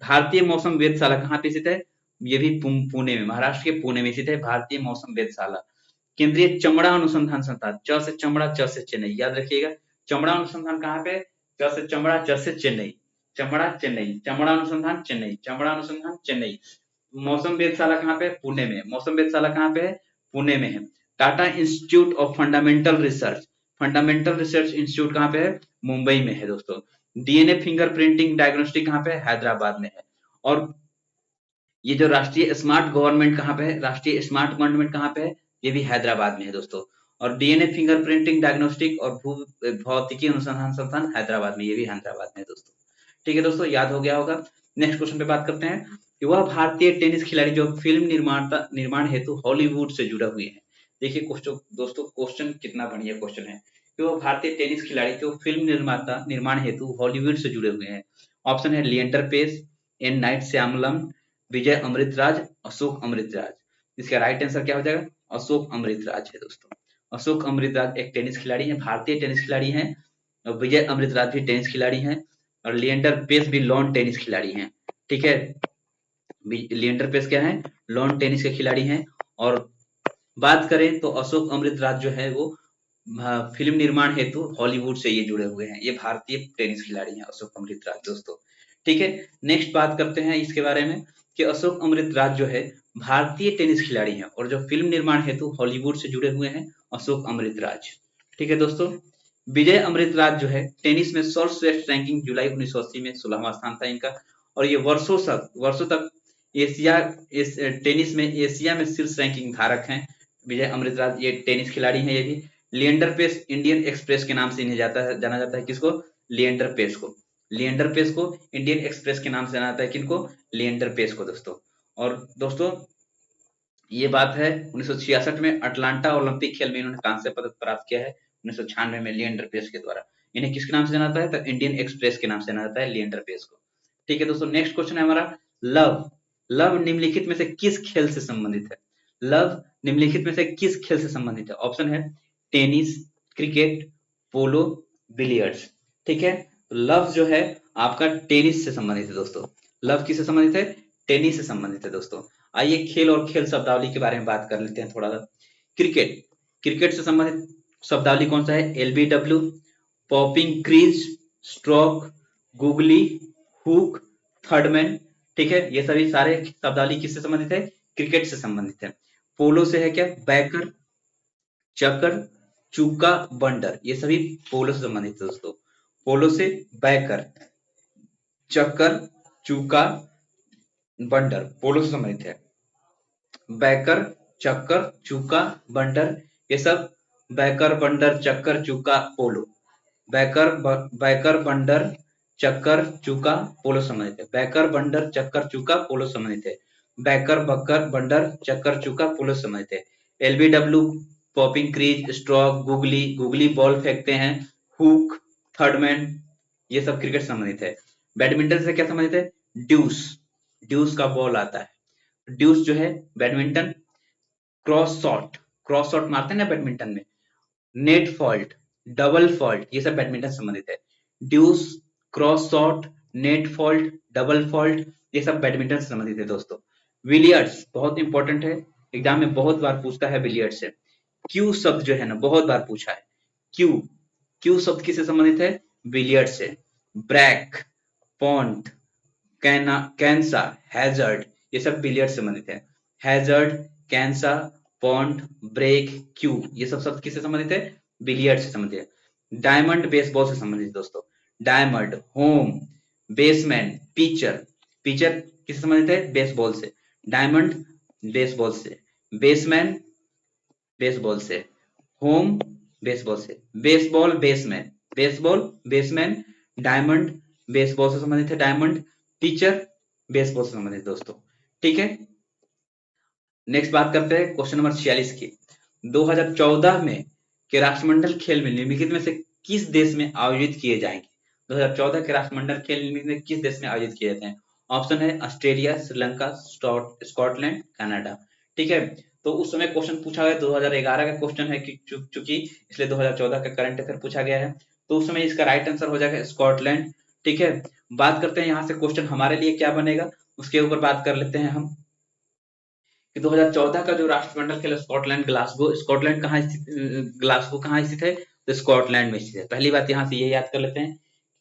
भारतीय मौसम वेधशाला कहाँ पे स्थित है? ये भी पुणे में, महाराष्ट्र के पुणे में स्थित है भारतीय मौसम वेधशाला। केंद्रीय चमड़ा अनुसंधान संस्थान, च से चमड़ा, च से चेन्नई, याद रखिएगा। चमड़ा अनुसंधान कहाँ पे? च से चमड़ा, च से चेन्नई, चमड़ा चेन्नई, चमड़ा अनुसंधान चेन्नई, चमड़ा अनुसंधान चेन्नई। मौसम वेधशाला कहाँ पे? पुणे में। मौसम वेधशाला कहाँ पे है? पुणे में है। Tata institute of fundamental research, fundamental research institute कहाँ पे है? मुंबई में है दोस्तों। डीएनए फिंगरप्रिंटिंग डायग्नोस्टिक कहाँ पे है? हैदराबाद में है। और ये जो राष्ट्रीय स्मार्ट गवर्नमेंट कहाँ पे है? राष्ट्रीय स्मार्ट गवर्नमेंट कहाँ पे है? ये भी हैदराबाद में है दोस्तों। और डीएनए फिंगरप्रिंटिंग डायग्नोस्टिक और भू भौतिकी अनुसंधान संस्थान हैदराबाद में, ये भी हैदराबाद में है दोस्तों। ठीक है दोस्तों, याद हो गया होगा। नेक्स्ट क्वेश्चन पे बात करते हैं कि वह भारतीय टेनिस खिलाड़ी जो फिल्म निर्माण हेतु हॉलीवुड से जुड़े हुए हैं। देखिए दोस्तों क्वेश्चन कितना बढ़िया क्वेश्चन है कि वह भारतीय टेनिस खिलाड़ी जो फिल्म निर्माण हेतु हॉलीवुड से जुड़े हुए हैं। ऑप्शन है Leander pace, N night श्यामलम, Vijay Amritraj, Ashok Amritraj. इसका राइट आंसर क्या हो जाएगा? अशोक अमृतराज है दोस्तों। अशोक अमृतराज एक टेनिस खिलाड़ी है, भारतीय टेनिस खिलाड़ी हैं। और विजय अमृतराज भी टेनिस खिलाड़ी हैं। और लिएंडर पेस भी लॉन टेनिस खिलाड़ी हैं। ठीक है, लिएंडर पेस क्या है? लॉन टेनिस के खिलाड़ी हैं। और बात करें तो अशोक अमृतराज जो है वो फिल्म निर्माण हेतु हॉलीवुड से ये जुड़े हुए हैं। ये भारतीय टेनिस खिलाड़ी हैं अशोक अमृतराज दोस्तों। ठीक है, नेक्स्ट बात करते हैं इसके बारे में कि अशोक अमृतराज जो है भारतीय टेनिस खिलाड़ी हैं और जो फिल्म निर्माण हेतु हॉलीवुड से जुड़े हुए हैं अशोक अमृतराज। ठीक है दोस्तों, विजय अमृतराज जो है टेनिस में सर्वश्रेष्ठ रैंकिंग जुलाई 1980 में 16वां स्थान था इनका। और ये वर्षों तक इस टेनिस में एशिया में शीर्ष रैंकिंग धारक हैं विजय अमृतराज। ये टेनिस खिलाड़ी हैं ये भी। लिएंडर पेस इंडियन एक्सप्रेस के नाम से इन्हें जाना जाता है। किसको? लिएंडर पेस को। लिएंडर पेस को इंडियन एक्सप्रेस के नाम से जाना जाता है। किनको? लिएंडर पेस को दोस्तों। और दोस्तों ये बात है 1966 में अटलांटा ओलंपिक खेल में इन्होंने कांस्य पदक प्राप्त किया है 1996 में लिएंडर पेस के द्वारा। इन्हें किसके नाम से जाना जाता है? तो इंडियन एक्सप्रेस के नाम से जाना जाता है लिएंडर पेस को। ठीक है दोस्तों, नेक्स्ट क्वेश्चन है हमारा लव। लव निम्नलिखित में से किस खेल से संबंधित है? लव निम्नलिखित में से किस खेल से संबंधित है? ऑप्शन है टेनिस, क्रिकेट, पोलो, बिलियर्ड्स। ठीक है, लव जो है आपका टेनिस से संबंधित है दोस्तों। लव किससे संबंधित है? टेनिस से संबंधित है दोस्तों। आइए खेल और खेल शब्दावली के बारे में बात कर लेते हैं थोड़ा सा। क्रिकेट, क्रिकेट से संबंधित शब्दावली कौन सा है? LBW, popping crease, stroke, googly, hook, third man. ठीक है, ये सभी सारे शब्दावली किससे संबंधित है? क्रिकेट से संबंधित है। पोलो से है क्या? बैकर, चक्कर, चूका, बंडर, ये सभी पोलो से संबंधित है दोस्तों। पोलो से बैकर, चक्कर, चूका, बंडर पोलो से संबंधित है। बैकर, चक्कर, चूका, बंडर, ये सब बैकर, बंडर, चक्कर, चूका, पोलो। बैकर, बंडर, चक्कर, चूका, पोलो संबंधित है। बैकर, बंडर, चक्कर, चूका, पोलो संबंधित है। बैकर, बक्कर, बंडर, चक्कर, चूका, पोलो संबंधित है। LBW, popping crease, stroke, googly, googly ball फेंकते हैं, हुक, थर्डमैन, ये सब क्रिकेट संबंधित है। बैडमिंटन से क्या संबंधित है? ड्यूस, ड्यूस का बॉल आता है। ड्यूस जो है बैडमिंटन। क्रॉस शॉट मारते हैं ना बैडमिंटन में। नेट फॉल्ट, डबल फॉल्ट, ये सब बैडमिंटन संबंधित है। Deuce, cross shot, net fault, double fault, ये सब बैडमिंटन से संबंधित है दोस्तों। बिलियर्ड्स बहुत इंपॉर्टेंट है, एग्जाम में बहुत बार पूछता है बिलियर्ड से। क्यू शब्द जो है ना बहुत बार पूछा है। क्यू, क्यू शब्द किससे संबंधित है? बिलियर्ड से। ब्रैक, पॉन्ट, कैंसा, हैजर्ड, ये सब बिलियर्ड से संबंधित है। हैजर्ड, कैंसा, पॉन्ट, ब्रेक, क्यू, ये सब शब्द किससे संबंधित है? बिलियर्ड से संबंधित है। डायमंड बेसबॉल से संबंधित दोस्तों। Diamond, home, baseman, pitcher, pitcher किससे संबंधित है? बेसबॉल से। डायमंड बेसबॉल से, बेसमैन बेसबॉल से, होम बेसबॉल से, baseball baseman, baseball baseman, diamond baseball से संबंधित है। डायमंड, पिचर बेसबॉल से संबंधित दोस्तों। ठीक है, नेक्स्ट बात करते हैं क्वेश्चन नंबर 46 की। 2014 में के राष्ट्रमंडल खेल में निम्नलिखित में से किस देश में आयोजित किए जाएंगे? 2014 के राष्ट्रमंडल खेल निम्नलिखित में किस देश में आयोजित किए जाते हैं? ऑप्शन है ऑस्ट्रेलिया, श्रीलंका, स्कॉटलैंड, कनाडा। ठीक है, तो उस समय क्वेश्चन पूछा गया 2011 का क्वेश्चन है कि चूंकि इसलिए 2014 का करंट अफेयर पूछा गया है। तो उस समय इसका राइट आंसर हो जाएगा स्कॉटलैंड। ठीक है, बात करते हैं यहाँ से क्वेश्चन हमारे लिए क्या बनेगा, उसके ऊपर बात कर लेते हैं हम कि 2014 का जो राष्ट्रमंडल खेल स्कॉटलैंड ग्लासगो, स्कॉटलैंड कहाँ स्थित, ग्लासगो कहाँ स्थित है, तो स्कॉटलैंड में स्थित है। पहली बात यहाँ से ये याद कर लेते हैं,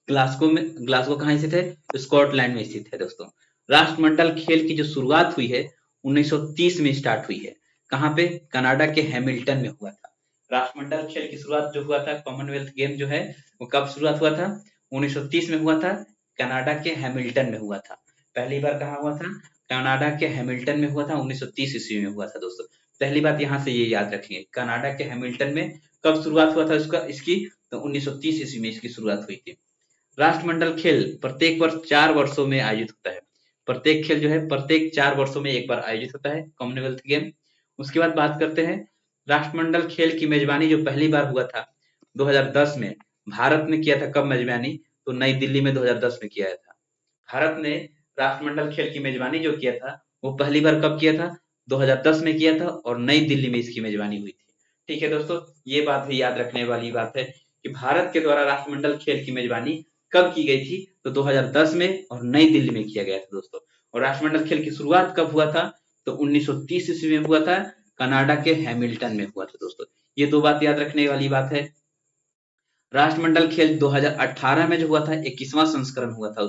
ग्लासगो कहाँ स्थित है, तो स्कॉटलैंड में स्थित है दोस्तों। राष्ट्रमंडल खेल की जो शुरुआत हुई है 1930 में स्टार्ट हुई है। कहाँ पे, कनाडा के हैमिल्टन में हुआ था। राष्ट्रमंडल खेल की शुरुआत जो हुआ था, कॉमनवेल्थ गेम जो है वो कब शुरुआत हुआ था, 1930 में हुआ था, कनाडा के हैमिल्टन में हुआ था। पहली बार कहाँ हुआ था, कनाडा के हैमिल्टन में हुआ था, 1930 ईस्वी में हुआ था दोस्तों। पहली बात यहाँ से ये याद रखेंगे, कनाडा के हैमिल्टन में कब शुरुआत हुआ था इसकी, तो 1930 ईस्वी में इसकी शुरुआत हुई थी। राष्ट्रमंडल खेल प्रत्येक वर्ष 4 वर्षों में आयोजित होता है। प्रत्येक खेल जो है प्रत्येक 4 वर्षों में एक बार आयोजित होता है, कॉमनवेल्थ गेम। उसके बाद बात करते हैं राष्ट्रमंडल खेल की मेजबानी जो पहली बार हुआ था 2010 में, भारत ने किया था। कब मेजबानी, तो नई दिल्ली में 2010 में किया था। भारत ने राष्ट्रमंडल खेल की मेजबानी जो किया था वो पहली बार कब किया था, 2010 में किया था और नई दिल्ली में इसकी मेजबानी हुई थी। ठीक है दोस्तों, ये बात भी याद रखने वाली बात है कि भारत के द्वारा राष्ट्रमंडल खेल की मेजबानी कब की गई थी, तो 2010 में और नई दिल्ली में किया गया था दोस्तों। और राष्ट्रमंडल खेल की शुरुआत कब हुआ था, तो 1930 ईस्वी में हुआ था, कनाडा के हैमिल्टन में हुआ था दोस्तों। ये दो बात याद रखने वाली बात है। राष्ट्रमंडल खेल 2018 में जो हुआ था, 21वां संस्करण हुआ था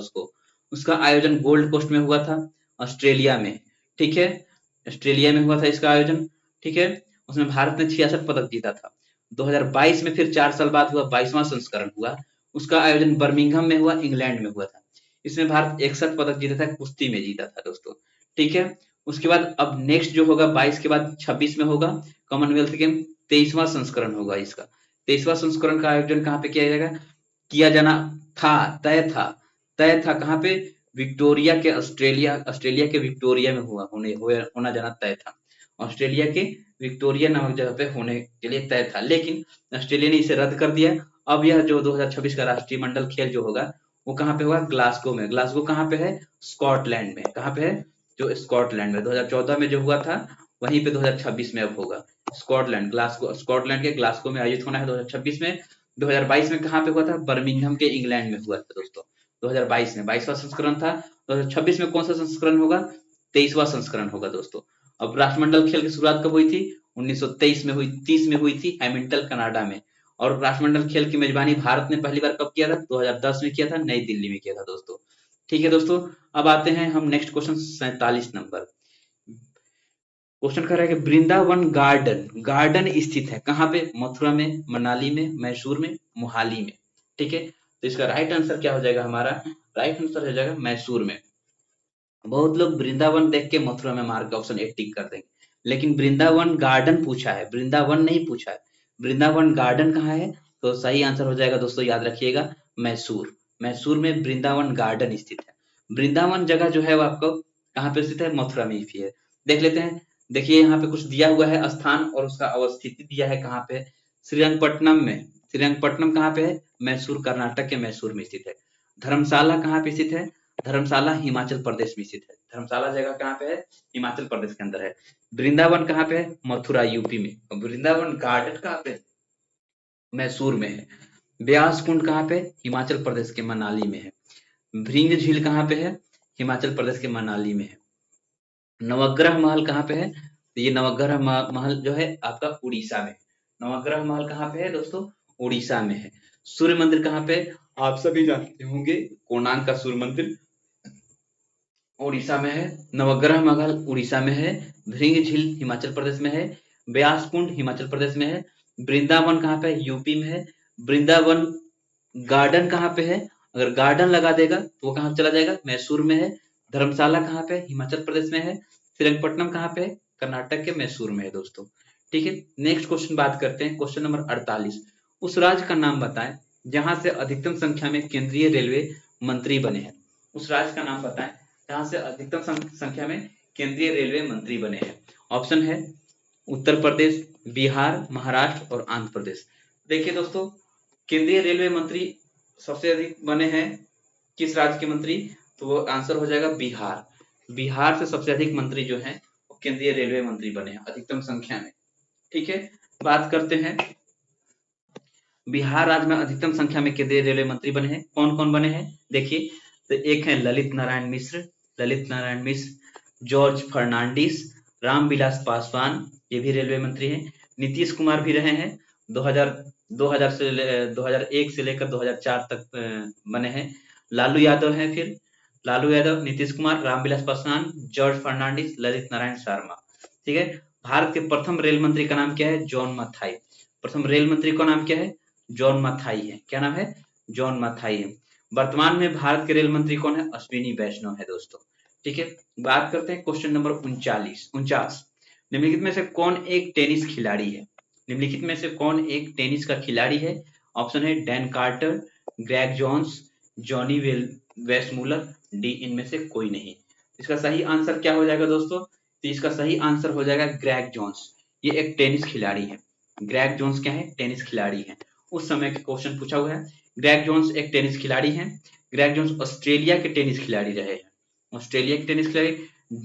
उसका आयोजन गोल्ड कोस्ट में हुआ था, ऑस्ट्रेलिया में। ठीक है, ऑस्ट्रेलिया में हुआ था इसका आयोजन। ठीक है, उसमें भारत ने 66 पदक जीता था। 2022 में फिर 4 साल बाद हुआ 22वां संस्करण हुआ, उसका आयोजन बर्मिंघम में हुआ, इंग्लैंड में हुआ था। इसमें भारत 61 पदक जीता था, कुश्ती में जीता था दोस्तों। ठीक है, उसके बाद अब नेक्स्ट जो होगा 22 के बाद 26 में होगा कॉमनवेल्थ गेम, 23वां संस्करण होगा इसका। 23वां संस्करण का आयोजन कहाँ पे किया जाएगा, किया जाना था, तय था कहाँ पे, विक्टोरिया के ऑस्ट्रेलिया के विक्टोरिया में होना जाना तय था। ऑस्ट्रेलिया के विक्टोरिया नामक जगह पे होने के लिए तय था, लेकिन ऑस्ट्रेलिया ने इसे रद्द कर दिया। अब यह जो 2026 का राष्ट्रीय मंडल खेल जो होगा वो कहाँ पे होगा, ग्लासगो में। ग्लासगो कहाँ पे है, स्कॉटलैंड में। कहाँ पे है, जो स्कॉटलैंड में 2014 में जो हुआ था वहीं पे 2026 में अब होगा। स्कॉटलैंड, ग्लासगो, स्कॉटलैंड के ग्लासगो में आयोजित होना है 2026 में। 2022 में कहाँ पे हुआ था, बर्मिंघम के इंग्लैंड में हुआ था दोस्तों। 2022 में 22वां संस्करण था। 2026 में कौन सा संस्करण होगा, 23वां संस्करण होगा दोस्तों। अब राष्ट्रमंडल खेल की शुरुआत कब हुई थी, 1923 में हुई, 30 में हुई थी, हैमिल्टन कनाडा में। और राष्ट्रमंडल खेल की मेजबानी भारत ने पहली बार कब किया था, 2010 में किया था, नई दिल्ली में किया था दोस्तों। ठीक है दोस्तों, अब आते हैं हम नेक्स्ट क्वेश्चन 47 नंबर। क्वेश्चन कर रहा है कि वृंदावन गार्डन स्थित है कहाँ पे, मथुरा में, मनाली में, मैसूर में, मोहाली में। ठीक है, तो इसका राइट आंसर क्या हो जाएगा, हमारा राइट आंसर हो जाएगा मैसूर में। बहुत लोग वृंदावन देख के मथुरा में मार के ऑप्शन ए टिक कर देंगे, लेकिन वृंदावन गार्डन पूछा है, वृंदावन नहीं पूछा है। वृंदावन गार्डन कहाँ है, तो सही आंसर हो जाएगा दोस्तों, याद रखिएगा, मैसूर। मैसूर में वृंदावन गार्डन स्थित है। वृंदावन जगह जो है वो आपको कहाँ पे स्थित है, मथुरा में ही है। देख लेते हैं, देखिए यहाँ पे कुछ दिया हुआ है स्थान और उसका अवस्थिति दिया है कहाँ पे, श्रीरंगपट्टनम में। श्रीरंगपट्टनम कहाँ पे है, मैसूर, कर्नाटक के मैसूर में स्थित है। धर्मशाला कहाँ पे स्थित है, धर्मशाला हिमाचल प्रदेश में स्थित है। धर्मशाला जगह कहाँ पे है, हिमाचल प्रदेश के अंदर है। वृंदावन कहाँ पे है, मथुरा यूपी में। वृंदावन गार्डन कहाँ पे, मैसूर में है। ब्यास कुंड कहाँ पे, हिमाचल प्रदेश के मनाली में है। भृंग झील कहाँ पे है, हिमाचल प्रदेश के मनाली में है। नवग्रह महल कहाँ पे है, तो ये नवग्रह महल जो है आपका उड़ीसा में। नवग्रह महल कहाँ पे है दोस्तों, उड़ीसा में है। सूर्य मंदिर कहाँ पे, आप सभी जानते होंगे, कोणार्क का सूर्य मंदिर उड़ीसा में है। नवग्रह महल उड़ीसा में है। भृंग झील हिमाचल प्रदेश में है। ब्यास कुंड हिमाचल प्रदेश में है। वृंदावन कहाँ पे है, यूपी में है। वृंदावन गार्डन कहाँ पे है, अगर गार्डन लगा देगा तो वो कहाँ चला जाएगा, मैसूर में है। धर्मशाला कहाँ पे, हिमाचल प्रदेश में है। श्रीरंगपट्टनम कहाँ पे है, कर्नाटक के मैसूर में है दोस्तों। ठीक है, नेक्स्ट क्वेश्चन बात करते हैं, क्वेश्चन नंबर 48। उस राज्य का नाम बताएं जहां से अधिकतम संख्या में केंद्रीय रेलवे मंत्री बने हैं। उस राज्य का नाम बताएं जहां से अधिकतम संख्या में केंद्रीय रेलवे मंत्री बने हैं। ऑप्शन है उत्तर प्रदेश, बिहार, महाराष्ट्र और आंध्र प्रदेश। देखिए दोस्तों, केंद्रीय रेलवे मंत्री सबसे अधिक बने हैं किस राज्य के मंत्री, तो वो आंसर हो जाएगा बिहार। बिहार से सबसे अधिक मंत्री जो हैं वो केंद्रीय रेलवे मंत्री बने हैं अधिकतम संख्या में। ठीक है, बात करते हैं बिहार राज्य में अधिकतम संख्या में केंद्रीय रेलवे मंत्री बने हैं। कौन कौन बने हैं देखिए, तो एक है ललित नारायण मिश्र, जॉर्ज फर्नांडिस, रामविलास पासवान, ये भी रेलवे मंत्री हैं। नीतीश कुमार भी रहे हैं, 2001 से लेकर 2004 तक बने हैं। लालू यादव हैं, फिर लालू यादव, नीतीश कुमार, रामविलास पासवान, जॉर्ज फर्नांडिस, ललित नारायण शर्मा। ठीक है। भारत के प्रथम रेल मंत्री का नाम क्या है? जॉन मथाई। प्रथम रेल मंत्री का नाम क्या है? जॉन मथाई है। क्या नाम है? जॉन मथाई है। वर्तमान में भारत के रेल मंत्री कौन है? अश्विनी वैष्णव है दोस्तों। ठीक है। बात करते हैं क्वेश्चन नंबर 49। निम्नलिखित में से कौन एक टेनिस खिलाड़ी है? निम्नलिखित में से कौन एक टेनिस का खिलाड़ी है? ऑप्शन है Dan Carter, Greg Jones, Johnny Weissmuller, D इनमें से कोई नहीं। इसका सही आंसर क्या हो जाएगा दोस्तों? तो इसका सही आंसर हो जाएगा ग्रेग जॉन्स। ये एक टेनिस खिलाड़ी है। ग्रेग जॉन्स क्या है? टेनिस खिलाड़ी है। उस समय का क्वेश्चन पूछा हुआ है। ग्रेग जॉन्स एक टेनिस खिलाड़ी हैं। ग्रेग जॉन्स ऑस्ट्रेलिया के टेनिस खिलाड़ी रहे हैं। ऑस्ट्रेलिया के टेनिस खिलाड़ी।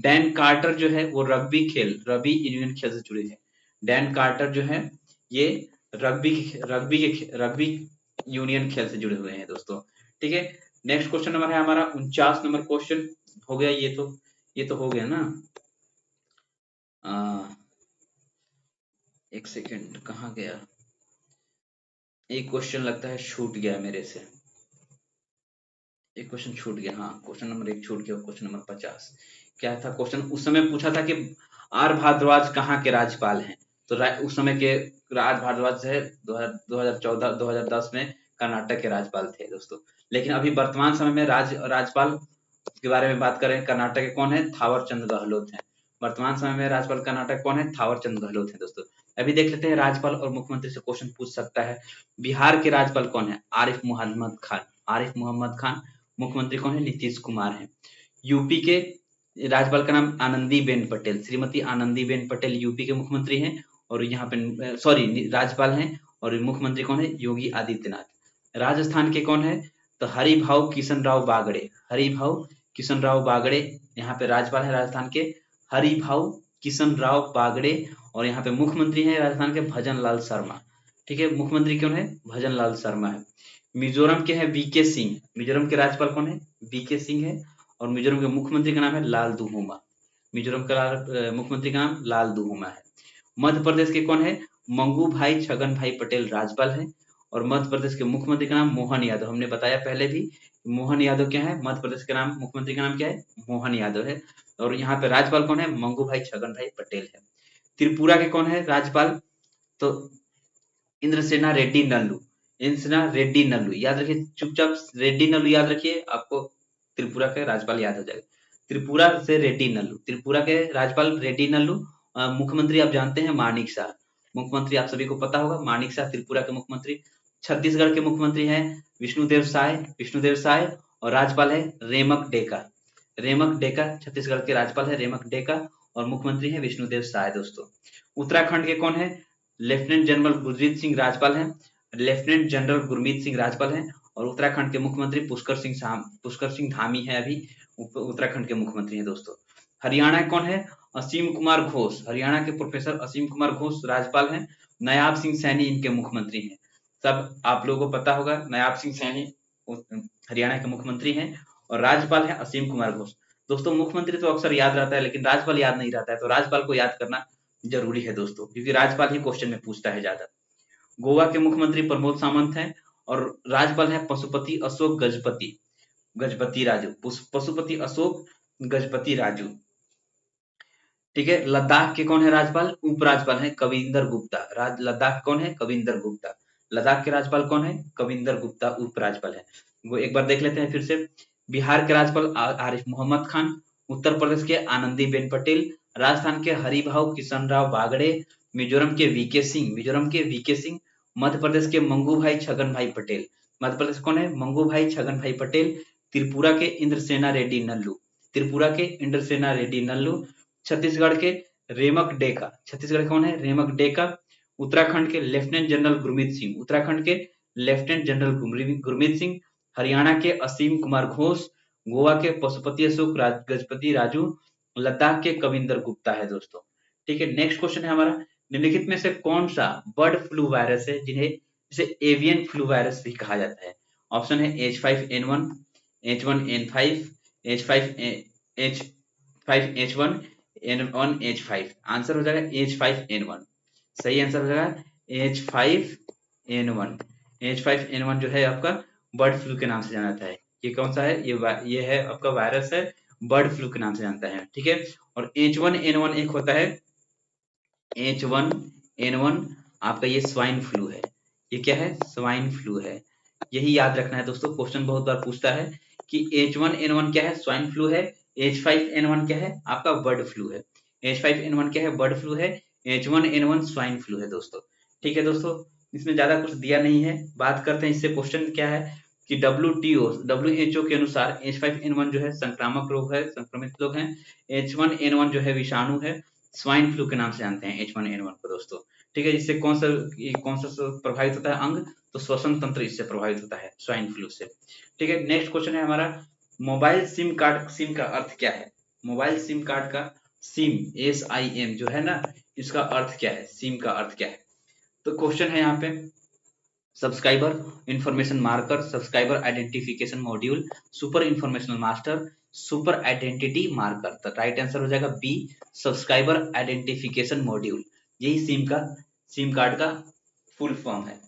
डैन कार्टर जो है वो रग्बी यूनियन खेल से जुड़े हैं। डैन कार्टर जो है ये रग्बी यूनियन खेल से जुड़े हुए हैं दोस्तों। ठीक है। नेक्स्ट क्वेश्चन नंबर है हमारा 49 नंबर क्वेश्चन हो गया। ये तो हो गया ना। एक सेकेंड, कहाँ गया? एक क्वेश्चन लगता है छूट गया मेरे से। एक क्वेश्चन छूट गया। हाँ, क्वेश्चन नंबर 1 छूट गया। क्वेश्चन नंबर 50 क्या था क्वेश्चन? उस समय पूछा था कि आर भारद्वाज कहाँ के राज्यपाल हैं? तो उस समय के आर भारद्वाज है 2014-2010 में कर्नाटक के राज्यपाल थे दोस्तों। लेकिन अभी वर्तमान समय में राज्यपाल के बारे में बात करें, कर्नाटक के कौन है? थावर चंद गहलोत हैं। वर्तमान समय में राज्यपाल कर्नाटक कौन है? थावर चंद गहलोत है दोस्तों। अभी देख लेते हैं, राज्यपाल और मुख्यमंत्री से क्वेश्चन पूछ सकता है। बिहार के राज्यपाल कौन है? आरिफ मोहम्मद खान। मुख्यमंत्री कौन है? नीतीश कुमार है। यूपी के राज्यपाल का नाम आनंदीबेन पटेल, श्रीमती आनंदीबेन पटेल यूपी के मुख्यमंत्री हैं। और यहाँ पे सॉरी राज्यपाल हैं। और मुख्यमंत्री कौन है? योगी आदित्यनाथ। राजस्थान के कौन है? तो हरिभाऊ किशन राव बागड़े यहाँ पे राज्यपाल है राजस्थान के। हरिभाऊ किशन राव बागड़े। और यहाँ पे मुख्यमंत्री है राजस्थान के भजन लाल शर्मा। ठीक है। मुख्यमंत्री कौन है? भजन लाल शर्मा है। मिजोरम के हैं वीके सिंह। मिजोरम के राज्यपाल कौन है? वीके सिंह है। और मिजोरम के मुख्यमंत्री का नाम है लाल दुहोमा। मिजोरम का मुख्यमंत्री का नाम लाल दुहोमा है। मध्य प्रदेश के कौन है? मंगू भाई छगन भाई पटेल राज्यपाल है। और मध्य प्रदेश के मुख्यमंत्री का नाम मोहन यादव। हमने बताया पहले भी, मोहन यादव क्या है? मध्य प्रदेश के नाम मुख्यमंत्री का नाम क्या है? मोहन यादव है। और यहाँ पे राज्यपाल कौन है? मंगू भाई छगन भाई पटेल है। त्रिपुरा के कौन है राज्यपाल? तो इंद्रसेना रेड्डी नल्लू याद रखिए। चुपचाप रेड्डी नल्लू याद रखिए, आपको त्रिपुरा के राज्यपाल याद हो जाएगा। त्रिपुरा के राज्यपाल रेड्डी नल्लू। मुख्यमंत्री आप जानते हैं मानिक शाह। मुख्यमंत्री आप सभी को पता होगा, मानिक शाह त्रिपुरा के मुख्यमंत्री। छत्तीसगढ़ के मुख्यमंत्री हैं विष्णुदेव साय। और राज्यपाल है रेमक डेका छत्तीसगढ़ के राज्यपाल है रेमक डेका। और मुख्यमंत्री है विष्णुदेव साय दोस्तों। उत्तराखंड के कौन है? लेफ्टिनेंट जनरल गुरजीत सिंह राज्यपाल हैं। लेफ्टिनेंट जनरल गुरमीत सिंह राज्यपाल हैं। और उत्तराखंड के मुख्यमंत्री पुष्कर सिंह धामी है अभी उत्तराखंड के मुख्यमंत्री हैं दोस्तों। हरियाणा कौन है? असीम कुमार घोष। हरियाणा के प्रोफेसर असीम कुमार घोष राज्यपाल हैं। नायाब सिंह सैनी इनके मुख्यमंत्री हैं। सब आप लोगों को पता होगा, नायाब सिंह सैनी हरियाणा के मुख्यमंत्री हैं। और राज्यपाल है असीम कुमार घोष। दोस्तों मुख्यमंत्री तो अक्सर याद रहता है, लेकिन राज्यपाल याद नहीं रहता है, तो राज्यपाल को याद करना जरूरी है दोस्तों, क्योंकि राज्यपाल ही क्वेश्चन में पूछता है ज्यादा। गोवा के मुख्यमंत्री प्रमोद सावंत हैं। और राज्यपाल है पशुपति अशोक गजपति राजू। ठीक है। लद्दाख के कौन है राज्यपाल? उपराज्यपाल है कविंदर गुप्ता। लद्दाख कौन है? कविंदर गुप्ता। लद्दाख के राज्यपाल कौन है? कविंदर गुप्ता उपराज्यपाल है। वो एक बार देख लेते हैं फिर से। बिहार के राज्यपाल आरिफ मोहम्मद खान। उत्तर प्रदेश के आनंदीबेन पटेल। राजस्थान के हरिभाऊ किशन राव बागड़े। मिजोरम के वीके सिंह। मध्य प्रदेश के मंगू भाई छगन भाई पटेल। मध्य प्रदेश कौन है? मंगू भाई छगन भाई पटेल। त्रिपुरा के इंद्रसेना रेड्डी नल्लू। छत्तीसगढ़ के छत्तीसगढ़ कौन है? रेमक डेका। उत्तराखंड के लेफ्टिनेंट जनरल गुरमीत सिंह। हरियाणा के असीम कुमार घोष। गोवा के पशुपति अशोक गजपति राजू। लद्दाख के कविंदर गुप्ता है दोस्तों। ठीक है। नेक्स्ट क्वेश्चन है हमारा, निम्नलिखित में से कौन सा बर्ड फ्लू वायरस है जिन्हें जिसे एवियन फ्लू वायरस भी कहा जाता है। ऑप्शन है H5N1, H1N5, H5H1, N1H5। Answer हो जाएगा H5N1। सही आंसर हो जाएगा H5N1। H5N1 जो है आपका बर्ड फ्लू के नाम से जाना जाता है। ये कौन सा है? ये है आपका वायरस है, बर्ड फ्लू के नाम से जानता है। ठीक है। और H1N1 एक होता है H1N1 आपका, ये स्वाइन फ्लू है। ये क्या है? स्वाइन फ्लू है। यही याद रखना है दोस्तों, क्वेश्चन बहुत बार पूछता है कि H1N1 क्या है? स्वाइन फ्लू है। H5N1 क्या है? आपका बर्ड फ्लू है। H5N1 क्या है? बर्ड फ्लू है। H1N1 स्वाइन फ्लू है दोस्तों। ठीक है दोस्तों, इसमें ज्यादा कुछ दिया नहीं है। बात करते हैं इससे क्वेश्चन क्या है कि WHO के अनुसार H5N1 जो है संक्रामक रोग है, संक्रमित लोग हैं। H1N1 जो है विषाणु है, स्वाइन फ्लू के नाम से जानते हैं H1N1 को दोस्तों। ठीक है। इससे कौन सा प्रभावित होता है अंग? तो श्वसन तंत्र इससे प्रभावित होता है स्वाइन फ्लू से। ठीक है। नेक्स्ट क्वेश्चन है हमारा, मोबाइल सिम कार्ड, सिम का अर्थ क्या है? मोबाइल सिम कार्ड का सिम, SIM जो है ना, इसका अर्थ क्या है? सिम का अर्थ क्या है? तो क्वेश्चन है यहाँ पे, subscriber information marker, subscriber identification module, super informational master, super identity marker. तो राइट आंसर हो जाएगा बी, सब्सक्राइबर आइडेंटिफिकेशन मॉड्यूल। यही सिम कार्ड का फुल फॉर्म है।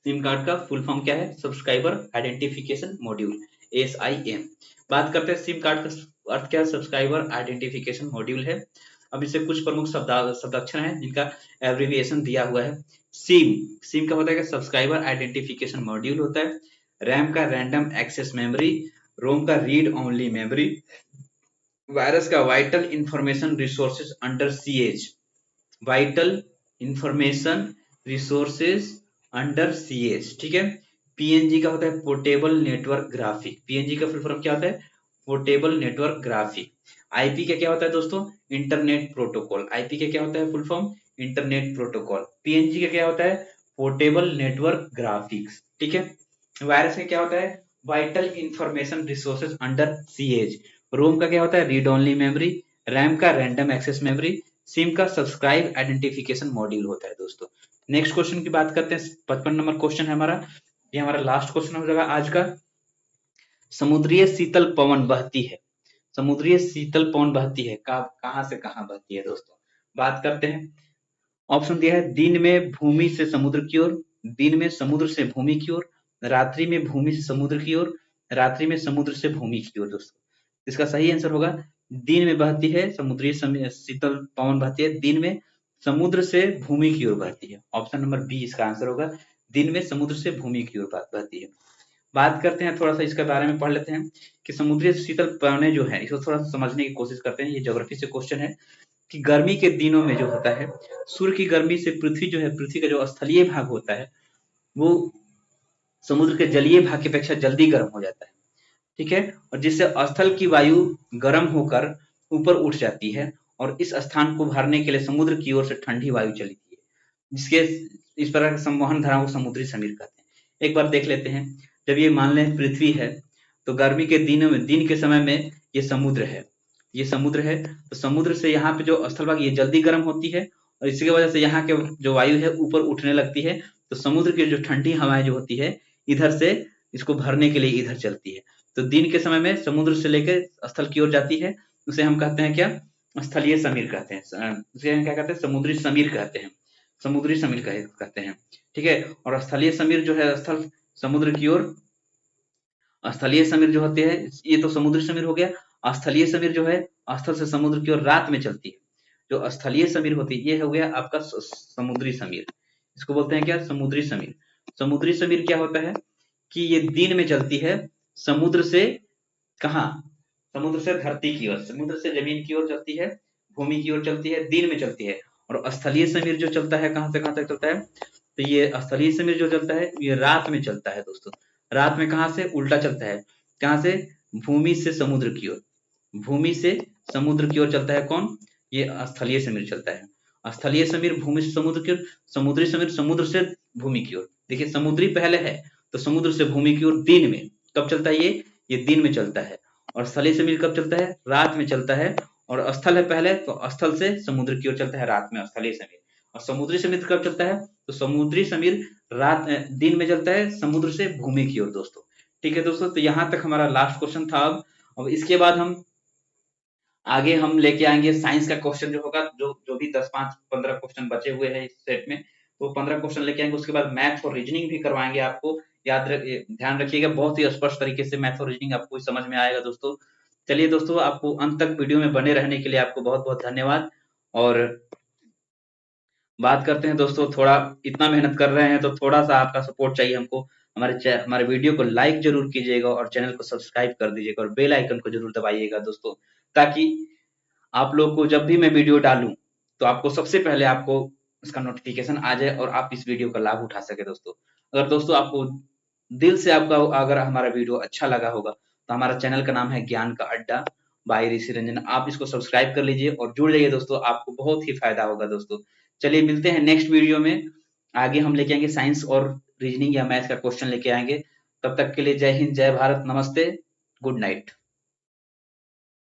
सिम कार्ड का फुल फॉर्म क्या है? Subscriber identification module, SIM। बात करते हैं सिम कार्ड का अर्थ क्या है? सब्सक्राइबर आइडेंटिफिकेशन मॉड्यूल है। अब इससे कुछ प्रमुख शब्दाक्षर हैं जिनका एब्रिविएशन दिया हुआ है। सिम का होता है सब्सक्राइबर आइडेंटिफिकेशन मॉड्यूल होता है। रैम का रैंडम एक्सेस मेमोरी, रोम का रीड ओनली मेमोरी, वायरस का vital information resources under CH, vital information resources under CH। ठीक है। PNG का होता है पोर्टेबल नेटवर्क ग्राफिक। PNG का फुल फॉर्म क्या होता है? Portable network graphic. IP का क्या होता है दोस्तों? Internet protocol. IP का क्या होता है full form? Internet protocol. PNG का क्या होता है? Portable network graphics. ठीक है। वायरस का क्या होता है? Vital information resources under CH। रोम का क्या होता है? Read only memory. रैम का रैंडम एक्सेस मेमोरी। सिम का सब्सक्राइब आइडेंटिफिकेशन मॉड्यूल होता है दोस्तों। नेक्स्ट क्वेश्चन की बात करते हैं, 55 नंबर क्वेश्चन है हमारा। ये हमारा लास्ट क्वेश्चन हो जाएगा आज का। समुद्रीय शीतल पवन बहती है, समुद्रीय शीतल पवन बहती है कहां से कहां बहती है दोस्तों? बात करते हैं। ऑप्शन दिया है, दिन में भूमि से समुद्र की ओर, दिन में समुद्र से भूमि की ओर, रात्रि में भूमि से समुद्र की ओर, रात्रि में समुद्र से भूमि की ओर। दोस्तों इसका सही आंसर होगा दिन में बहती है, समुद्री शीतल पवन बहती है दिन में, समुद्र से भूमि की ओर बहती है। ऑप्शन नंबर बी इसका आंसर होगा, दिन में समुद्र से भूमि की ओर बहती है। बात करते हैं, थोड़ा सा इसके बारे में पढ़ लेते हैं कि समुद्री शीतल पवनें जो है, इसको थोड़ा सा समझने की कोशिश करते हैं। ये ज्योग्राफी से क्वेश्चन है कि गर्मी के दिनों में जो होता है, सूर्य की गर्मी से पृथ्वी जो है, पृथ्वी का जो स्थलीय भाग होता है वो समुद्र के जलीय भाग की अपेक्षा जल्दी गर्म हो जाता है। ठीक है। और जिससे स्थल की वायु गर्म होकर ऊपर उठ जाती है और इस स्थान को भरने के लिए समुद्र की ओर से ठंडी वायु चलती है, जिसके इस प्रकार के संवहन धारा को समुद्री समीर कहते हैं। एक बार देख लेते हैं, जब ये मान लें पृथ्वी है तो गर्मी के दिनों में, दिन के समय में ये समुद्र है, ये समुद्र है, तो समुद्र से यहाँ पे जो स्थल भाग ये जल्दी गर्म होती है और इसकी वजह से यहाँ के जो वायु है ऊपर उठने लगती है, तो समुद्र की जो ठंडी हवाएं जो होती है इधर से इसको भरने के लिए इधर चलती है। तो दिन के समय में समुद्र से लेकर स्थल की ओर जाती है, उसे हम कहते हैं क्या? स्थलीय समीर कहते हैं। उसे हम क्या कहते हैं? समुद्री समीर कहते हैं, समुद्री समीर कहते हैं। ठीक है। और स्थलीय समीर जो है स्थल समुद्र की ओर, स्थलीय समीर जो होते हैं, ये तो समुद्री समीर हो गया। स्थलीय समीर जो है स्थल से समुद्र की ओर रात में चलती है, जो स्थलीय समीर होती है ये हो गया आपका समुद्री समीर। इसको बोलते हैं क्या? समुद्री समीर। समुद्री समीर क्या होता है कि ये दिन में चलती है समुद्र से, कहा? समुद्र से धरती की ओर, समुद्र से जमीन की ओर चलती है, भूमि की ओर चलती है, दिन में चलती है। और स्थलीय समीर जो चलता है कहां से कहां तक चलता है? तो ये स्थलीय समीर जो चलता है ये रात में चलता है दोस्तों। रात में कहां से? उल्टा चलता है। कहां से? भूमि से समुद्र की ओर, भूमि से समुद्र की ओर चलता है। कौन? ये स्थलीय समीर चलता है। स्थलीय समीर भूमि से समुद्र की ओर, समुद्री समीर समुद्र से भूमि की ओर। देखिए समुद्री पहले है तो समुद्र से भूमि की ओर दिन में कब चलता है? ये दिन में चलता है। और स्थलीय समीर कब चलता है? रात में चलता है। और स्थल है पहले तो स्थल से समुद्र की ओर चलता है रात में स्थलीय समीर। और समुद्री समीर कब चलता है? तो समुद्री समीर दिन में चलता है समुद्र से भूमि की ओर दोस्तों। ठीक है दोस्तों, तो यहाँ तक हमारा लास्ट क्वेश्चन था। अब इसके बाद हम आगे हम लेके आएंगे साइंस का क्वेश्चन जो होगा, जो जो भी 10, 5, 15 क्वेश्चन बचे हुए हैं इस सेट में, तो 15 क्वेश्चन लेके आएंगे। उसके बाद मैथ्स और रीजनिंग भी करवाएंगे आपको। ध्यान रखिएगा, बहुत ही स्पष्ट तरीके से मैथ्स और रीजनिंग आपको समझ में आएगा दोस्तों। चलिए दोस्तों, आपको अंत तक वीडियो में बने रहने के लिए आपको बहुत बहुत धन्यवाद। और बात करते हैं दोस्तों, थोड़ा इतना मेहनत कर रहे हैं तो थोड़ा सा आपका सपोर्ट चाहिए हमको। हमारे वीडियो को लाइक जरूर कीजिएगा और चैनल को सब्सक्राइब कर दीजिएगा और बेल आइकन को जरूर दबाइएगा दोस्तों, ताकि आप लोग को जब भी मैं वीडियो डालूं तो आपको सबसे पहले आपको इसका नोटिफिकेशन आ जाए और आप इस वीडियो का लाभ उठा सके दोस्तों। अगर दोस्तों आपको दिल से आपका अगर हमारा वीडियो अच्छा लगा होगा तो हमारा चैनल का नाम है ज्ञान का अड्डा बाय ऋषि रंजन, आप इसको सब्सक्राइब कर लीजिए और जुड़ जाइए दोस्तों, आपको बहुत ही फायदा होगा दोस्तों। चलिए मिलते हैं नेक्स्ट वीडियो में। आगे हम लेके आएंगे साइंस और रीजनिंग या मैथ का क्वेश्चन लेके आएंगे। तब तक के लिए जय हिंद, जय भारत, नमस्ते, गुड नाइट।